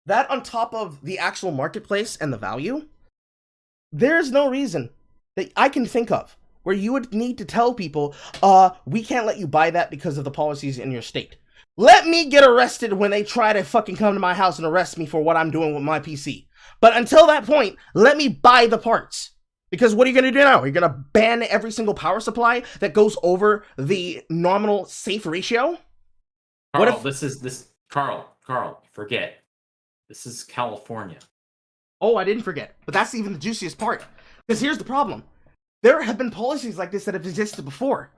That on top of the actual marketplace and the value, there's no reason that I can think of where you would need to tell people, we can't let you buy that because of the policies in your state. Let me get arrested when they try to fucking come to my house and arrest me for what I'm doing with my PC. But until that point, let me buy the parts. Because what are you going to do now? You're going to ban every single power supply that goes over the nominal safe ratio? Carl, Carl, forget. This is California. Oh, I didn't forget. But that's even the juiciest part. Because here's the problem. There have been policies like this that have existed before.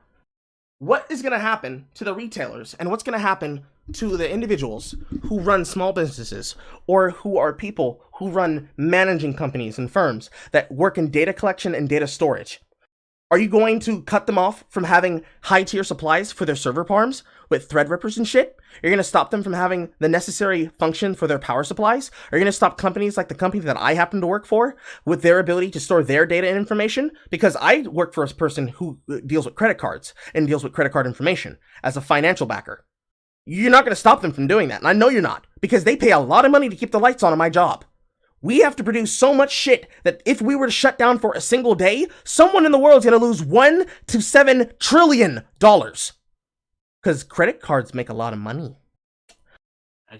What is going to happen to the retailers and what's going to happen to the individuals who run small businesses or who are people who run managing companies and firms that work in data collection and data storage? Are you going to cut them off from having high-tier supplies for their server farms with Threadrippers and shit? You're going to stop them from having the necessary function for their power supplies? Are you going to stop companies like the company that I happen to work for with their ability to store their data and information? Because I work for a person who deals with credit cards and deals with credit card information as a financial backer. You're not going to stop them from doing that, and I know you're not, because they pay a lot of money to keep the lights on in my job. We have to produce so much shit that if we were to shut down for a single day, someone in the world is going to lose $1 to $7 trillion. Because credit cards make a lot of money.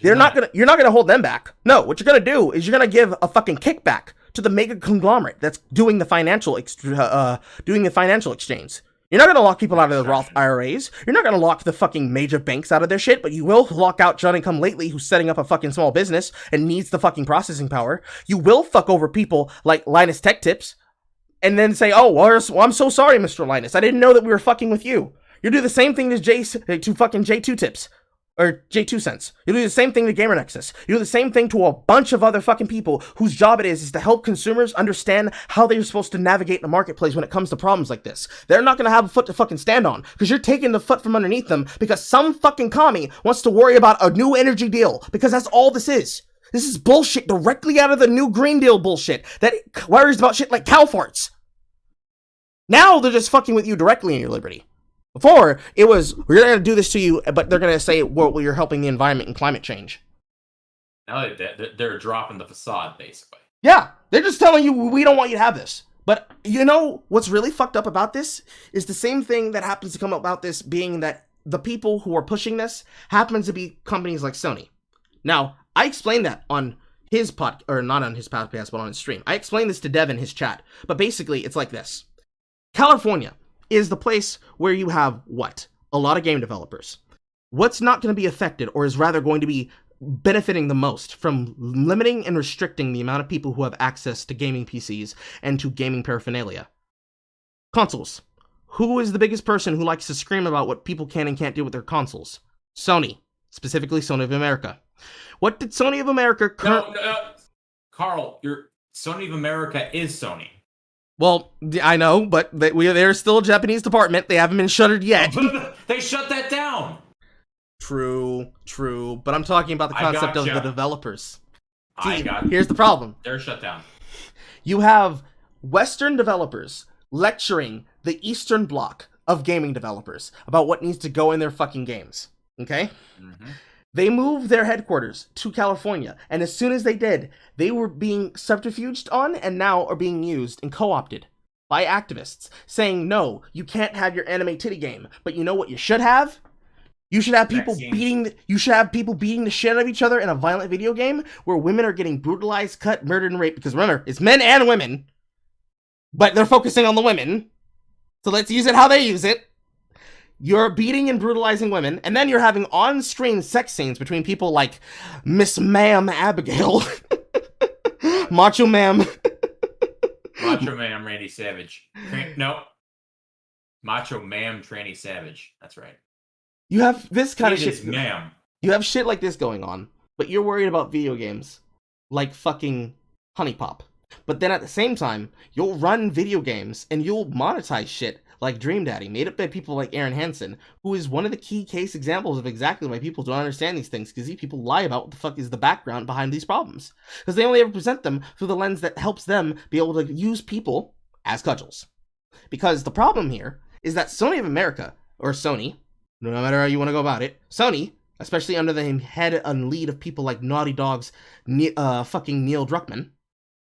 You're not gonna hold them back. No, what you're gonna do is you're gonna give a fucking kickback to the mega conglomerate that's doing the financial exchange. You're not gonna lock people out of the Roth IRAs. You're not gonna lock the fucking major banks out of their shit, but you will lock out Johnny Come Lately who's setting up a fucking small business and needs the fucking processing power. You will fuck over people like Linus Tech Tips. and then say, "Oh, well, I'm so sorry, Mr. Linus. I didn't know that we were fucking with you." You do the same thing to fucking J2 Tips. Or J2 Cents. You do the same thing to Gamer Nexus. You do the same thing to a bunch of other fucking people whose job it is to help consumers understand how they're supposed to navigate the marketplace when it comes to problems like this. They're not gonna have a foot to fucking stand on, because you're taking the foot from underneath them because some fucking commie wants to worry about a new energy deal, because that's all this is. This is bullshit directly out of the new Green Deal bullshit that worries about shit like cow farts. Now they're just fucking with you directly in your liberty. Before, it was, we're going to do this to you, but they're going to say, well, you're helping the environment and climate change. Now they're dropping the facade, basically. Yeah, they're just telling you, we don't want you to have this. But you know what's really fucked up about this? Is the same thing that happens to come about this being that the people who are pushing this happens to be companies like Sony. Now, I explained that on his or not on his podcast, but on his stream. I explained this to Dev in his chat. But basically, it's like this. California is the place where you have what? A lot of game developers. What's not going to be affected, or is rather going to be benefiting the most from limiting and restricting the amount of people who have access to gaming PCs and to gaming paraphernalia? Consoles. Who is the biggest person who likes to scream about what people can and can't do with their consoles? Sony. Specifically Sony of America. What did Sony of America... Carl, Sony of America is Sony. Well, I know, but they're still a Japanese department. They haven't been shuttered yet. They shut that down. True. But I'm talking about the concept of the developers. See, here's the problem. They're shut down. You have Western developers lecturing the Eastern Bloc of gaming developers about what needs to go in their fucking games. Okay? Mm-hmm. They moved their headquarters to California, and as soon as they did, they were being subterfuged on and now are being used and co-opted by activists, saying, no, you can't have your anime titty game, but you know what you should have? You should have people beating the shit out of each other in a violent video game where women are getting brutalized, cut, murdered, and raped, because remember, it's men and women, but they're focusing on the women, so let's use it how they use it. You're beating and brutalizing women, and then you're having on-screen sex scenes between people like Miss Ma'am Abigail, Macho Ma'am Randy Savage. Macho Ma'am Tranny Savage. That's right. You have this kind of shit. Ma'am. You have shit like this going on, but you're worried about video games like fucking Honey Pop. But then at the same time, you'll run video games and you'll monetize shit like Dream Daddy, made up by people like Aaron Hansen, who is one of the key case examples of exactly why people don't understand these things, because these people lie about what the fuck is the background behind these problems. Because they only ever present them through the lens that helps them be able to use people as cudgels. Because the problem here is that Sony of America, or Sony, no matter how you want to go about it, Sony, especially under the head and lead of people like Naughty Dog's fucking Neil Druckmann,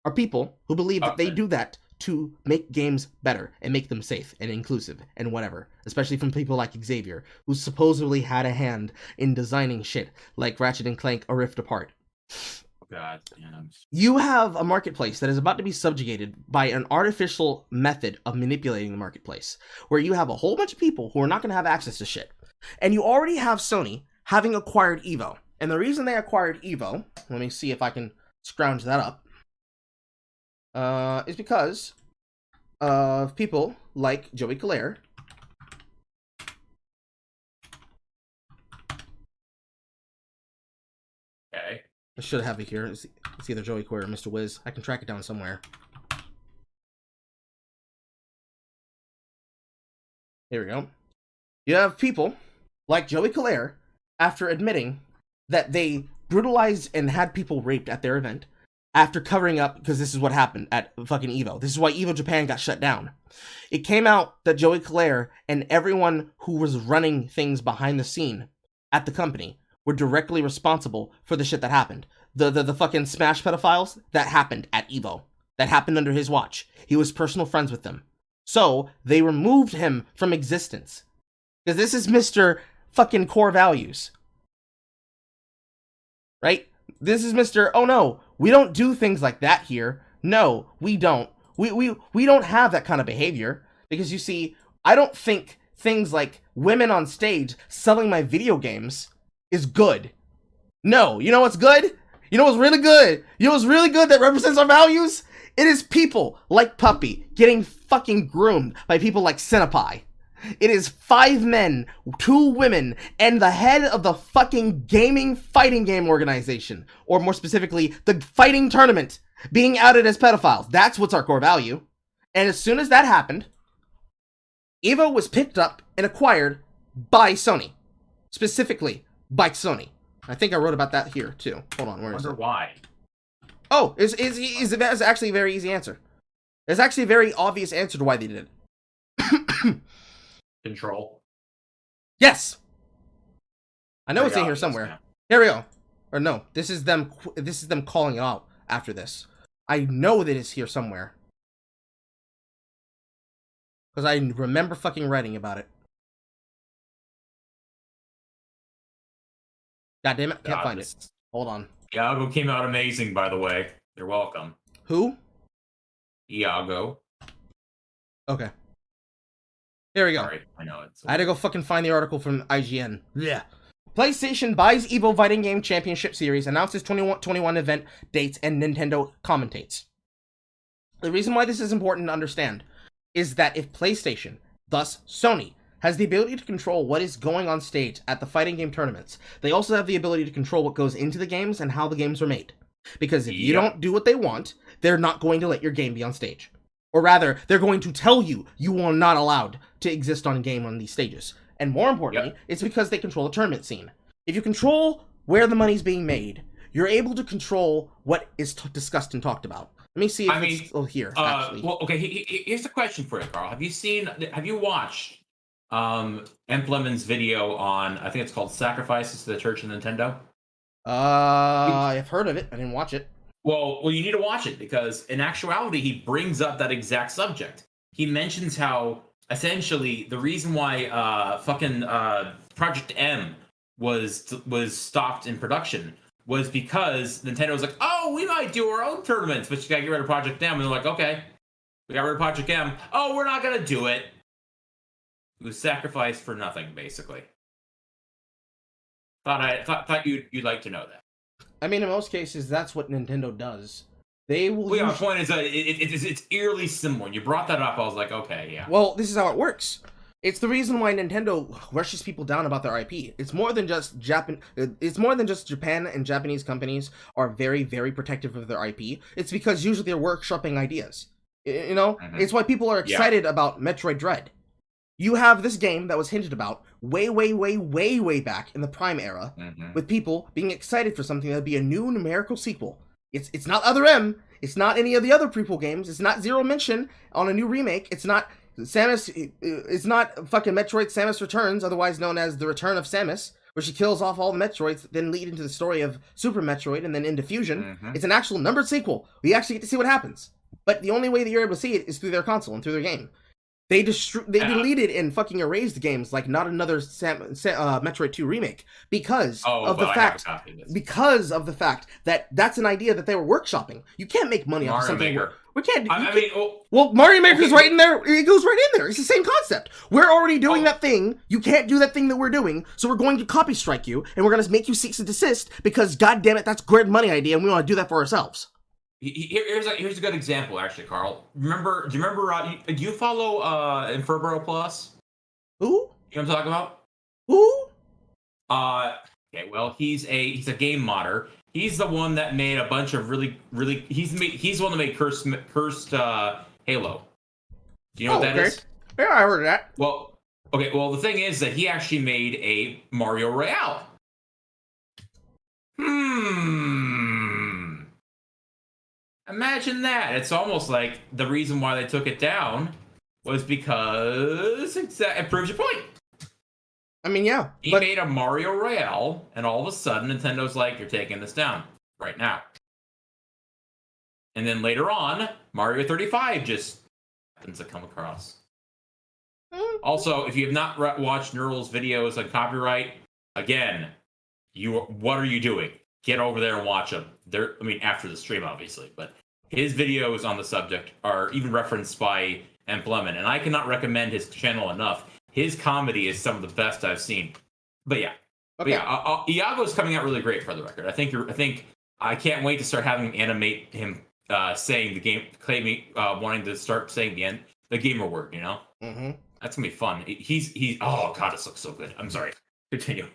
are people who believe that they do that to make games better and make them safe and inclusive and whatever, especially from people like Xavier, who supposedly had a hand in designing shit like Ratchet & Clank: A Rift Apart. God damn. You have a marketplace that is about to be subjugated by an artificial method of manipulating the marketplace, where you have a whole bunch of people who are not going to have access to shit. And you already have Sony having acquired Evo. And the reason they acquired Evo, let me see if I can scrounge that up, is because of people like Joey Claire. Okay. I should have it here. It's either Joey Claire or Mr. Wiz. I can track it down somewhere. Here we go. You have people like Joey Claire, after admitting that they brutalized and had people raped at their event, after covering up, because this is what happened at fucking Evo. This is why Evo Japan got shut down. It came out that Joey Claire and everyone who was running things behind the scene at the company were directly responsible for the shit that happened. The fucking Smash pedophiles, that happened at Evo. That happened under his watch. He was personal friends with them. So, they removed him from existence. Because this is Mr. fucking core values. Right? This is Mr. Oh no, we don't do things like that here. No, we don't. We don't have that kind of behavior. Because you see, I don't think things like women on stage selling my video games is good. No, you know what's good? You know what's really good? You know what's really good that represents our values? It is people like Puppy getting fucking groomed by people like Cinepi. It is 5 men, 2 women, and the head of the fucking gaming fighting game organization, or more specifically, the fighting tournament, being outed as pedophiles. That's what's our core value. And as soon as that happened, Evo was picked up and acquired by Sony. Specifically, by Sony. I think I wrote about that here, too. Hold on, where is it? I wonder why. Oh, it's actually a very easy answer. There's actually a very obvious answer to why they did it. Control. Yes! I know Very it's in here obvious, somewhere. yeah. Here we go. Or no, this is them calling it out after this. I know that it's here somewhere. Because I remember fucking writing about it. God damn it, can't find it. Hold on. Iago came out amazing, by the way. You're welcome. Who? Iago. Okay. There we go. Sorry, I know it's. I had to go fucking find the article from IGN. Yeah. PlayStation buys Evo Fighting Game Championship Series, announces 2021 event dates, and Nintendo commentates. The reason why this is important to understand is that if PlayStation, thus Sony, has the ability to control what is going on stage at the fighting game tournaments, they also have the ability to control what goes into the games and how the games are made. Because if you don't do what they want, they're not going to let your game be on stage. Or rather, they're going to tell you you are not allowed to exist on game on these stages. And more importantly, it's because they control the tournament scene. If you control where the money's being made, you're able to control what is discussed and talked about. Let me see if it's still here, actually. Well, okay, here's a question for you, Carl. Have you watched Empleman's video on, I think it's called Sacrifices to the Church of Nintendo? I've heard of it. I didn't watch it. Well, you need to watch it, because in actuality, he brings up that exact subject. He mentions how, essentially, the reason why Project M was stopped in production was because Nintendo was like, oh, we might do our own tournaments, but you gotta get rid of Project M. And they're like, okay, we got rid of Project M. Oh, we're not gonna do it. It was sacrificed for nothing, basically. Thought you'd like to know that. I mean, in most cases, that's what Nintendo does. They will. Well, yeah, my point is that it's eerily similar. When you brought that up, I was like, okay, yeah. Well, this is how it works. It's the reason why Nintendo rushes people down about their IP. It's more than just Japan. It's more than just Japan and Japanese companies are very, very protective of their IP. It's because usually they're workshopping ideas. You know, it's why people are excited about Metroid Dread. You have this game that was hinted about way back in the Prime era, with people being excited for something that'd be a new numerical sequel. It's not Other M. It's not any of the other prequel games. It's not Zero Mission on a new remake. It's not Samus. It's not fucking Metroid Samus Returns, otherwise known as The Return of Samus, where she kills off all the Metroids that then lead into the story of Super Metroid and then into Fusion. It's an actual numbered sequel. We actually get to see what happens. But the only way that you're able to see it is through their console and through their game. They deleted and fucking erased games like Not Another Metroid 2 remake because of the fact that that's an idea that they were workshopping. You can't make money off of something. We can't. Well, Mario Maker's right in there. It goes right in there. It's the same concept. We're already doing that thing. You can't do that thing that we're doing, so we're going to copy strike you, and we're going to make you cease and desist because, god damn it, that's a great money idea, and we want to do that for ourselves. Here's a good example, actually, Carl. Do you remember? Do you follow Inferbro Plus? Who? You know what I'm talking about? Who? Okay, well, he's a game modder. He's the one that made a bunch of really he's the one that made cursed Halo. Do you know what that is? Yeah, I heard of that. Well, okay. Well, the thing is that he actually made a Mario Royale. Imagine that. It's almost like the reason why they took it down was because it proves your point. I mean, yeah. He made a Mario Royale, and all of a sudden, Nintendo's like, you're taking this down right now. And then later on, Mario 35 just happens to come across. Also, if you have not watched Neural's videos on copyright, again, what are you doing? Get over there and watch them. After the stream, obviously, but his videos on the subject are even referenced by Empleman, and I cannot recommend his channel enough. His comedy is some of the best I've seen. But yeah, Iago's coming out really great, for the record. I can't wait to start having him animate him saying the game, claiming, wanting to start saying the gamer word. You know, that's gonna be fun. He's oh god, this looks so good. I'm sorry. Continue.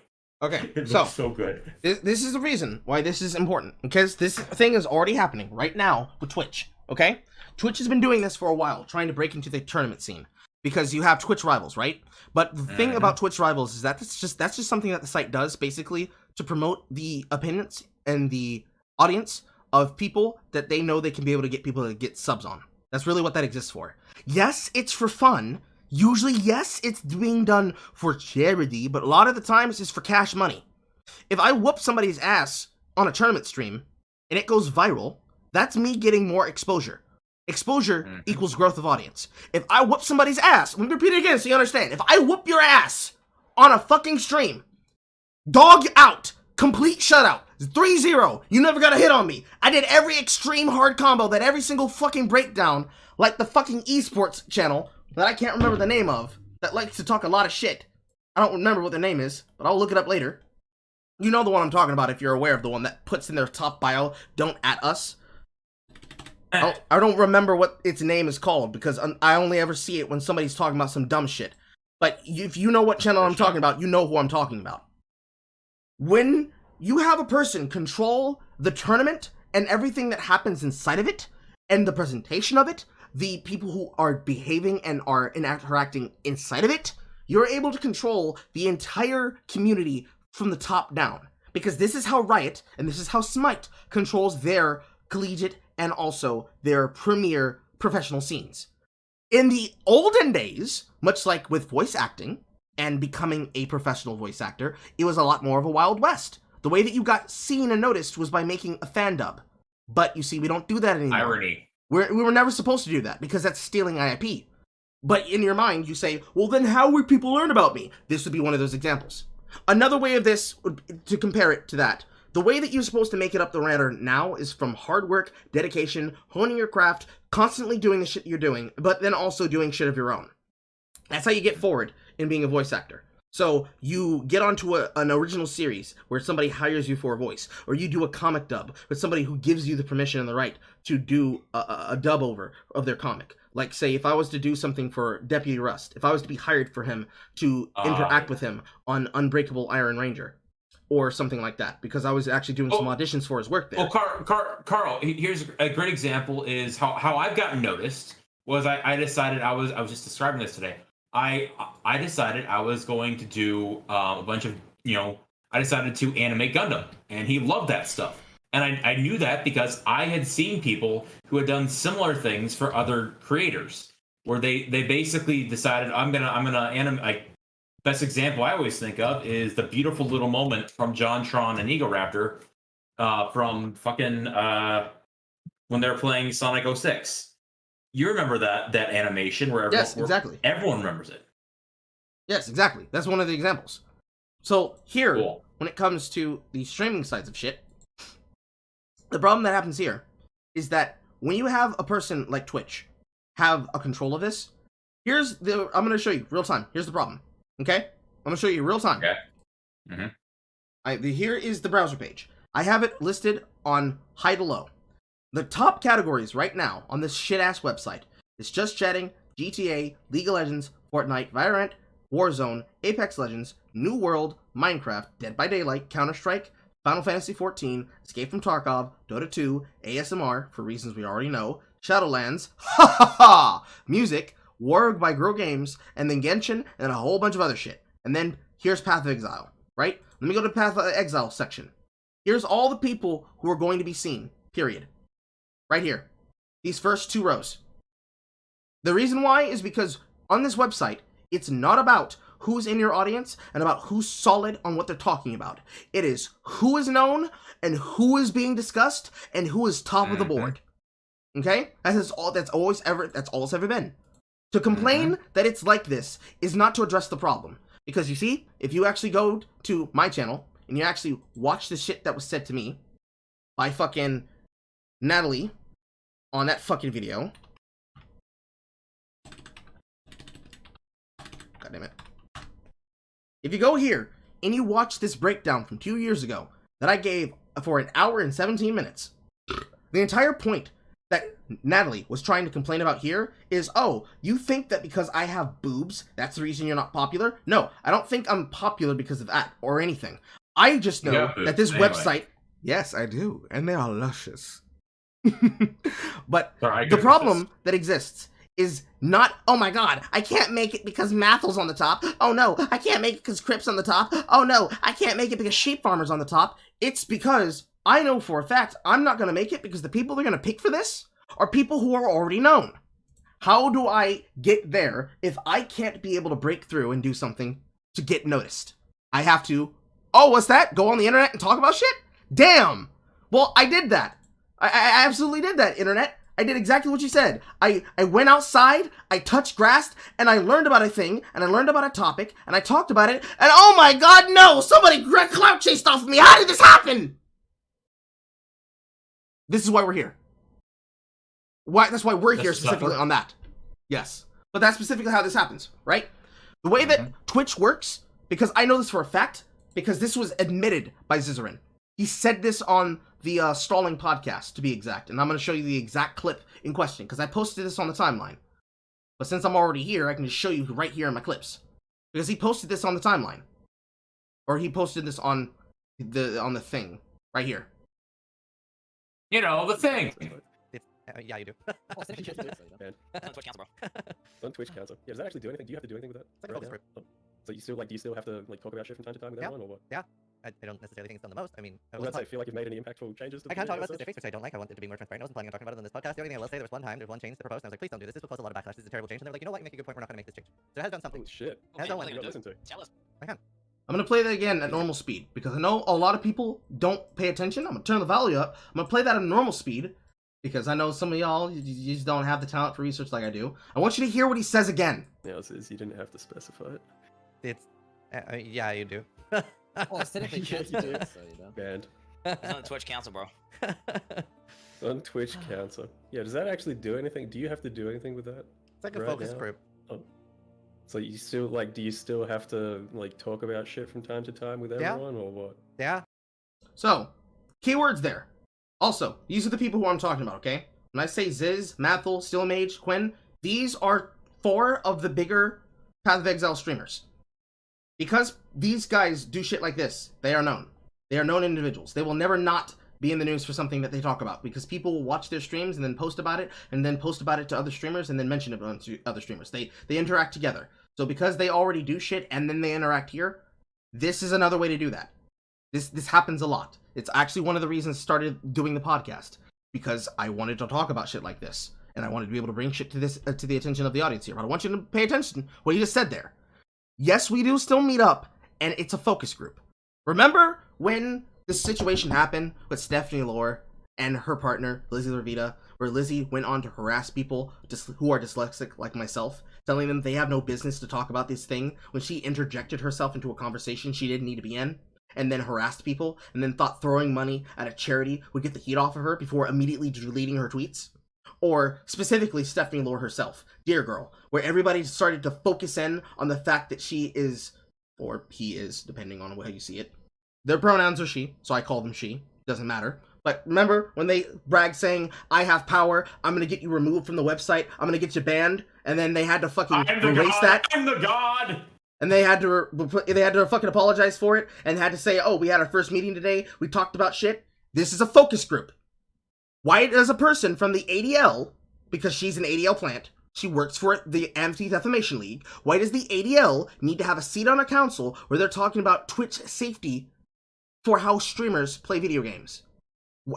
Okay, It so looks so good. this is the reason why this is important, because this thing is already happening right now with Twitch. Okay, Twitch has been doing this for a while, trying to break into the tournament scene, because you have Twitch rivals, right? But the thing about Twitch rivals is that that's just something that the site does basically to promote the opinions and the audience of people that they know they can be able to get people to get subs on. That's really what that exists for. Yes, it's for fun. Usually, yes, it's being done for charity, but a lot of the times it's for cash money. If I whoop somebody's ass on a tournament stream and it goes viral, that's me getting more exposure. Exposure equals growth of audience. If I whoop somebody's ass, let me repeat it again so you understand. If I whoop your ass on a fucking stream, dog out, complete shutout, 3-0, you never got a hit on me. I did every extreme hard combo, that every single fucking breakdown, like the fucking esports channel that I can't remember the name of, that likes to talk a lot of shit. I don't remember what their name is, but I'll look it up later. You know the one I'm talking about if you're aware of the one that puts in their top bio, don't at us. I don't remember what its name is called, because I only ever see it when somebody's talking about some dumb shit. But if you know what channel I'm talking about, you know who I'm talking about. When you have a person control the tournament and everything that happens inside of it, and the presentation of it, the people who are behaving and are interacting inside of it, you're able to control the entire community from the top down. Because this is how Riot, and this is how Smite, controls their collegiate and also their premier professional scenes. In the olden days, much like with voice acting and becoming a professional voice actor, it was a lot more of a Wild West. The way that you got seen and noticed was by making a fan dub. But you see, we don't do that anymore. Irony. We were never supposed to do that, because that's stealing IP. But in your mind, you say, well, then how would people learn about me? This would be one of those examples. Another way of this, to compare it to that, the way that you're supposed to make it up the ladder now is from hard work, dedication, honing your craft, constantly doing the shit you're doing, but then also doing shit of your own. That's how you get forward in being a voice actor. So you get onto an original series where somebody hires you for a voice, or you do a comic dub with somebody who gives you the permission and the right to do a dub over of their comic. Like, say, if I was to do something for Deputy Rust, if I was to be hired for him to interact with him on Unbreakable Iron Ranger, or something like that, because I was actually doing some auditions for his work there. Well, Carl, here's a great example is how I've gotten noticed was I decided I was just describing this today. I decided I was going to do a bunch of, I decided to animate Gundam, and he loved that stuff. And I knew that because I had seen people who had done similar things for other creators, where they basically decided I'm gonna animate. Like, best example I always think of is the beautiful little moment from JonTron and Ego Raptor from fucking when they're playing Sonic 06. You remember that animation where exactly. Everyone remembers it. Yes, exactly. That's one of the examples. So here, when it comes to the streaming sides of shit, the problem that happens here is that when you have a person like Twitch have a control of this, I'm going to show you real time. Here's the problem. Okay? I'm going to show you real time. Okay. Mm-hmm. Here is the browser page. I have it listed on high to low. The top categories right now on this shit-ass website is Just Chatting, GTA, League of Legends, Fortnite, Valorant, Warzone, Apex Legends, New World, Minecraft, Dead by Daylight, Counter-Strike, Final Fantasy XIV, Escape from Tarkov, Dota 2, ASMR, for reasons we already know, Shadowlands, ha ha ha, music, War by Grow Games, and then Genshin, and a whole bunch of other shit. And then here's Path of Exile, right? Let me go to Path of Exile section. Here's all the people who are going to be seen, period. Right here. These first two rows. The reason why is because on this website, it's not about who's in your audience and about who's solid on what they're talking about. It is who is known and who is being discussed and who is top of the board. Okay? That's all it's ever been. To complain that it's like this is not to address the problem. Because you see, if you actually go to my channel and you actually watch the shit that was said to me by fucking Natalie on that fucking video. God damn it. If you go here and you watch this breakdown from 2 years ago that I gave for 1 hour and 17 minutes, the entire point Natalie was trying to complain about here is, oh, you think that because I have boobs, that's the reason you're not popular? No, I don't think I'm popular because of that or anything. I just know that this website... Yes, I do, and they are luscious. But the problem that exists is not, oh my god, I can't make it because Mathel's on the top. Oh no, I can't make it because Crip's on the top. Oh no, I can't make it because Sheep Farmer's on the top. It's because I know for a fact I'm not going to make it because the people they're going to pick for this are people who are already known. How do I get there if I can't be able to break through and do something to get noticed? I have to, oh, what's that? Go on the internet and talk about shit? Damn! Well, I did that. I absolutely did that, internet. I did exactly what you said. I went outside, I touched grass, and I learned about a thing, and I learned about a topic, and I talked about it, and oh my god, no! Somebody clout chased off of me! How did this happen? This is why we're here. That's why we're here specifically on that. Yes. But that's specifically how this happens, right? The way that Twitch works, because I know this for a fact, because this was admitted by Zizarin. He said this on the Stalling podcast, to be exact. And I'm going to show you the exact clip in question, because I posted this on the timeline. But since I'm already here, I can just show you right here in my clips. Because he posted this on the timeline. Or he posted this on the thing. Right here. You know, the thing! Yeah, you do. On Twitch Council, bro. On Twitch Council. Yeah, does that actually do anything? Do you have to do anything with that? It's like a focus group. Oh. So you still have to like talk about shit from time to time with everyone, or what? Yeah. I don't necessarily think it's done the most. I mean, I feel like you've made any impactful changes to I can't talk about specifics, which I don't like. I want it to be more transparent. I wasn't planning on talking about it on this podcast. The only thing I will say, there was one change to propose, and I was like, please don't do this. This will cause a lot of backlash. This is a terrible change. And they were like, you know what? You make a good point. We're not going to make this change. So it has done something. Oh, shit. It has done one. Tell us. I can. I'm going to play that again at normal speed, because I know a lot of people don't pay attention. I'm going to turn the volume up. I'm going to play that at normal speed, because I know some of y'all, you just don't have the talent for research like I do. I want you to hear what he says again. Yeah, it says you didn't have to specify it. It's... yeah, you do. Well, aesthetically, Yeah, you do. so, you know. Banned. It's on the Twitch Council, bro. On Twitch Council. Yeah, does that actually do anything? Do you have to do anything with that? It's like a right focus now? group. Oh. So you still, do you still have to, talk about shit from time to time with Yeah. everyone, or what? Yeah. So, keywords there. Also, these are the people who I'm talking about, okay? When I say Ziz, Mathel, Stillamage, Quinn, these are 4 of the bigger Path of Exile streamers. Because these guys do shit like this, they are known. They are known individuals. They will never not be in the news for something that they talk about, because people will watch their streams and then post about it, and then post about it to other streamers, and then mention it to other streamers. They interact together. So because they already do shit and then they interact here, this is another way to do that. This happens a lot. It's actually one of the reasons I started doing the podcast, because I wanted to talk about shit like this, and I wanted to be able to bring shit to this to the attention of the audience here. But I want you to pay attention to what he just said there. Yes, we do still meet up, and it's a focus group. Remember when this situation happened with Stephanie Lore and her partner, Lizzie Lervita, where Lizzie went on to harass people who are dyslexic like myself, telling them they have no business to talk about this thing when she interjected herself into a conversation she didn't need to be in, and then harassed people, and then thought throwing money at a charity would get the heat off of her before immediately deleting her tweets? Or specifically Stephanie Lore herself, Dear Girl, where everybody started to focus in on the fact that she is, or he is, depending on how you see it. Their pronouns are she, so I call them she. Doesn't matter. But remember when they brag saying, I have power, I'm gonna get you removed from the website, I'm gonna get you banned, and then they had to fucking erase that? I'm the god! And they had to fucking apologize for it, and had to say, oh, we had our first meeting today, we talked about shit. This is a focus group. Why does a person from the ADL, because she's an ADL plant, she works for the Anti-Defamation League, why does the ADL need to have a seat on a council where they're talking about Twitch safety for how streamers play video games?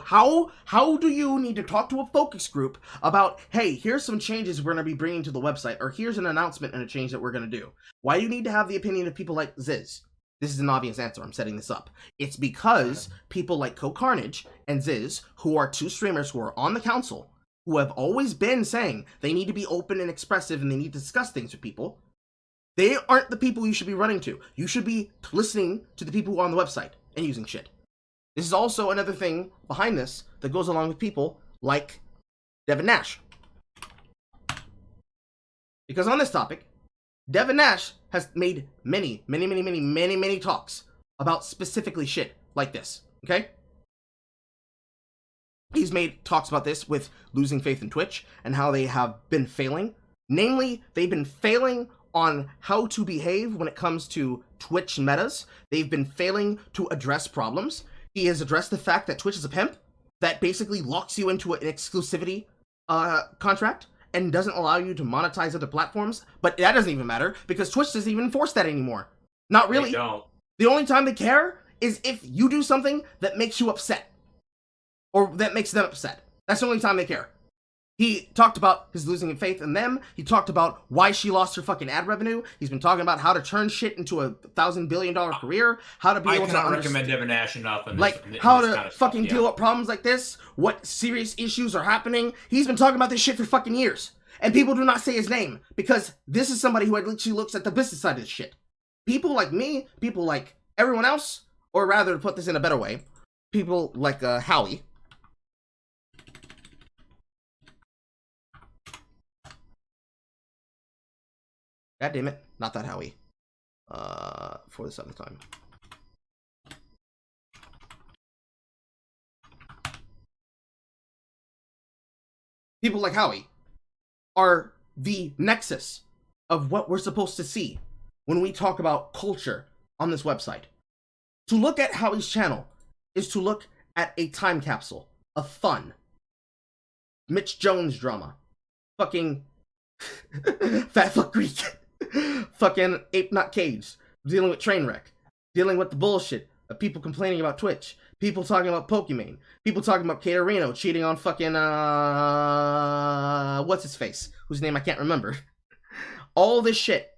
How do you need to talk to a focus group about, hey, here's some changes we're going to be bringing to the website, or here's an announcement and a change that we're going to do? Why do you need to have the opinion of people like Ziz? This is an obvious answer. I'm setting this up. It's because people like Co-Carnage and Ziz, who are 2 streamers who are on the council, who have always been saying they need to be open and expressive and they need to discuss things with people, they aren't the people you should be running to. You should be listening to the people who are on the website and using shit. This is also another thing behind this that goes along with people like Devin Nash. Because on this topic, Devin Nash has made many talks about specifically shit like this, okay? He's made talks about this with losing faith in Twitch and how they have been failing. Namely, they've been failing on how to behave when it comes to Twitch metas. They've been failing to address problems. He has addressed the fact that Twitch is a pimp that basically locks you into an exclusivity contract and doesn't allow you to monetize other platforms. But that doesn't even matter because Twitch doesn't even enforce that anymore. Not really. They don't. The only time they care is if you do something that makes you upset. Or that makes them upset. That's the only time they care. He talked about his losing faith in them. He talked about why she lost her fucking ad revenue. He's been talking about how to turn shit into a $1,000 billion career. How to be able to recommend Divinash enough. How to fucking deal with problems like this. What serious issues are happening. He's been talking about this shit for fucking years. And people do not say his name. Because this is somebody who literally looks at the business side of this shit. People like me, people like everyone else, or rather to put this in a better way, people like Howie. God damn it, not that Howie. For the 7th time. People like Howie are the nexus of what we're supposed to see when we talk about culture on this website. To look at Howie's channel is to look at a time capsule of fun. Mitch Jones drama. Fucking Fat Fuck Greek. Fucking Ape Not Cage. Dealing with Trainwreck. Dealing with the bullshit of people complaining about Twitch. People talking about Pokimane. People talking about Caterino cheating on fucking what's his face? Whose name I can't remember. All this shit.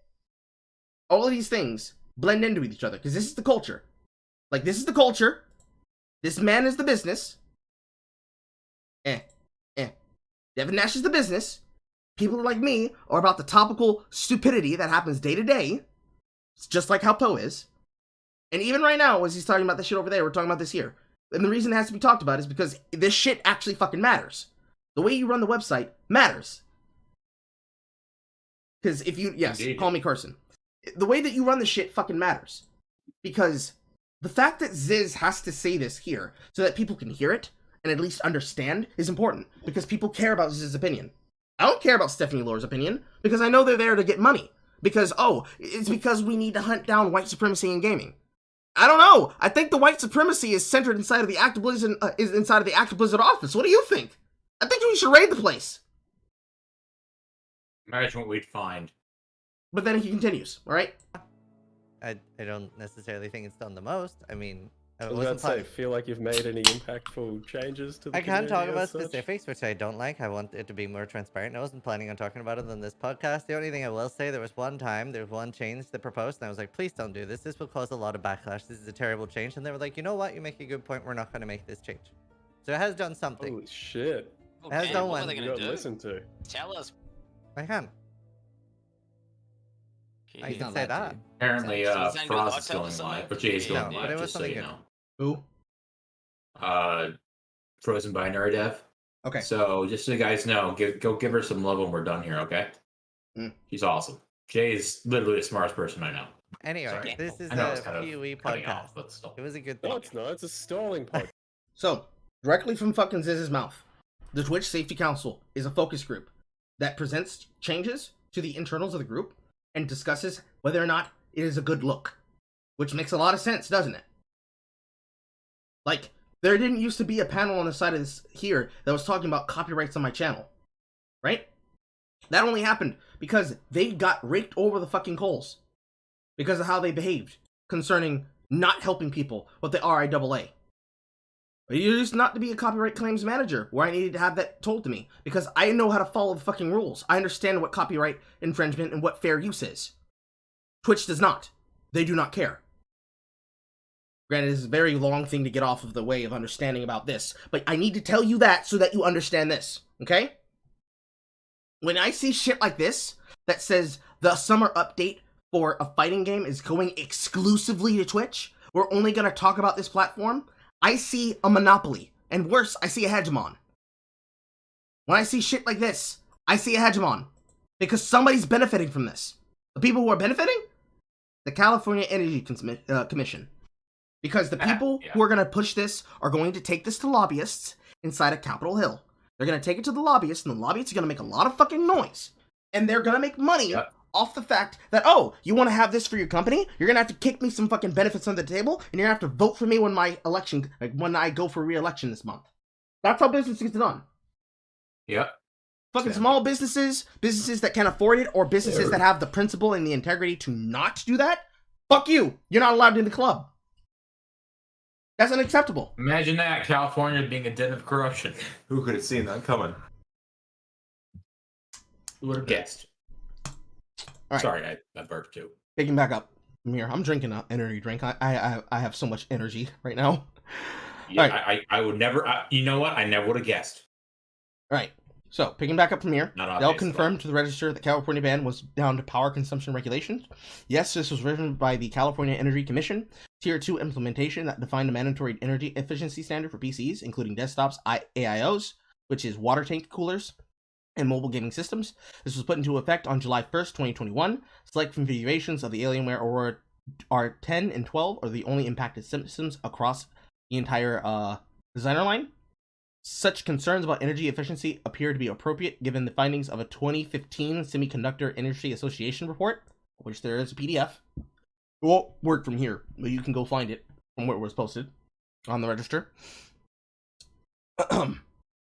All of these things blend into each other because this is the culture. Like, this is the culture. This man is the business. Devin Nash is the business. People like me are about the topical stupidity that happens day to day. It's just like how Poe is. And even right now, as he's talking about this shit over there, we're talking about this here. And the reason it has to be talked about is because this shit actually fucking matters. The way you run the website matters. Because if you, yes, Indeed. Call me Carson. The way that you run the shit fucking matters. Because the fact that Ziz has to say this here so that people can hear it and at least understand is important. Because people care about Ziz's opinion. I don't care about Stephanie Lore's opinion because I know they're there to get money. Because, oh, it's because we need to hunt down white supremacy in gaming. I don't know. I think the white supremacy is centered inside of the Activision, inside of the Activision office. What do you think? I think we should raid the place. Imagine what we'd find. But then he continues, all right? I don't necessarily think it's done the most. I mean, I was about to say, feel like you've made any impactful changes to the I can't talk about such? specifics, which I don't like. I want it to be more transparent. I wasn't planning on talking about it on this podcast. The only thing I will say, there was one change they proposed, and I was like, please don't do this. This will cause a lot of backlash. This is a terrible change. And they were like, you know what? You make a good point. We're not going to make this change. So it has done something. Holy shit. Has Okay, done what are one. they You gonna gotta do? listen to. Tell us. I can. I Okay. can say that. Apparently, Sounds good. Frost I'll is tell going someone. live, but Jay's going No, but live, it was just so something you good. know. Who? Frozen Binary Dev. Okay. So, just so you guys know, go give her some love when we're done here, okay? Mm. She's awesome. Jay is literally the smartest person I know. Anyway, Sorry. this is I know a it's kind of PoE cutting podcast. off, but still. It was a good thing. No, it's not. It's a stalling podcast. So, directly from fucking Ziz's mouth, the Twitch Safety Council is a focus group that presents changes to the internals of the group and discusses whether or not it is a good look. Which makes a lot of sense, doesn't it? Like, there didn't used to be a panel on the side of this here that was talking about copyrights on my channel. Right? That only happened because they got raked over the fucking coals. Because of how they behaved concerning not helping people with the RIAA. It used not to be a copyright claims manager where I needed to have that told to me because I know how to follow the fucking rules. I understand what copyright infringement and what fair use is. Twitch does not. They do not care. Granted, it's a very long thing to get off of the way of understanding about this, but I need to tell you that so that you understand this, okay? When I see shit like this that says the summer update for a fighting game is going exclusively to Twitch, we're only going to talk about this platform, I see a monopoly. And worse, I see a hegemon. When I see shit like this, I see a hegemon. Because somebody's benefiting from this. The people who are benefiting? The California Energy Commission. Because the people who are going to push this are going to take this to lobbyists inside of Capitol Hill. They're going to take it to the lobbyists, and the lobbyists are going to make a lot of fucking noise. And they're going to make money off the fact that, oh, you want to have this for your company? You're going to have to kick me some fucking benefits on the table, and you're going to have to vote for me when when I go for re-election this month. That's how business gets done. Yep. Fucking small businesses that can afford it, or businesses that have the principle and the integrity to not do that, fuck you. You're not allowed in the club. That's unacceptable. Imagine that, California being a den of corruption. Who could have seen that coming? Who would have guessed? Right. Sorry, I burped too. Picking back up, Amir, I'm drinking an energy drink. I have so much energy right now. Yeah, right. I would never. You know what? I never would have guessed. All right. So, picking back up from here, Not Dell obvious, confirmed to the register that California ban was down to power consumption regulations. Yes, this was driven by the California Energy Commission Tier 2 implementation that defined a mandatory energy efficiency standard for PCs, including desktops, AIOs, which is water tank coolers, and mobile gaming systems. This was put into effect on July 1st, 2021. Select configurations of the Alienware Aurora R10 and 12 are the only impacted systems across the entire designer line. Such concerns about energy efficiency appear to be appropriate given the findings of a 2015 Semiconductor Industry Association report, which there is a PDF. It won't work from here, but you can go find it from where it was posted on the register.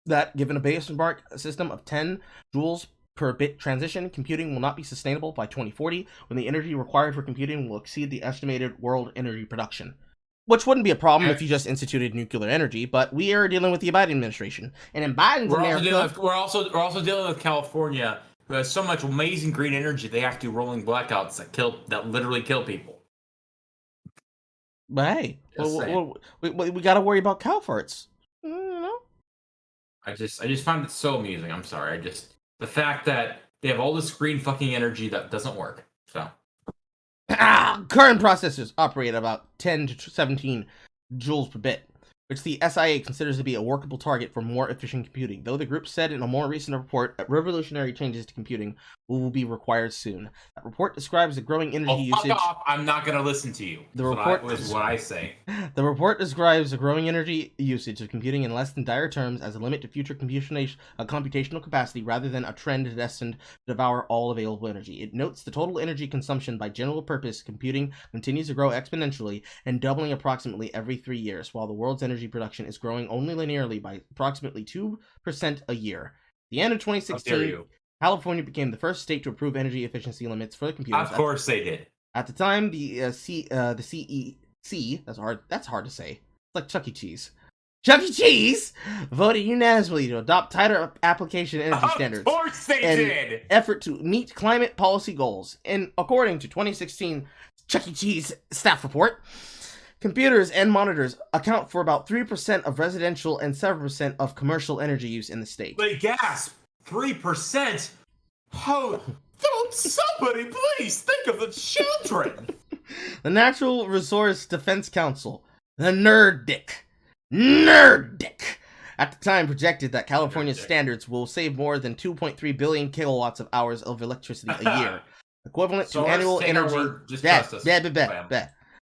That given a benchmark system of 10 joules per bit transition, computing will not be sustainable by 2040 when the energy required for computing will exceed the estimated world energy production. Which wouldn't be a problem if you just instituted nuclear energy, but we are dealing with the Biden administration, and in Biden's America, we're also dealing with California, who has so much amazing green energy they have to do rolling blackouts that literally kill people. But hey, we got to worry about cow farts. I just find it so amusing. I'm sorry. The fact that they have all this green fucking energy that doesn't work. So. Current processors operate about 10 to 17 joules per bit, which the SIA considers to be a workable target for more efficient computing, though the group said in a more recent report that revolutionary changes to computing will be required soon. That report describes the growing energy usage... Fuck off! I'm not going to listen to you. The report was what I say. The report describes the growing energy usage of computing in less than dire terms as a limit to future computational capacity rather than a trend destined to devour all available energy. It notes the total energy consumption by general purpose computing continues to grow exponentially and doubling approximately every 3 years, while the world's energy production is growing only linearly by approximately 2% a year. At the end of 2016, California became the first state to approve energy efficiency limits for the computers. Of course they did. At the time, the CEC, that's hard to say. It's like Chuck E. Cheese. Chuck E. Cheese voted unanimously to adopt tighter application energy standards. Of course they did! Effort to meet climate policy goals. And according to 2016 Chuck E. Cheese staff report, computers and monitors account for about 3% of residential and 7% of commercial energy use in the state. They gasp! 3%? Oh, don't somebody please think of the children! The Natural Resource Defense Council, the NERDIC, at the time projected that California's standards will save more than 2.3 billion kilowatts of hours of electricity a year, equivalent to annual energy...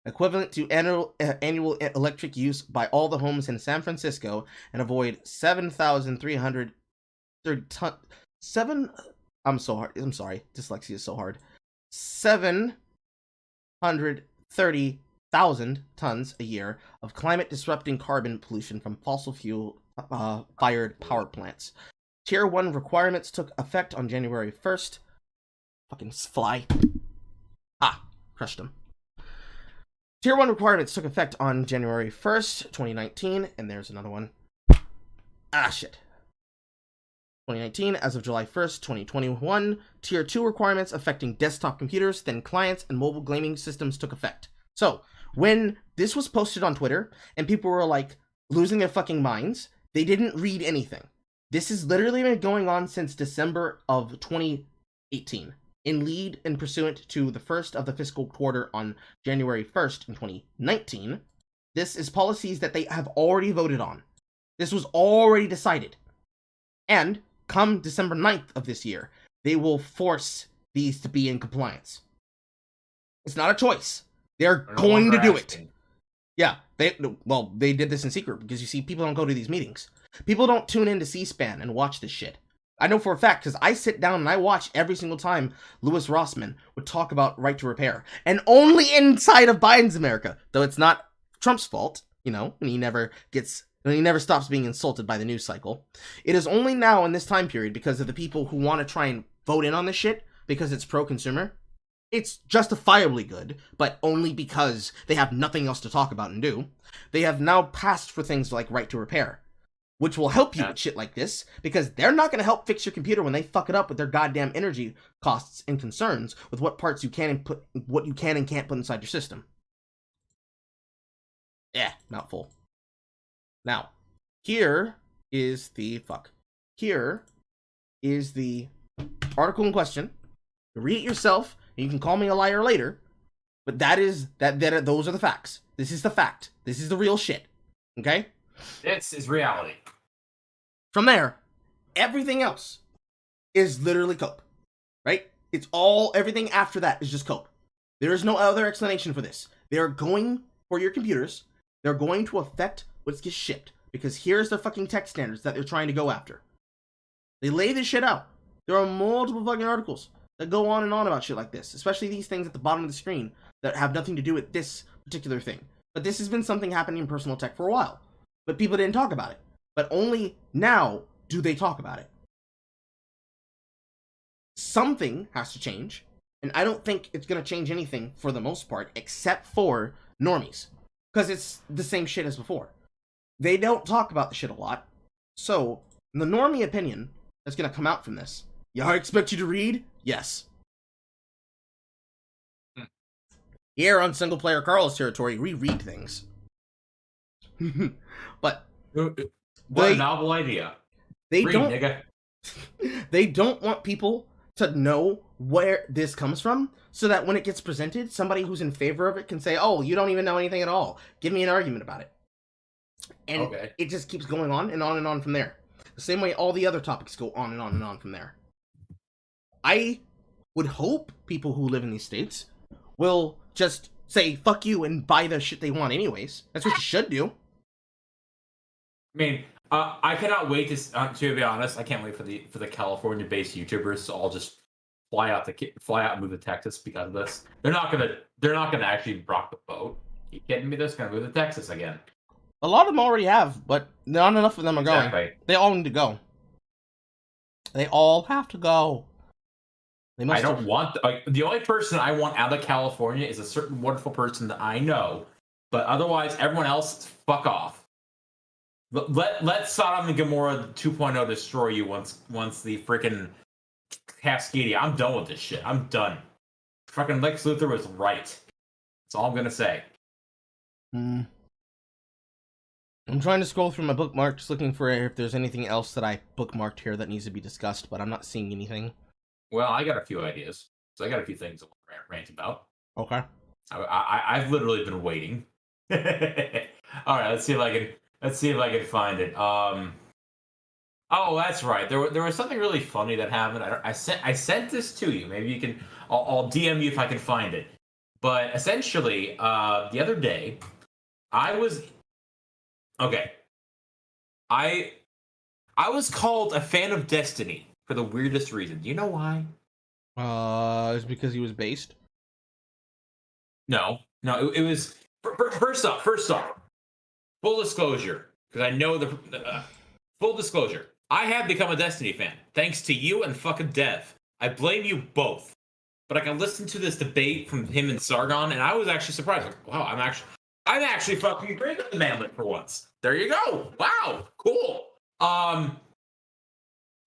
equivalent to annual electric use by all the homes in San Francisco, and avoid 7,330 ton. I'm sorry, dyslexia is so hard. 730,000 tons a year of climate-disrupting carbon pollution from fossil fuel fired power plants. Tier 1 requirements took effect on January 1st. Fucking fly. Crushed them. Tier 1 requirements took effect on January 1st, 2019, and there's another one. 2019, as of July 1st, 2021, Tier 2 requirements affecting desktop computers, then clients, and mobile gaming systems took effect. So, when this was posted on Twitter, and people were like, losing their fucking minds, they didn't read anything. This has literally been going on since December of 2018. In lead and pursuant to the first of the fiscal quarter on January 1st in 2019, this is policies that they have already voted on. This was already decided. And come December 9th of this year, they will force these to be in compliance. It's not a choice. They're going to do it. Yeah, they did this in secret because you see, people don't go to these meetings. People don't tune into C-SPAN and watch this shit. I know for a fact because I sit down and I watch every single time Louis Rossman would talk about right to repair, and only inside of Biden's America. Though it's not Trump's fault, you know, when he never stops being insulted by the news cycle. It is only now in this time period because of the people who want to try and vote in on this shit because it's pro-consumer. It's justifiably good, but only because they have nothing else to talk about and do. They have now passed for things like right to repair, which will help you with shit like this, because they're not going to help fix your computer when they fuck it up with their goddamn energy costs and concerns with what parts you can and what you can and can't put inside your system. Yeah, mouthful. Now, here is the article in question. Read it yourself, and you can call me a liar later, but those are the facts. This is the fact. This is the real shit. Okay? This is reality. From there, everything else is literally cope. Right? It's all, everything after that is just cope. There is no other explanation for this. They are going for your computers. They're going to affect what gets shipped. Because here's the fucking tech standards that they're trying to go after. They lay this shit out. There are multiple fucking articles that go on and on about shit like this. Especially these things at the bottom of the screen that have nothing to do with this particular thing. But this has been something happening in personal tech for a while. But people didn't talk about it. But only now do they talk about it. Something has to change. And I don't think it's going to change anything for the most part, except for normies. Because it's the same shit as before. They don't talk about the shit a lot. So, the normie opinion that's going to come out from this, I expect you to read? Yes. Here on Single Player Carl's territory, we read things. But what a novel idea. They read, don't. Nigga. They don't want people to know where this comes from, so that when it gets presented, somebody who's in favor of it can say, "Oh, you don't even know anything at all. Give me an argument about it." And it just keeps going on and on and on from there. The same way all the other topics go on and on and on from there. I would hope people who live in these states will just say fuck you and buy the shit they want anyways. That's what you should do. I mean, I cannot wait to be honest. I can't wait for the California-based YouTubers to all just fly out and move to Texas because of this. They're not gonna actually rock the boat. Are you kidding me? They're just gonna move to Texas again. A lot of them already have, but not enough of them are going. Exactly. They all need to go. They all have to go. I don't want the only person I want out of California is a certain wonderful person that I know, but otherwise everyone else, fuck off. Let Sodom and Gomorrah 2.0 destroy you once the freaking Cascadia. I'm done with this shit. I'm done. Fucking Lex Luthor was right. That's all I'm gonna say. I'm trying to scroll through my bookmarks looking for if there's anything else that I bookmarked here that needs to be discussed, but I'm not seeing anything. Well, I got a few ideas. So I got a few things to rant about. Okay. I've literally been waiting. All right, let's see if I can find it. Oh, that's right. There was something really funny that happened. I sent this to you. Maybe you can. I'll DM you if I can find it. But essentially, the other day, I was called a fan of Destiny for the weirdest reason. Do you know why? It's because he was based? No, it was first off, full disclosure, because I know full disclosure. I have become a Destiny fan thanks to you and fucking Dev. I blame you both. But I can listen to this debate from him and Sargon, and I was actually surprised. Like, wow, I'm actually fucking great at the manlet for once. There you go. Wow, cool.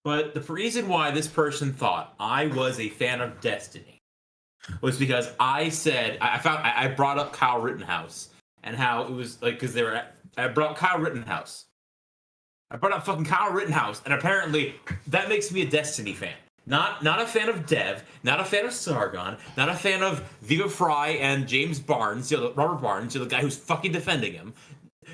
But the reason why this person thought I was a fan of Destiny was because I said I brought up Kyle Rittenhouse and how it was like because I brought up Kyle Rittenhouse. I brought up fucking Kyle Rittenhouse, and apparently that makes me a Destiny fan. Not a fan of Dev, not a fan of Sargon, not a fan of Viva Fry and James Barnes, Robert Barnes, the guy who's fucking defending him.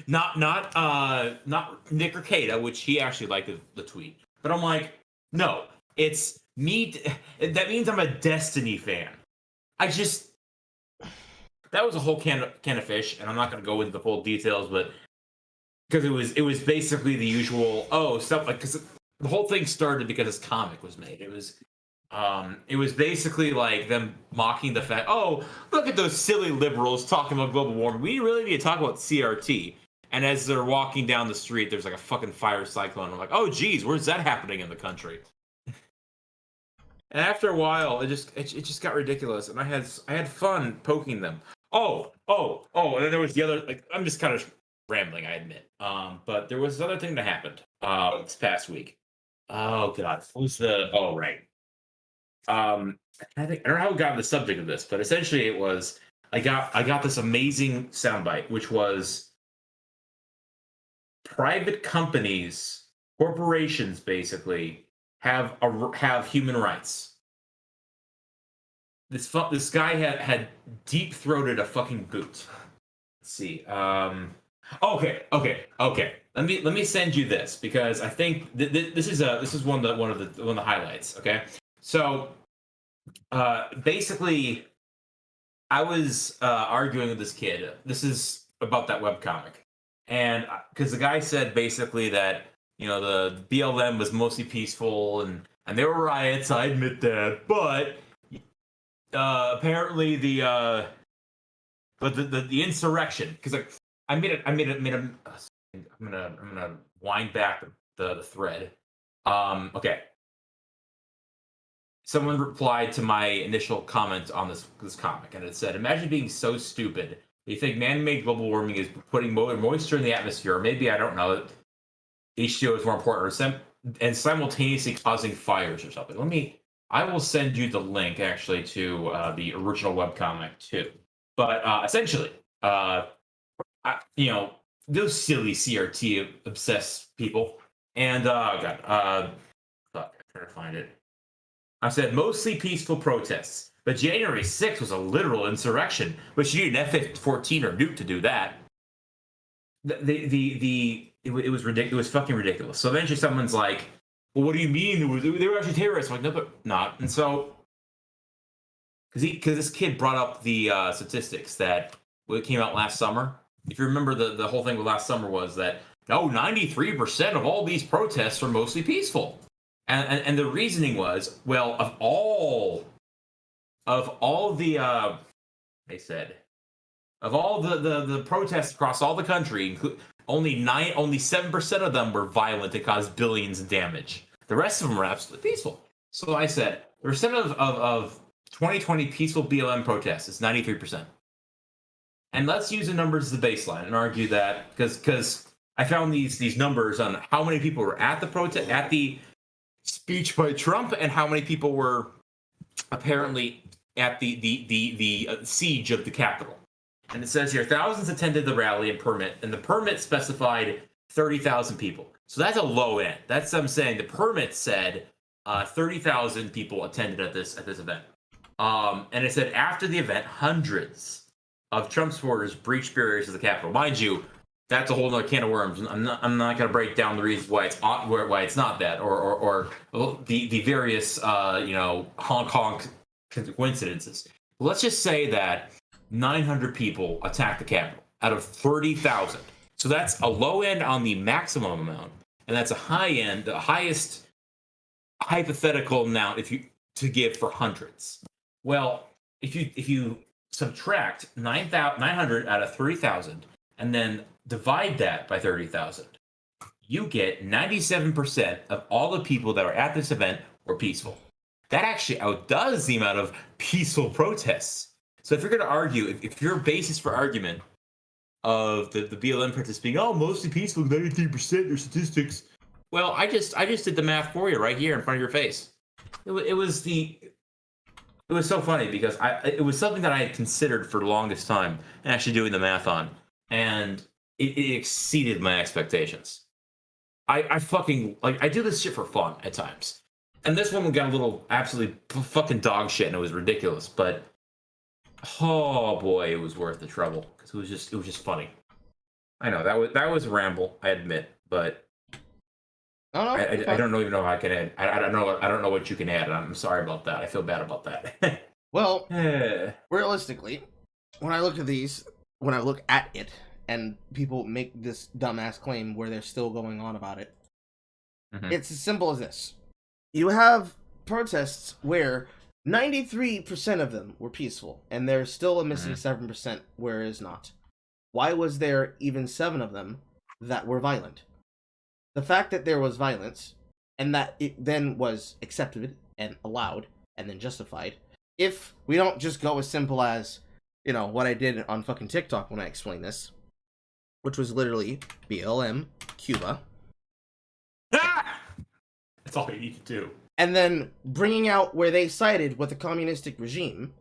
Not Nick Arcada, which he actually liked the tweet. But I'm like, no, it's me. That means I'm a Destiny fan. That was a whole can of fish, and I'm not going to go into the full details, but because it was basically the usual stuff like because the whole thing started because this comic was made. It was basically like them mocking the fact, oh, look at those silly liberals talking about global warming. We really need to talk about CRT. And as they're walking down the street, there's like a fucking fire cyclone. I'm like, oh, geez, where's that happening in the country? And after a while, it just got ridiculous, and I had fun poking them. Oh, and then there was the other. Like, I'm just kind of rambling, I admit. But there was this other thing that happened this past week. Oh God, what was the? Oh right. I don't know how we got on the subject of this, but essentially it was I got this amazing soundbite, which was private companies, corporations, basically have human rights. This guy had deep throated a fucking boot. Let's see. Okay. Let me send you this because I think this is one of the highlights. Okay, so basically, I was arguing with this kid. This is about that webcomic, and because the guy said basically that the BLM was mostly peaceful and there were riots. I admit that, but apparently the insurrection, because like I made a I'm gonna wind back the thread. Okay. Someone replied to my initial comment on this comic, and it said, "Imagine being so stupid that you think man-made global warming is putting moisture in the atmosphere, or maybe I don't know, H2O is more important, and simultaneously causing fires or something." I will send you the link actually to the original webcomic too. But essentially, those silly CRT obsessed people, and fuck, I'm trying to find it. I said mostly peaceful protests, but January 6th was a literal insurrection, but you need an F-14 or nuke to do that. It was ridiculous. It was fucking ridiculous. So eventually, someone's like, "Well, what do you mean they were actually terrorists?" I'm like, no, they're not. And so, because this kid brought up the statistics that came out last summer. If you remember, the whole thing with last summer was that 93% of all these protests are mostly peaceful. And the reasoning was, well, of all the they said of all the protests across all the country, only 7% of them were violent and caused billions in damage. The rest of them were absolutely peaceful. So I said the percent of 2020 peaceful BLM protests is 93%. And let's use the numbers as the baseline and argue that because I found these numbers on how many people were at the speech by Trump and how many people were apparently at the siege of the Capitol. And it says here, thousands attended the rally and the permit specified 30,000 people. So that's a low end. That's what I'm saying. The permit said 30,000 people attended at this event. And it said after the event, hundreds of Trump supporters breached barriers to the Capitol. Mind you, that's a whole other can of worms. I'm not going to break down the reasons why it's not that, or the various Hong Kong coincidences. Let's just say that 900 people attacked the Capitol out of 30,000. So that's a low end on the maximum amount, and that's a high end, the highest hypothetical amount to give for hundreds. Well, if you subtract 900 out of 30,000 and then divide that by 30,000, you get 97% of all the people that are at this event were peaceful. That actually outdoes the amount of peaceful protests. So if you're going to argue, if your basis for argument of the BLM protests being mostly peaceful, 93% are statistics, well, I just did the math for you right here in front of your face. It was so funny because it was something that I had considered for the longest time and actually doing the math on, and it exceeded my expectations. I fucking I do this shit for fun at times, and this one got a little absolutely fucking dog shit and it was ridiculous, but oh boy, it was worth the trouble because it was just funny. I know that was a ramble, I admit, but I don't even know how I can add. I don't know what you can add. I'm sorry about that. I feel bad about that. Well, realistically, when I look at it and people make this dumbass claim where they're still going on about it. Mhm. It's as simple as this. You have protests where 93% of them were peaceful, and there's still a missing 7% where it is not. Why was there even 7 of them that were violent? The fact that there was violence, and that it then was accepted and allowed, and then justified, if we don't just go as simple as, you know, what I did on fucking TikTok when I explained this, which was literally BLM, Cuba. That's all you need to do. And then bringing out where they sided with the communistic regime,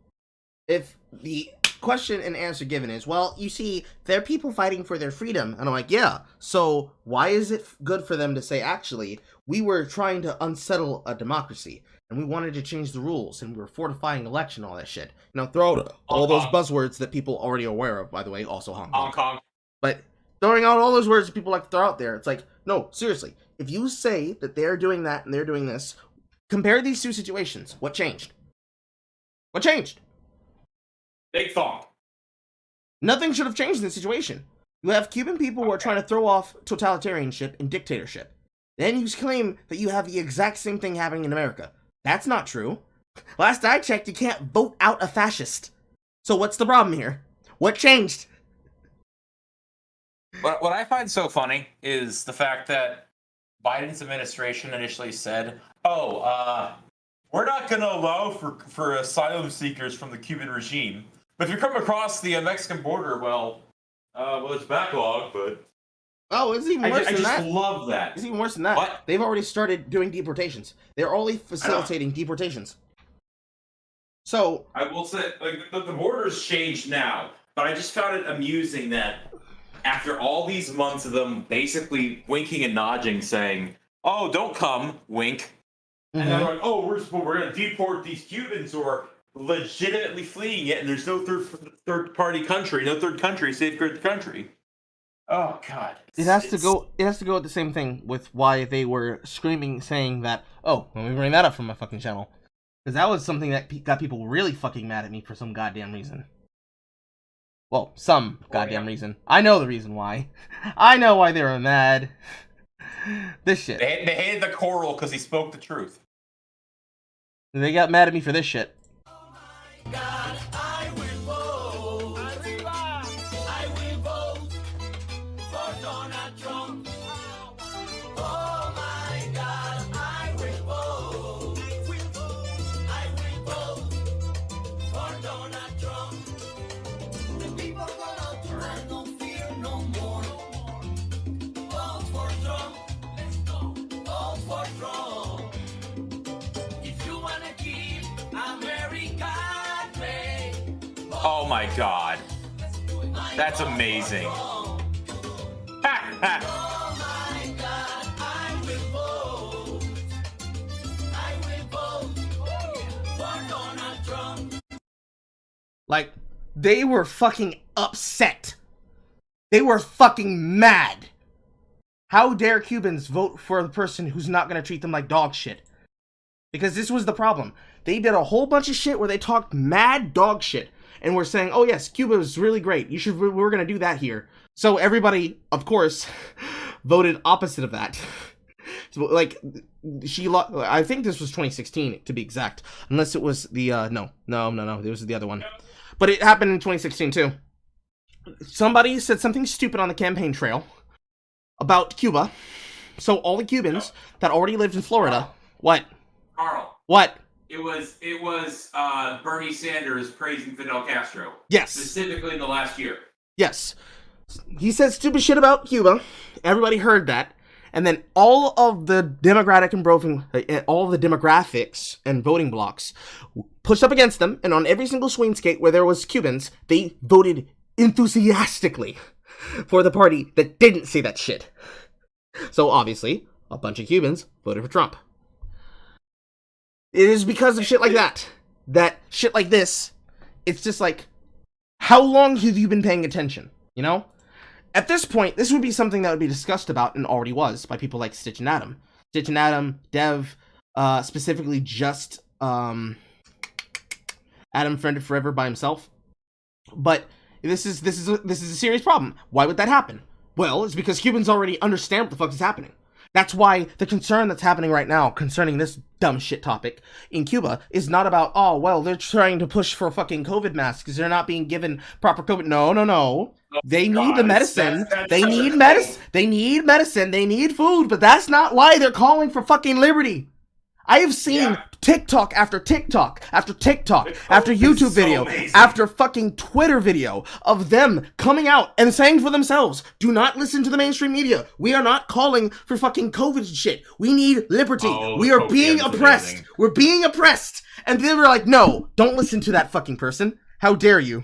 if the question and answer given is, well, you see, they're people fighting for their freedom. And I'm like, yeah, so why is it good for them to say, actually, we were trying to unsettle a democracy, and we wanted to change the rules, and we were fortifying election, all that shit. You know, throw out all those buzzwords that people already are aware of, by the way, also Hong Kong. Hong Kong. But throwing out all those words that people like to throw out there, it's like, no, seriously, if you say that they're doing that and they're doing this, compare these two situations. What changed? What changed? Big thong. Nothing should have changed in this situation. You have Cuban people who are trying to throw off totalitarianship and dictatorship. Then you claim that you have the exact same thing happening in America. That's not true. Last I checked, you can't vote out a fascist. So what's the problem here? What changed? What I find so funny is the fact that Biden's administration initially said, we're not going to allow for asylum seekers from the Cuban regime. But if you come across the Mexican border, well, it's backlog, but... Oh, it's even worse than that. I just love that. It's even worse than that. What? They've already started doing deportations. They're already facilitating deportations. So... I will say, like, the border's changed now, but I just found it amusing that after all these months of them basically winking and nodding, saying, oh, don't come, wink. And then they're like, oh, we're going to deport these Cubans who are legitimately fleeing it, and there's no third party country, no third country, safeguard the country. Oh God! It has to go with the same thing with why they were screaming, saying that. Oh, let me bring that up from my fucking channel, because that was something that got people really fucking mad at me for some goddamn reason. Well, some goddamn reason. I know the reason why. I know why they were mad. This shit. They hated the coral because he spoke the truth. They got mad at me for this shit. God, I will vote. Arriba! I will vote for Donald Trump. Oh my God, I will vote. I will vote for Donald Trump. The people gonna turn, no fear no more. Vote for Trump. Let's go. Vote for Trump. If you wanna keep America. Oh my God. That's amazing. Ha ha. Oh my God, I will vote. I will vote for Donald Trump. Like, they were fucking upset. They were fucking mad. How dare Cubans vote for the person who's not gonna treat them like dog shit? Because this was the problem. They did a whole bunch of shit where they talked mad dog shit. And we're saying, oh yes, Cuba is really great. We're gonna do that here. So everybody, of course, voted opposite of that. So, like, I think this was 2016 to be exact, unless it was the no, it was the other one. But it happened in 2016 too. Somebody said something stupid on the campaign trail about Cuba. So all the Cubans that already lived in Florida, what? Carl. What? It was Bernie Sanders praising Fidel Castro. Yes. Specifically in the last year. Yes. He said stupid shit about Cuba. Everybody heard that. And then all of the all the demographics and voting blocks pushed up against them, and on every single swing state where there was Cubans, they voted enthusiastically for the party that didn't say that shit. So obviously, a bunch of Cubans voted for Trump. It is because of shit like that. That shit like this, it's just like, how long have you been paying attention? You know? At this point, this would be something that would be discussed about, and already was, by people like Stitch and Adam. Stitch and Adam, Dev, specifically just, Adam Friended Forever by himself. But This is a serious problem. Why would that happen? Well, it's because Cubans already understand what the fuck is happening. That's why the concern that's happening right now concerning this dumb shit topic in Cuba is not about, oh, well, they're trying to push for fucking COVID masks because they're not being given proper COVID. No. They need the medicine. They need medicine. They need medicine. They need food. But that's not why they're calling for fucking liberty. I have seen TikTok after TikTok after TikTok after YouTube video after fucking Twitter video of them coming out and saying for themselves, do not listen to the mainstream media. We are not calling for fucking COVID shit. We need liberty. We are being oppressed. Amazing. We're being oppressed. And they were like, no, don't listen to that fucking person. How dare you?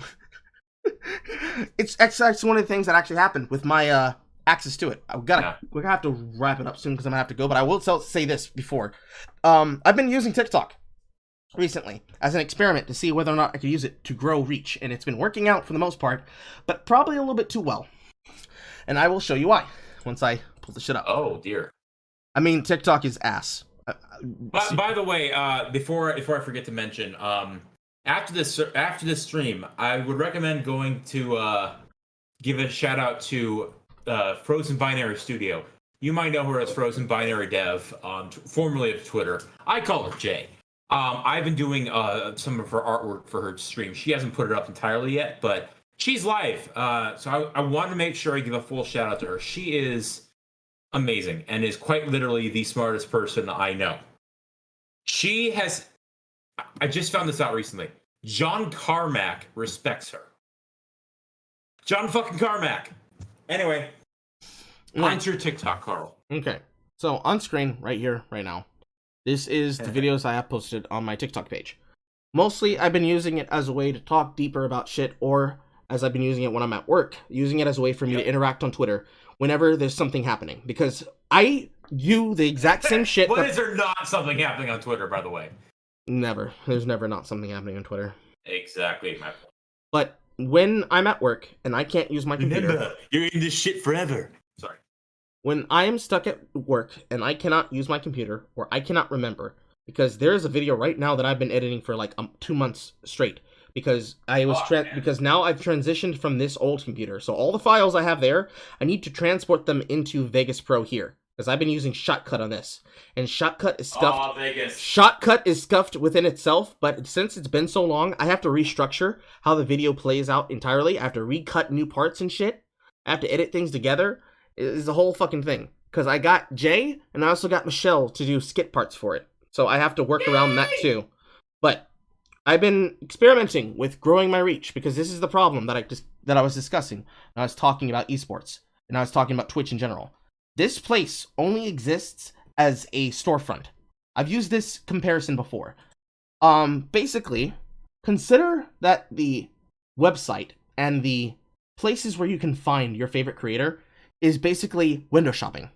It's one of the things that actually happened with my access to it. We're gonna have to wrap it up soon because I'm gonna have to go, but I will say this before. I've been using TikTok recently as an experiment to see whether or not I could use it to grow reach, and it's been working out for the most part, but probably a little bit too well. And I will show you why once I pull the shit up. Oh dear. I mean, TikTok is ass. By the way, before I forget to mention, after this stream, I would recommend going to give a shout out to Frozen Binary Studio. You might know her as Frozen Binary Dev, formerly of Twitter. I call her Jay. I've been doing some of her artwork for her stream. She hasn't put it up entirely yet, but she's live. So I want to make sure I give a full shout out to her. She is amazing and is quite literally the smartest person I know. She has... I just found this out recently. John Carmack respects her. John fucking Carmack. Anyway, onto your TikTok, Carl. Okay. So on screen, right here, right now, this is the videos I have posted on my TikTok page. Mostly, I've been using it as a way to talk deeper about shit, or as I've been using it when I'm at work, using it as a way for me to interact on Twitter whenever there's something happening. Because I do the exact same shit. When is there not something happening on Twitter, by the way? Never. There's never not something happening on Twitter. Exactly my point. But when I'm at work and I can't use my computer... Remember, you're in this shit forever. Sorry. When I am stuck at work and I cannot use my computer, or I cannot remember, because there's a video right now that I've been editing for like 2 months straight, because because now I've transitioned from this old computer. So all the files I have there, I need to transport them into Vegas Pro here. Because I've been using Shotcut on this. And Shotcut is scuffed. Oh, Vegas. Shotcut is scuffed within itself, but since it's been so long, I have to restructure how the video plays out entirely. I have to recut new parts and shit. I have to edit things together. It's a whole fucking thing. Because I got Jay, and I also got Michelle to do skit parts for it. So I have to work around that too. But I've been experimenting with growing my reach, because this is the problem that I was discussing when I was talking about esports. And I was talking about Twitch in general. This place only exists as a storefront. I've used this comparison before. Basically, consider that the website and the places where you can find your favorite creator is basically window shopping.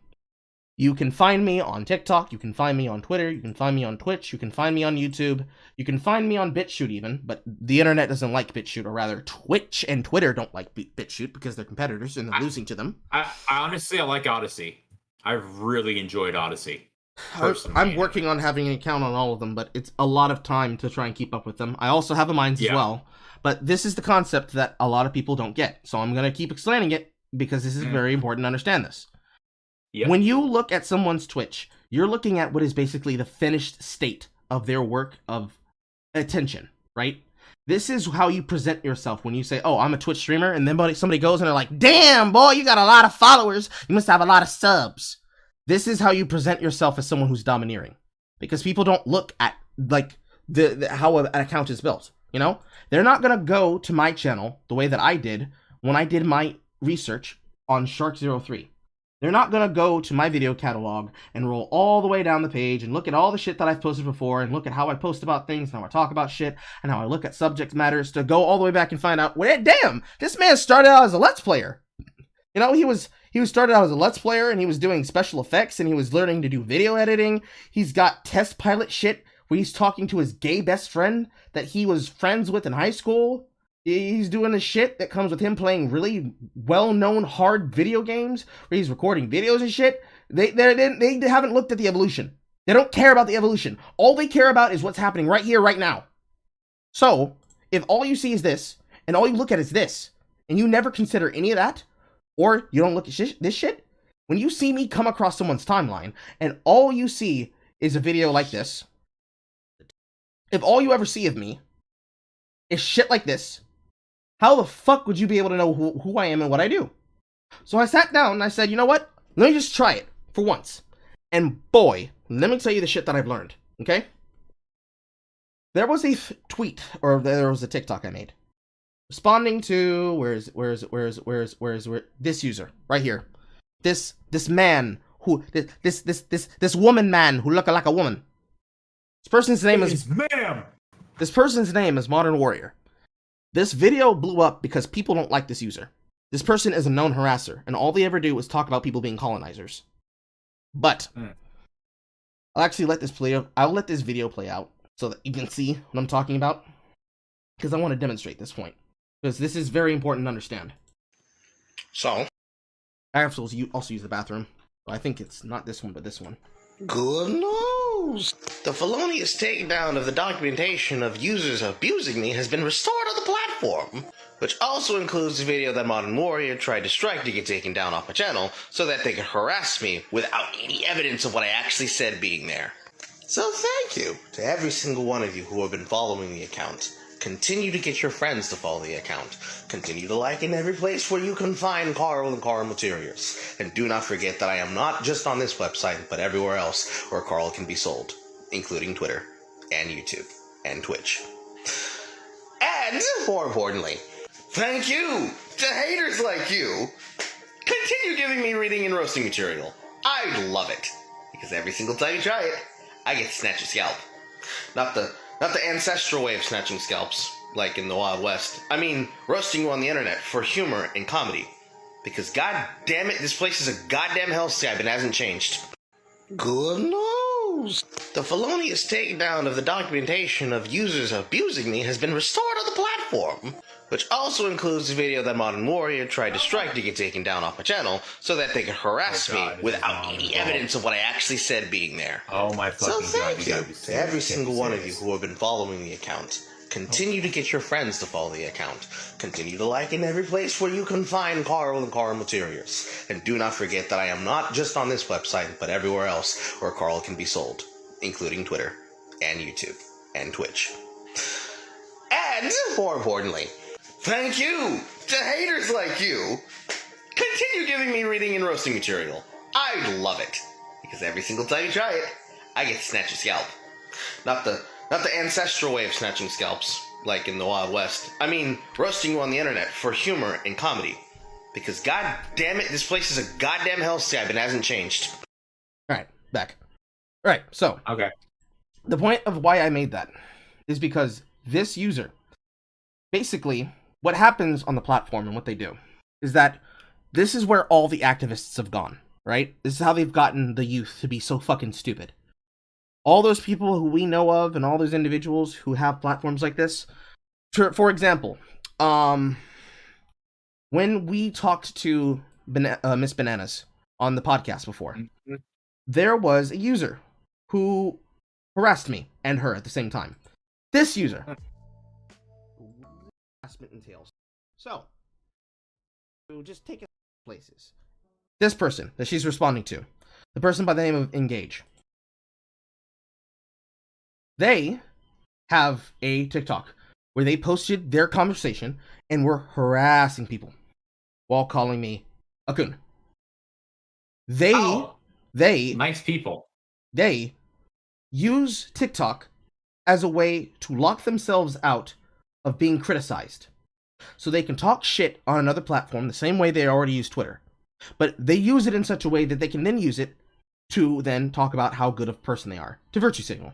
You can find me on TikTok, you can find me on Twitter, you can find me on Twitch, you can find me on YouTube, you can find me on BitChute even, but the internet doesn't like BitChute, or rather Twitch and Twitter don't like BitChute because they're competitors and they're losing to them. I honestly like Odyssey. I've really enjoyed Odyssey. I'm working on having an account on all of them, but it's a lot of time to try and keep up with them. I also have a Minds as well, but this is the concept that a lot of people don't get, so I'm going to keep explaining it because this is very important to understand this. Yep. When you look at someone's Twitch, you're looking at what is basically the finished state of their work of attention, right? This is how you present yourself when you say, oh, I'm a Twitch streamer, and then somebody goes and they're like, damn, boy, you got a lot of followers. You must have a lot of subs. This is how you present yourself as someone who's domineering. Because people don't look at, like, how an account is built, you know? They're not going to go to my channel the way that I did when I did my research on Shark03. They're not going to go to my video catalog and roll all the way down the page and look at all the shit that I've posted before and look at how I post about things and how I talk about shit and how I look at subject matters to go all the way back and find out, well, damn, this man started out as a Let's Player. You know, he was started out as a Let's Player, and he was doing special effects, and he was learning to do video editing. He's got test pilot shit where he's talking to his gay best friend that he was friends with in high school. He's doing the shit that comes with him playing really well-known hard video games where he's recording videos and shit. They haven't looked at the evolution. They don't care about the evolution. All they care about is what's happening right here, right now. So, if all you see is this, and all you look at is this, and you never consider any of that, or you don't look at this shit, when you see me come across someone's timeline and all you see is a video like this, if all you ever see of me is shit like this, how the fuck would you be able to know who I am and what I do? So I sat down and I said, you know what? Let me just try it for once. And boy, let me tell you the shit that I've learned, okay? There was a tweet, or there was a TikTok I made, responding to, where's this user, right here. This man who, this woman man who looked like a woman. This person's name is ma'am. This person's name is Modern Warrior. This video blew up because people don't like this user. This person is a known harasser, and all they ever do is talk about people being colonizers. But I'll actually let this video play out so that you can see what I'm talking about, because I want to demonstrate this point, because this is very important to understand. So, I have to also use the bathroom. I think it's not this one, but this one. good news! The felonious takedown of the documentation of users abusing me has been restored on the platform, which also includes the video that Modern Warrior tried to strike to get taken down off my channel so that they could harass me without any evidence of what I actually said being there. So thank you to every single one of you who have been following the account. Continue to get your friends to follow the account. Continue to like in every place where you can find Carl and Carl materials. And do not forget that I am not just on this website, but everywhere else where Carl can be sold, including Twitter, and YouTube, and Twitch. And, more importantly, thank you to haters like you. Continue giving me reading and roasting material. I love it. Because every single time you try it, I get to snatch a scalp. Not the ancestral way of snatching scalps, like in the Wild West. I mean, roasting you on the internet for humor and comedy. Because god damn it, this place is a goddamn hellscape and hasn't changed. Good news! The felonious takedown of the documentation of users abusing me has been restored on the platform, which also includes the video that Modern Warrior tried to strike to get taken down off my channel so that they could harass me without any evidence of what I actually said being there. Oh my fucking god. So thank you to every single one of you who have been following the account. Continue to get your friends to follow the account. Continue to like in every place where you can find Carl and Carl materials. And do not forget that I am not just on this website, but everywhere else where Carl can be sold, including Twitter, and YouTube, and Twitch. And, more importantly, thank you to haters like you. Continue giving me reading and roasting material. I love it. Because every single time you try it, I get to snatch a scalp. Not the ancestral way of snatching scalps, like in the Wild West. I mean, roasting you on the internet for humor and comedy. Because god damn it, this place is a goddamn hellscape and hasn't changed. Alright, back. Alright, so. Okay. The point of why I made that is because this user, basically, what happens on the platform and what they do is that this is where all the activists have gone, right? This is how they've gotten the youth to be so fucking stupid. All those people who we know of and all those individuals who have platforms like this, for example, when we talked to Miss Bananas on the podcast before, there was a user who harassed me and her at the same time. This user. Harassment entails. So, to just take it places. This person that she's responding to, the person by the name of Engage. They have a TikTok where they posted their conversation and were harassing people while calling me a coon. They nice people. They use TikTok as a way to lock themselves out of being criticized. So they can talk shit on another platform the same way they already use Twitter. But they use it in such a way that they can then use it to then talk about how good of a person they are, to virtue signal.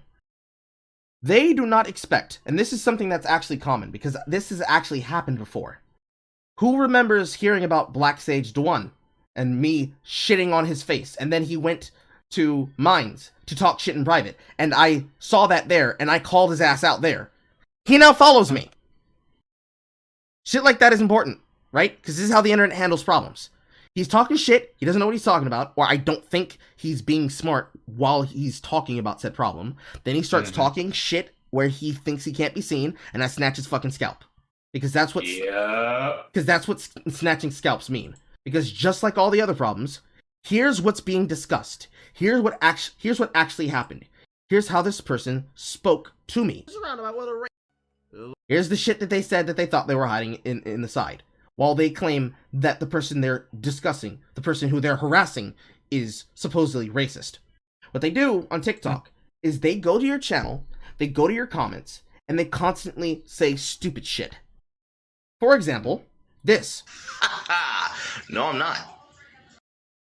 They do not expect, and this is something that's actually common, because this has actually happened before. Who remembers hearing about Black Sage Dwan and me shitting on his face, and then he went to Mines to talk shit in private, and I saw that there, and I called his ass out there. He now follows me. Shit like that is important, right? Because this is how the internet handles problems. He's talking shit, he doesn't know what he's talking about, or I don't think he's being smart while he's talking about said problem. Then he starts talking shit where he thinks he can't be seen, and I snatch his fucking scalp. Because that's what snatching scalps mean. Because just like all the other problems, here's what's being discussed. Here's what actually happened. Here's how this person spoke to me. Here's the shit that they said that they thought they were hiding in the side. While they claim that the person they're discussing, the person who they're harassing, is supposedly racist. What they do on TikTok is they go to your channel, they go to your comments, and they constantly say stupid shit. For example, this. No, I'm not.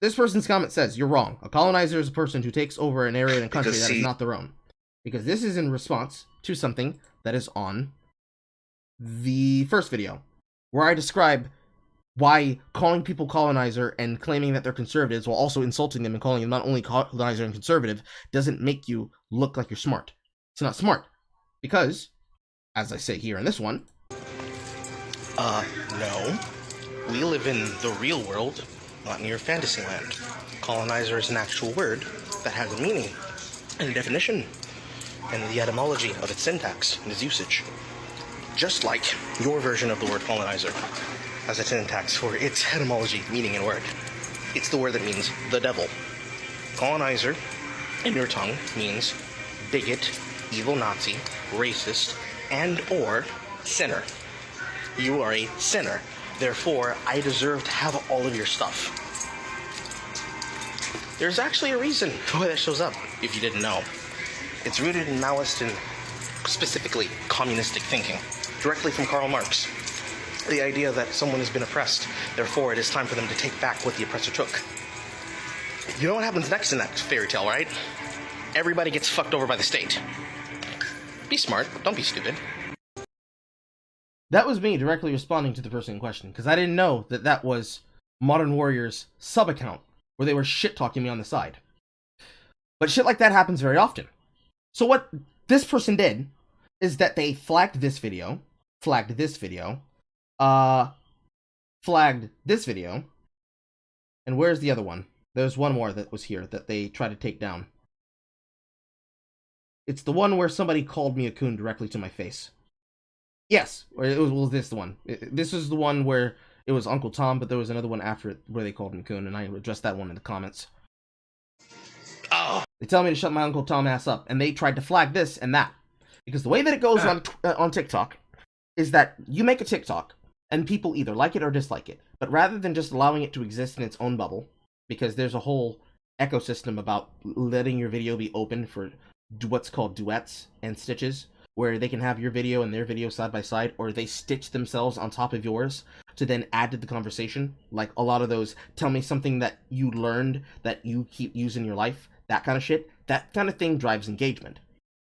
This person's comment says, "You're wrong. A colonizer is a person who takes over an area in a country that is not their own." Because this is in response to something that is on the first video, where I describe why calling people colonizer and claiming that they're conservatives while also insulting them and calling them not only colonizer and conservative doesn't make you look like you're smart. It's not smart. Because, as I say here in this one, no. We live in the real world, not in your fantasy land. Colonizer is an actual word that has a meaning and a definition and the etymology of its syntax and its usage. Just like your version of the word colonizer has a syntax for its etymology, meaning, and word. It's the word that means the devil. Colonizer, in your tongue, means bigot, evil Nazi, racist, and or sinner. You are a sinner. Therefore, I deserve to have all of your stuff. There's actually a reason why that shows up, if you didn't know. It's rooted in Maoist and specifically communistic thinking, directly from Karl Marx. The idea that someone has been oppressed, therefore it is time for them to take back what the oppressor took. You know what happens next in that fairy tale, right? Everybody gets fucked over by the state. Be smart, don't be stupid. that was me directly responding to the person in question, because I didn't know that that was Modern Warrior's sub-account, where they were shit-talking me on the side. But shit like that happens very often. So what this person did is that they flagged this video, flagged this video, and where's the other one? There's one more that was here that they tried to take down. It's the one where somebody called me a coon directly to my face. Yes, or it was this one. This is the one where it was Uncle Tom, but there was another one after it where they called me coon, and I addressed that one in the comments. Oh. They tell me to shut my Uncle Tom ass up, and they tried to flag this and that. Because the way that it goes on TikTok is that you make a TikTok, and people either like it or dislike it. But rather than just allowing it to exist in its own bubble, because there's a whole ecosystem about letting your video be open for what's called duets and stitches, where they can have your video and their video side by side, or they stitch themselves on top of yours to then add to the conversation. Like a lot of those, tell me something that you learned that you keep using in your life, that kind of shit. That kind of thing drives engagement.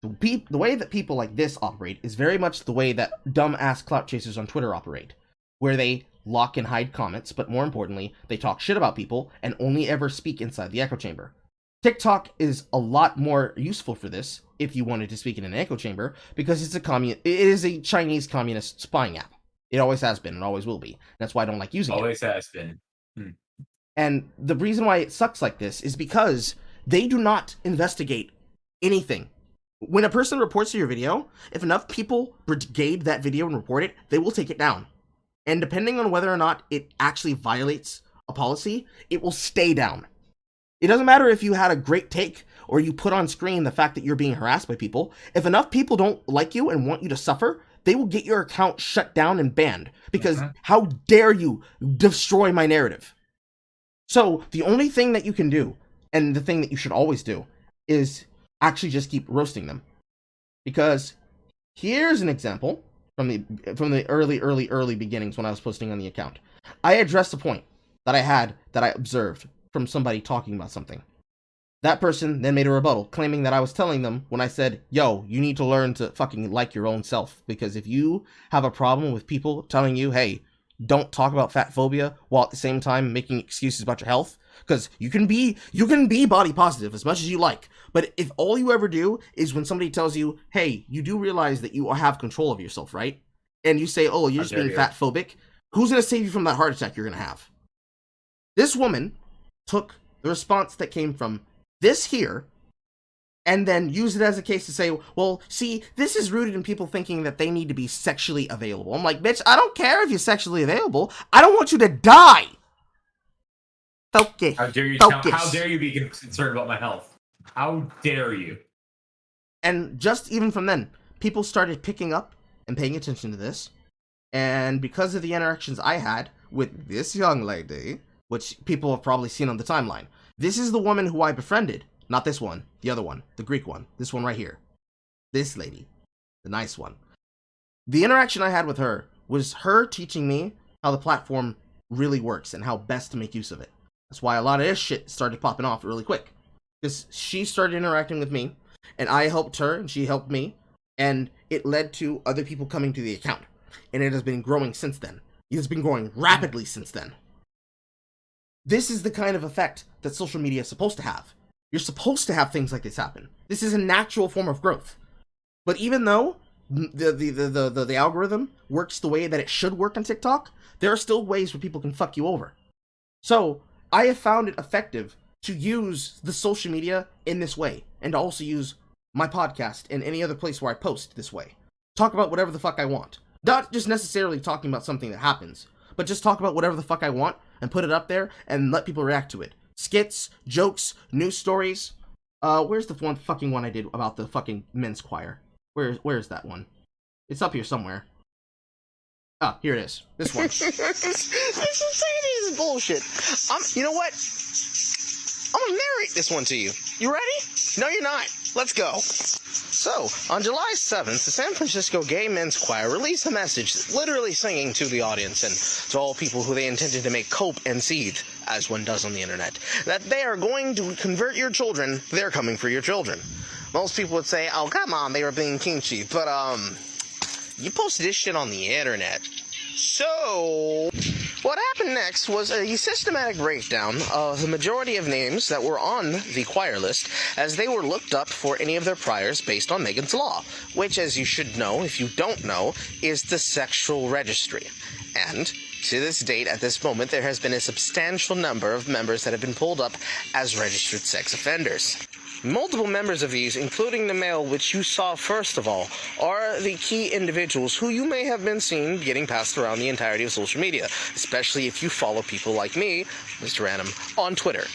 The way that people like this operate is very much the way that dumb-ass clout chasers on Twitter operate, where they lock and hide comments, but more importantly, they talk shit about people and only ever speak inside the echo chamber. TikTok is a lot more useful for this if you wanted to speak in an echo chamber, because it is a Chinese communist spying app. It always has been and always will be. That's why I don't like using it. Always has been. And the reason why it sucks like this is because they do not investigate anything. When a person reports your video, if enough people brigade that video and report it, they will take it down. And depending on whether or not it actually violates a policy, it will stay down. It doesn't matter if you had a great take or you put on screen the fact that you're being harassed by people. If enough people don't like you and want you to suffer, they will get your account shut down and banned. Because how dare you destroy my narrative? So the only thing that you can do, and the thing that you should always do, is actually just keep roasting them. Because here's an example from the early beginnings when I was posting on the account. I addressed a point that I observed from somebody talking about something. That person then made a rebuttal, claiming that I was telling them when I said, yo, you need to learn to fucking like your own self. Because if you have a problem with people telling you, hey, don't talk about fat phobia, while at the same time making excuses about your health, because you can be body positive as much as you like, but if all you ever do is when somebody tells you, hey, you do realize that you have control of yourself, right? And you say, oh, you're just being fat phobic, who's going to save you from that heart attack you're going to have? This woman took the response that came from this here and then use it as a case to say, well, see, this is rooted in people thinking that they need to be sexually available. I'm like, bitch, I don't care if you're sexually available. I don't want you to die. Focus. How dare you? Focus. How dare you be concerned about my health? How dare you? And just even from then, people started picking up and paying attention to this. And because of the interactions I had with this young lady, which people have probably seen on the timeline, this is the woman who I befriended. Not this one, the other one, the Greek one, this one right here. This lady, the nice one. The interaction I had with her was her teaching me how the platform really works and how best to make use of it. That's why a lot of this shit started popping off really quick. Because she started interacting with me, and I helped her, and she helped me, and it led to other people coming to the account. And it has been growing since then. It has been growing rapidly since then. This is the kind of effect that social media is supposed to have. You're supposed to have things like this happen. This is a natural form of growth. But even though the algorithm works the way that it should work on TikTok, there are still ways where people can fuck you over. So I have found it effective to use the social media in this way, and to also use my podcast and any other place where I post this way. Talk about whatever the fuck I want. Not just necessarily talking about something that happens, but just talk about whatever the fuck I want and put it up there and let people react to it. Skits, jokes, news stories. Where's the fucking one I did about the fucking men's choir? Where's that one? It's up here somewhere. Ah, here it is. This one. This is bullshit. You know what? I'm gonna narrate this one to you. You ready? No, you're not. Let's go. So, on July 7th, the San Francisco Gay Men's Choir released a message literally singing to the audience and to all people who they intended to make cope and seethe, as one does on the internet, that they are going to convert your children, they're coming for your children. Most people would say, oh, come on, they were being kimchi, but, you posted this shit on the internet. So, what happened next was a systematic breakdown of the majority of names that were on the choir list as they were looked up for any of their priors based on Megan's Law, which, as you should know, if you don't know, is the sexual registry. And to this date, at this moment, there has been a substantial number of members that have been pulled up as registered sex offenders. Multiple members of these, including the male which you saw first of all, are the key individuals who you may have been seen getting passed around the entirety of social media, especially if you follow people like me, Mr. Random, on Twitter.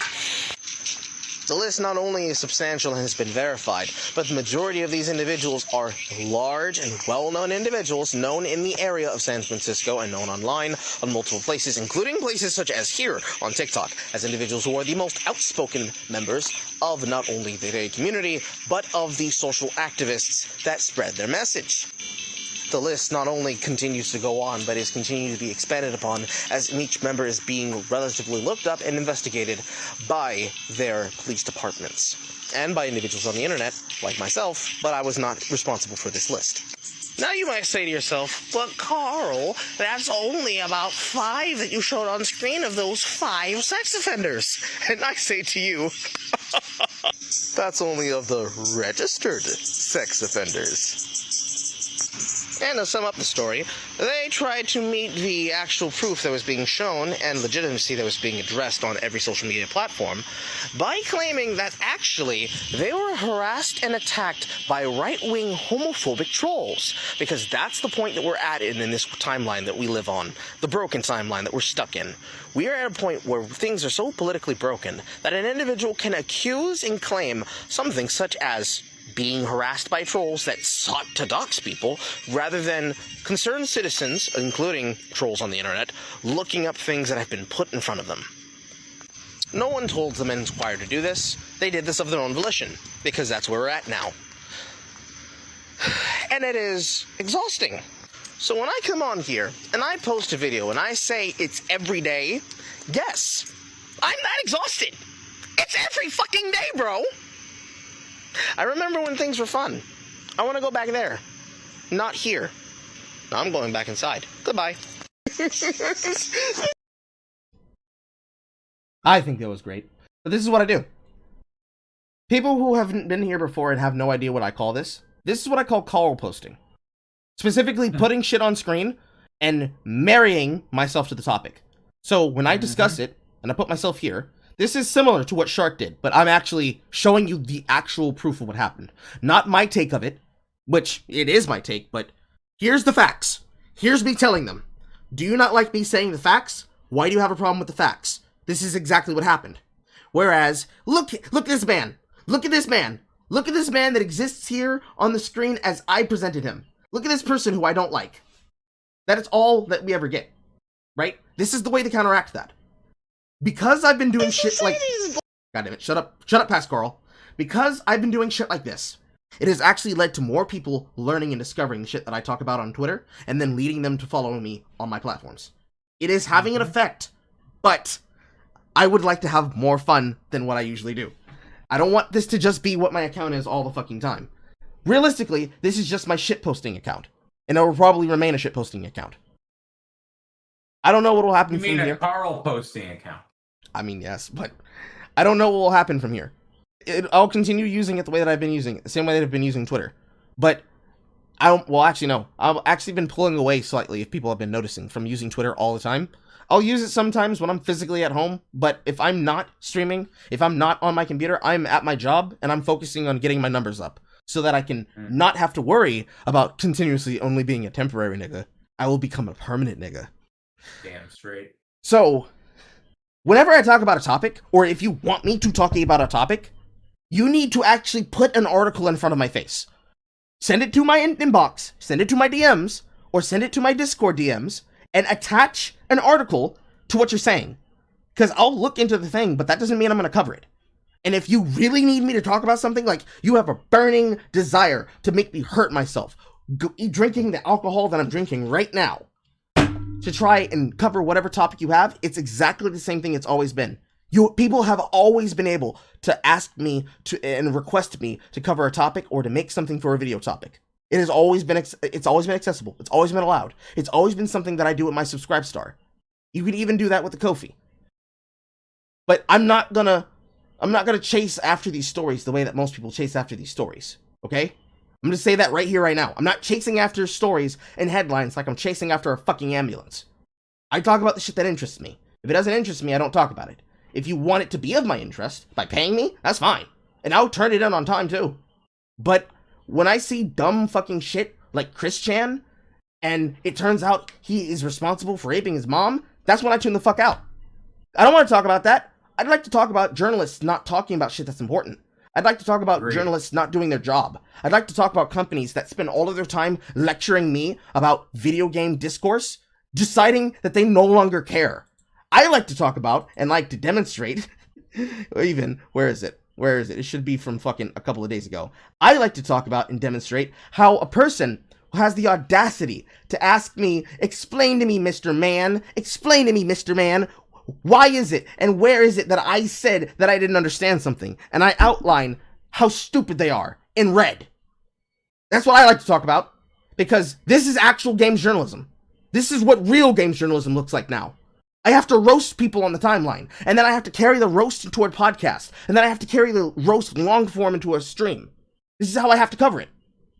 The list not only is substantial and has been verified, but the majority of these individuals are large and well-known individuals known in the area of San Francisco and known online on multiple places, including places such as here on TikTok, as individuals who are the most outspoken members of not only the gay community, but of the social activists that spread their message. The list not only continues to go on, but is continuing to be expanded upon as each member is being relatively looked up and investigated by their police departments. And by individuals on the internet, like myself, but I was not responsible for this list. Now you might say to yourself, but Carl, that's only about 5 that you showed on screen of those 5 sex offenders. And I say to you, that's only of the registered sex offenders. And to sum up the story, they tried to meet the actual proof that was being shown and legitimacy that was being addressed on every social media platform by claiming that actually they were harassed and attacked by right-wing homophobic trolls, because that's the point that we're at in this timeline that we live on, the broken timeline that we're stuck in. We are at a point where things are so politically broken that an individual can accuse and claim something such as being harassed by trolls that sought to dox people, rather than concerned citizens, including trolls on the internet, looking up things that have been put in front of them. No one told the men's choir to do this. They did this of their own volition, because that's where we're at now. And it is exhausting. So when I come on here, and I post a video, and I say it's every day, yes, I'm that exhausted. It's every fucking day, bro. I remember when things were fun. I want to go back there. Not here. No, I'm going back inside. Goodbye. I think that was great. But this is what I do. People who haven't been here before and have no idea what I call this is what I call call posting. Specifically putting shit on screen and marrying myself to the topic. So when I discuss it, and I put myself here, This is similar to what Shark did, but I'm actually showing you the actual proof of what happened. Not my take of it, which it is my take, but here's the facts. Here's me telling them. Do you not like me saying the facts? Why do you have a problem with the facts? This is exactly what happened. Whereas, look at this man. Look at this man. Look at this man that exists here on the screen as I presented him. Look at this person who I don't like. That is all that we ever get. Right? This is the way to counteract that. Because I've been doing shit like... God damn it, shut up, Pascal. Because I've been doing shit like this, it has actually led to more people learning and discovering the shit that I talk about on Twitter, and then leading them to follow me on my platforms. It is having an effect, but I would like to have more fun than what I usually do. I don't want this to just be what my account is all the fucking time. Realistically, this is just my shitposting account, and it will probably remain a shitposting account. I don't know what will happen from here. You mean a Carl posting account? I mean, yes, but I don't know what will happen from here. I'll continue using it the way that I've been using it, the same way that I've been using Twitter. But I've actually been pulling away slightly, if people have been noticing, from using Twitter all the time. I'll use it sometimes when I'm physically at home, but if I'm not streaming, if I'm not on my computer, I'm at my job, and I'm focusing on getting my numbers up, so that I can not have to worry about continuously only being a temporary nigga. I will become a permanent nigga. Damn straight. So, whenever I talk about a topic, or if you want me to talk about a topic, you need to actually put an article in front of my face. Send it to my inbox, send it to my DMs, or send it to my Discord DMs, and attach an article to what you're saying. Because I'll look into the thing, but that doesn't mean I'm going to cover it. And if you really need me to talk about something, like you have a burning desire to make me hurt myself, drinking the alcohol that I'm drinking right now, to try and cover whatever topic you have, it's exactly the same thing it's always been. People have always been able to ask me to and request me to cover a topic or to make something for a video topic. It has always been accessible. It's always been allowed. It's always been something that I do with my Subscribe Star. You can even do that with the Ko-fi. But I'm not gonna chase after these stories the way that most people chase after these stories. Okay? I'm gonna say that right here, right now. I'm not chasing after stories and headlines like I'm chasing after a fucking ambulance. I talk about the shit that interests me. If it doesn't interest me, I don't talk about it. If you want it to be of my interest by paying me, that's fine. And I'll turn it in on time too. But when I see dumb fucking shit like Chris Chan, and it turns out he is responsible for raping his mom, that's when I tune the fuck out. I don't want to talk about that. I'd like to talk about journalists not talking about shit that's important. I'd like to talk about journalists not doing their job. I'd like to talk about companies that spend all of their time lecturing me about video game discourse, deciding that they no longer care. I like to talk about and like to demonstrate, where is it? It should be from fucking a couple of days ago. I like to talk about and demonstrate how a person who has the audacity to ask me, explain to me, Mr. Man, why is it and where is it that I said that I didn't understand something? And I outline how stupid they are in red. That's what I like to talk about, because this is actual games journalism. This is what real games journalism looks like now. I have to roast people on the timeline, and then I have to carry the roast into a podcast, and then I have to carry the roast long form into a stream. This is how I have to cover it,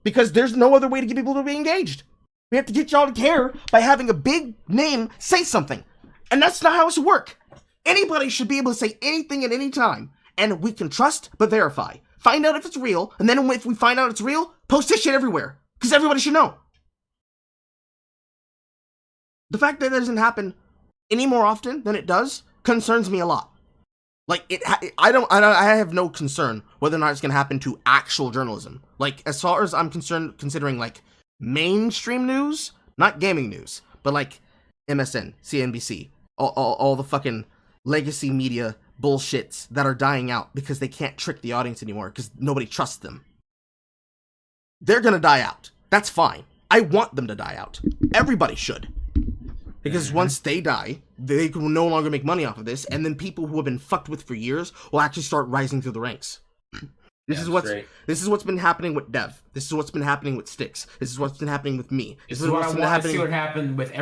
because there's no other way to get people to be engaged. We have to get y'all to care by having a big name say something, and that's not how it should work. Anybody should be able to say anything at any time, and we can trust but verify. Find out if it's real, and then if we find out it's real, post this shit everywhere, because everybody should know. The fact that it doesn't happen any more often than it does concerns me a lot. Like, I have no concern whether or not it's going to happen to actual journalism. Like, as far as I'm concerned, considering, like, mainstream news, not gaming news, but, like, MSN, CNBC, all the fucking legacy media bullshits that are dying out because they can't trick the audience anymore because nobody trusts them. They're going to die out. That's fine. I want them to die out. Everybody should. Because once they die, they can no longer make money off of this, and then people who have been fucked with for years will actually start rising through the ranks. This is what's been happening with Dev. This is what's been happening with Styx. This is what's been happening with me. This is what I want to see what happened with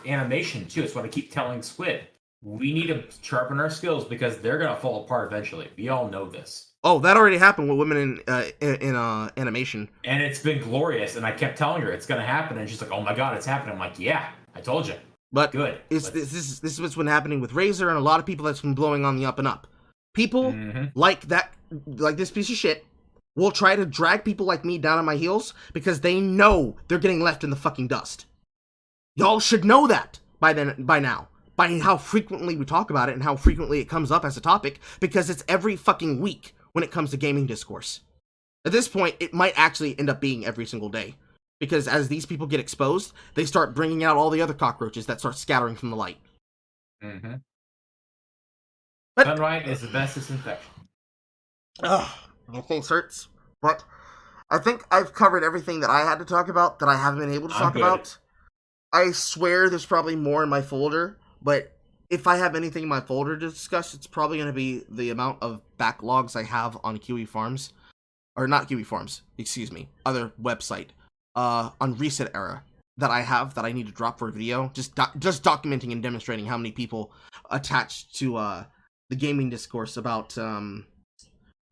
animation too. It's what I keep telling Squid. We need to sharpen our skills because they're gonna fall apart eventually. We all know this. Oh, that already happened with women in animation. And it's been glorious. And I kept telling her it's gonna happen, and she's like, "Oh my god, it's happening." I'm like, "Yeah, I told you." But Good. This is what's been happening with Razer and a lot of people that's been blowing on the up and up. People like this piece of shit will try to drag people like me down on my heels because they know they're getting left in the fucking dust. Y'all should know that by now. By how frequently we talk about it and how frequently it comes up as a topic, because it's every fucking week when it comes to gaming discourse. At this point, it might actually end up being every single day. Because as these people get exposed, they start bringing out all the other cockroaches that start scattering from the light. Mm-hmm. But, Sunlight is the best disinfection. My face hurts. But I think I've covered everything that I had to talk about that I haven't been able to talk about. I swear there's probably more in my folder, but if I have anything in my folder to discuss, it's probably going to be the amount of backlogs I have on Kiwi Farms. Or not Kiwi Farms, excuse me, other website. On Reset Era that I have that I need to drop for a video, just documenting and demonstrating how many people attached to the gaming discourse about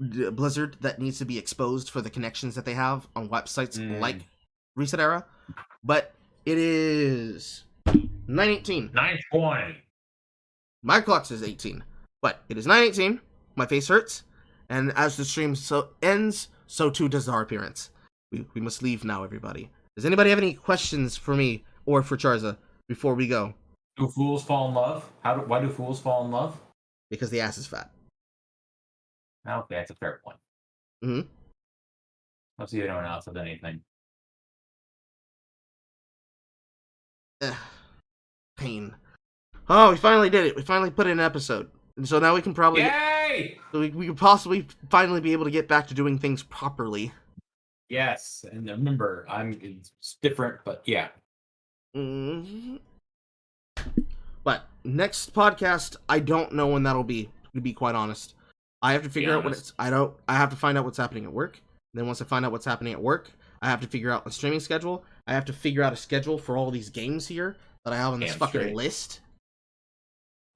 Blizzard that needs to be exposed for the connections that they have on websites like Reset Era. But it is 9:18. 9:20. My clock says 18, but it is 9:18. My face hurts, and as the stream ends, so too does our appearance. We must leave now, everybody. Does anybody have any questions for me or for Charza before we go? Do fools fall in love? Why do fools fall in love? Because the ass is fat. Okay, that's a fair point. Mm-hmm. Let's see if anyone else has anything. Pain. Oh, we finally did it. We finally put in an episode. And so now we can probably... Yay! We could possibly finally be able to get back to doing things properly. Yes, and remember, it's different, but yeah. Mm-hmm. But next podcast, I don't know when that'll be, to be quite honest. I have to figure out I have to find out what's happening at work. Then once I find out what's happening at work, I have to figure out a streaming schedule. I have to figure out a schedule for all these games here that I have on this fucking list.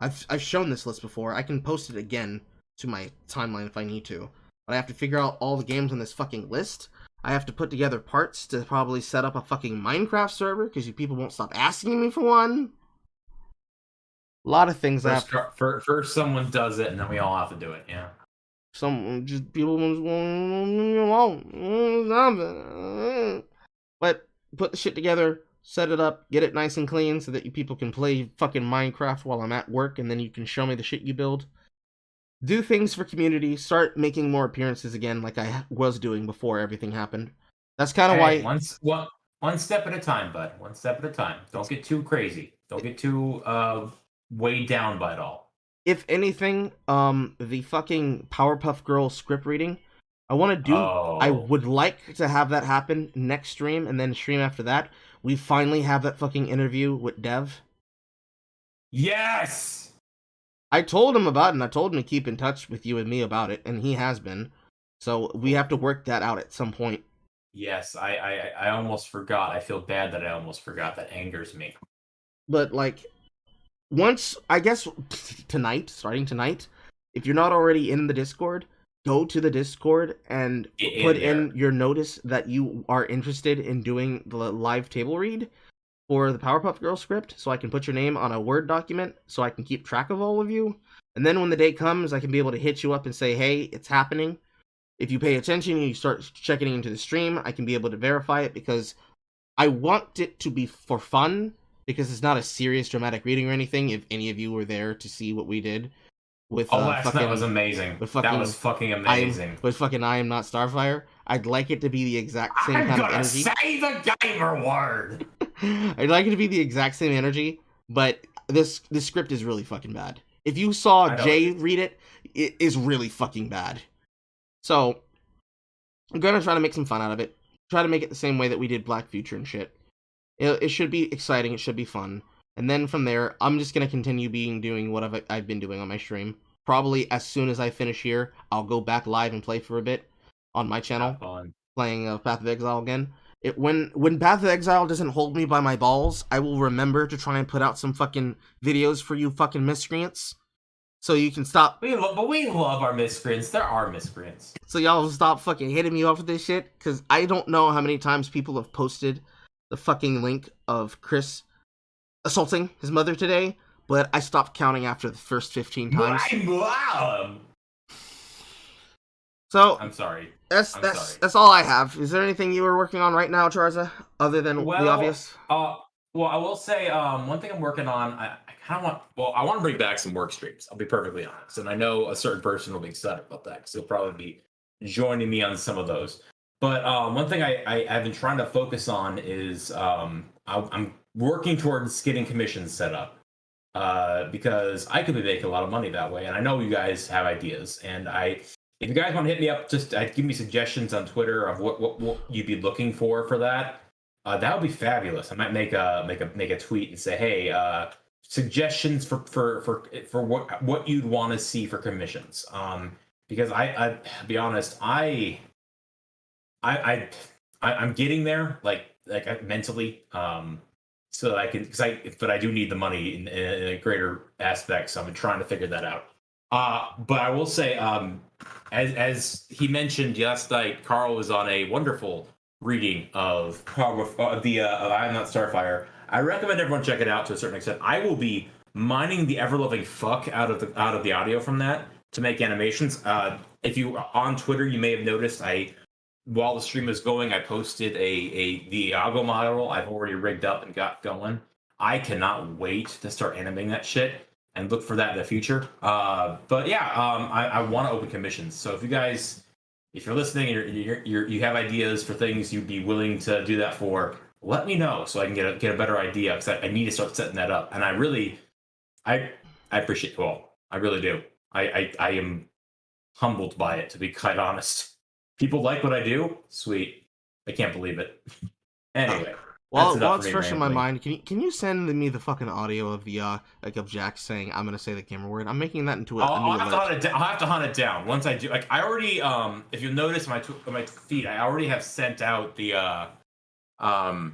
I've shown this list before. I can post it again to my timeline if I need to. But I have to figure out all the games on this fucking list. I have to put together parts to probably set up a fucking Minecraft server, because you people won't stop asking me for one. A lot of things. First someone does it, and then we all have to do it, yeah. People but put the shit together, set it up, get it nice and clean, so that you people can play fucking Minecraft while I'm at work, and then you can show me the shit you build. Do things for community, start making more appearances again like I was doing before everything happened. That's kind of why... One step at a time, bud. One step at a time. Don't get too crazy. Don't get too weighed down by it all. If anything, the fucking Powerpuff Girls script reading, I want to do... I would like to have that happen next stream, and then stream after that. We finally have that fucking interview with Dev. Yes! I told him about it, and I told him to keep in touch with you and me about it, and he has been. So we have to work that out at some point. Yes, I almost forgot. I feel bad that I almost forgot. That angers me. But, like, once, I guess, starting tonight, if you're not already in the Discord, go to the Discord and put in your notice that you are interested in doing the live table read for the Powerpuff Girls script, so I can put your name on a Word document, so I can keep track of all of you. And then when the day comes, I can be able to hit you up and say, hey, it's happening. If you pay attention and you start checking into the stream, I can be able to verify it, because I want it to be for fun, because it's not a serious dramatic reading or anything. If any of you were there to see what we did with last night was amazing. That was fucking amazing. With fucking I Am Not Starfire, I'd like it to be the exact same kind of energy. Say the gamer word. I'd like it to be the exact same energy, but this script is really fucking bad. If you saw Jay read it, it is really fucking bad. So I'm gonna try to make some fun out of it. Try to make it the same way that we did Black Future and shit. It should be exciting. It should be fun. And then from there, I'm just gonna continue doing what I've been doing on my stream. Probably as soon as I finish here, I'll go back live and play for a bit on my channel, playing Path of Exile again. When Path of Exile doesn't hold me by my balls, I will remember to try and put out some fucking videos for you fucking miscreants. So you can stop. But we love our miscreants. There are miscreants. So y'all stop fucking hitting me off with this shit, because I don't know how many times people have posted the fucking link of Chris assaulting his mother today, but I stopped counting after the first 15 times. So I'm sorry. That's all I have. Is there anything you were working on right now, Charza, other than the obvious? Well, I will say one thing I'm working on. I kind of I want to bring back some work streams. I'll be perfectly honest, and I know a certain person will be excited about that because he'll probably be joining me on some of those. But one thing I've been trying to focus on is I'm working towards getting commissions set up because I could be making a lot of money that way, and I know you guys have ideas. And if you guys want to hit me up, just give me suggestions on Twitter of what you'd be looking for that. That would be fabulous. I might make a tweet and say, hey, suggestions for what you'd want to see for commissions. Because I be honest, I'm getting there, like mentally. So that I can, but I do need the money in a greater aspect. So I'm trying to figure that out. But I will say, as he mentioned last night, Carl was on a wonderful reading of the I Am Not Starfire. I recommend everyone check it out to a certain extent. I will be mining the ever-loving fuck out of the audio from that to make animations. If you on Twitter, you may have noticed while the stream was going, I posted the Iago model I've already rigged up and got going. I cannot wait to start animating that shit and look for that in the future. But yeah, I want to open commissions. So if you guys, if you're listening and you have ideas for things you'd be willing to do that for, let me know so I can get a better idea, because I need to start setting that up. And I appreciate you all. I really do. I am humbled by it, to be quite honest. People like what I do. Sweet. I can't believe it. Anyway. While it's fresh in my mind, can you send me the fucking audio of the of Jack saying I'm gonna say the gamer word? I'm making that into I'll have to hunt it down. Once I do, I already if you notice my feed, I already have sent out the I've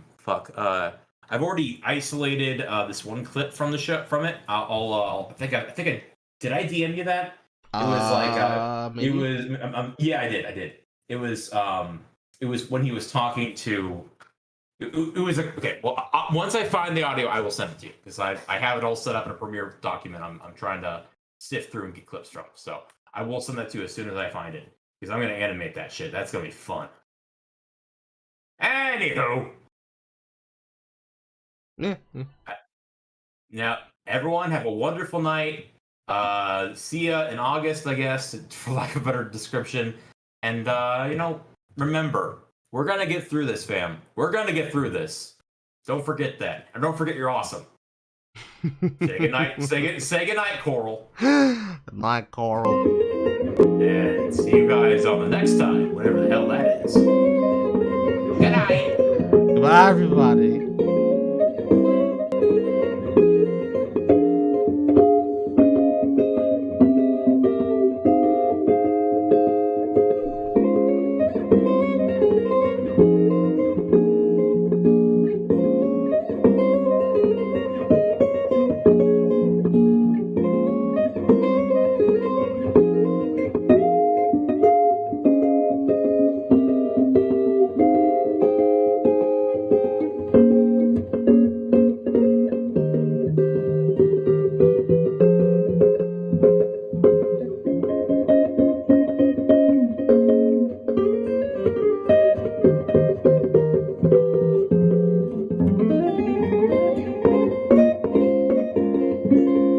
already isolated this one clip from the show from it. I think I did. I DM you that? It was maybe? It was yeah, I did. It was when he was talking to. It was okay. Well, once I find the audio, I will send it to you, because I have it all set up in a Premiere document. I'm trying to sift through and get clips from. So I will send that to you as soon as I find it, because I'm going to animate that shit. That's going to be fun. Anywho. Yeah. Now, everyone have a wonderful night. See ya in August, I guess, for lack of a better description. And, remember, we're going to get through this, fam. We're going to get through this. Don't forget that. And don't forget you're awesome. Say goodnight. Say goodnight, Coral. Good night, Coral. And see you guys on the next time, whatever the hell that is. Good night. Goodbye, everybody.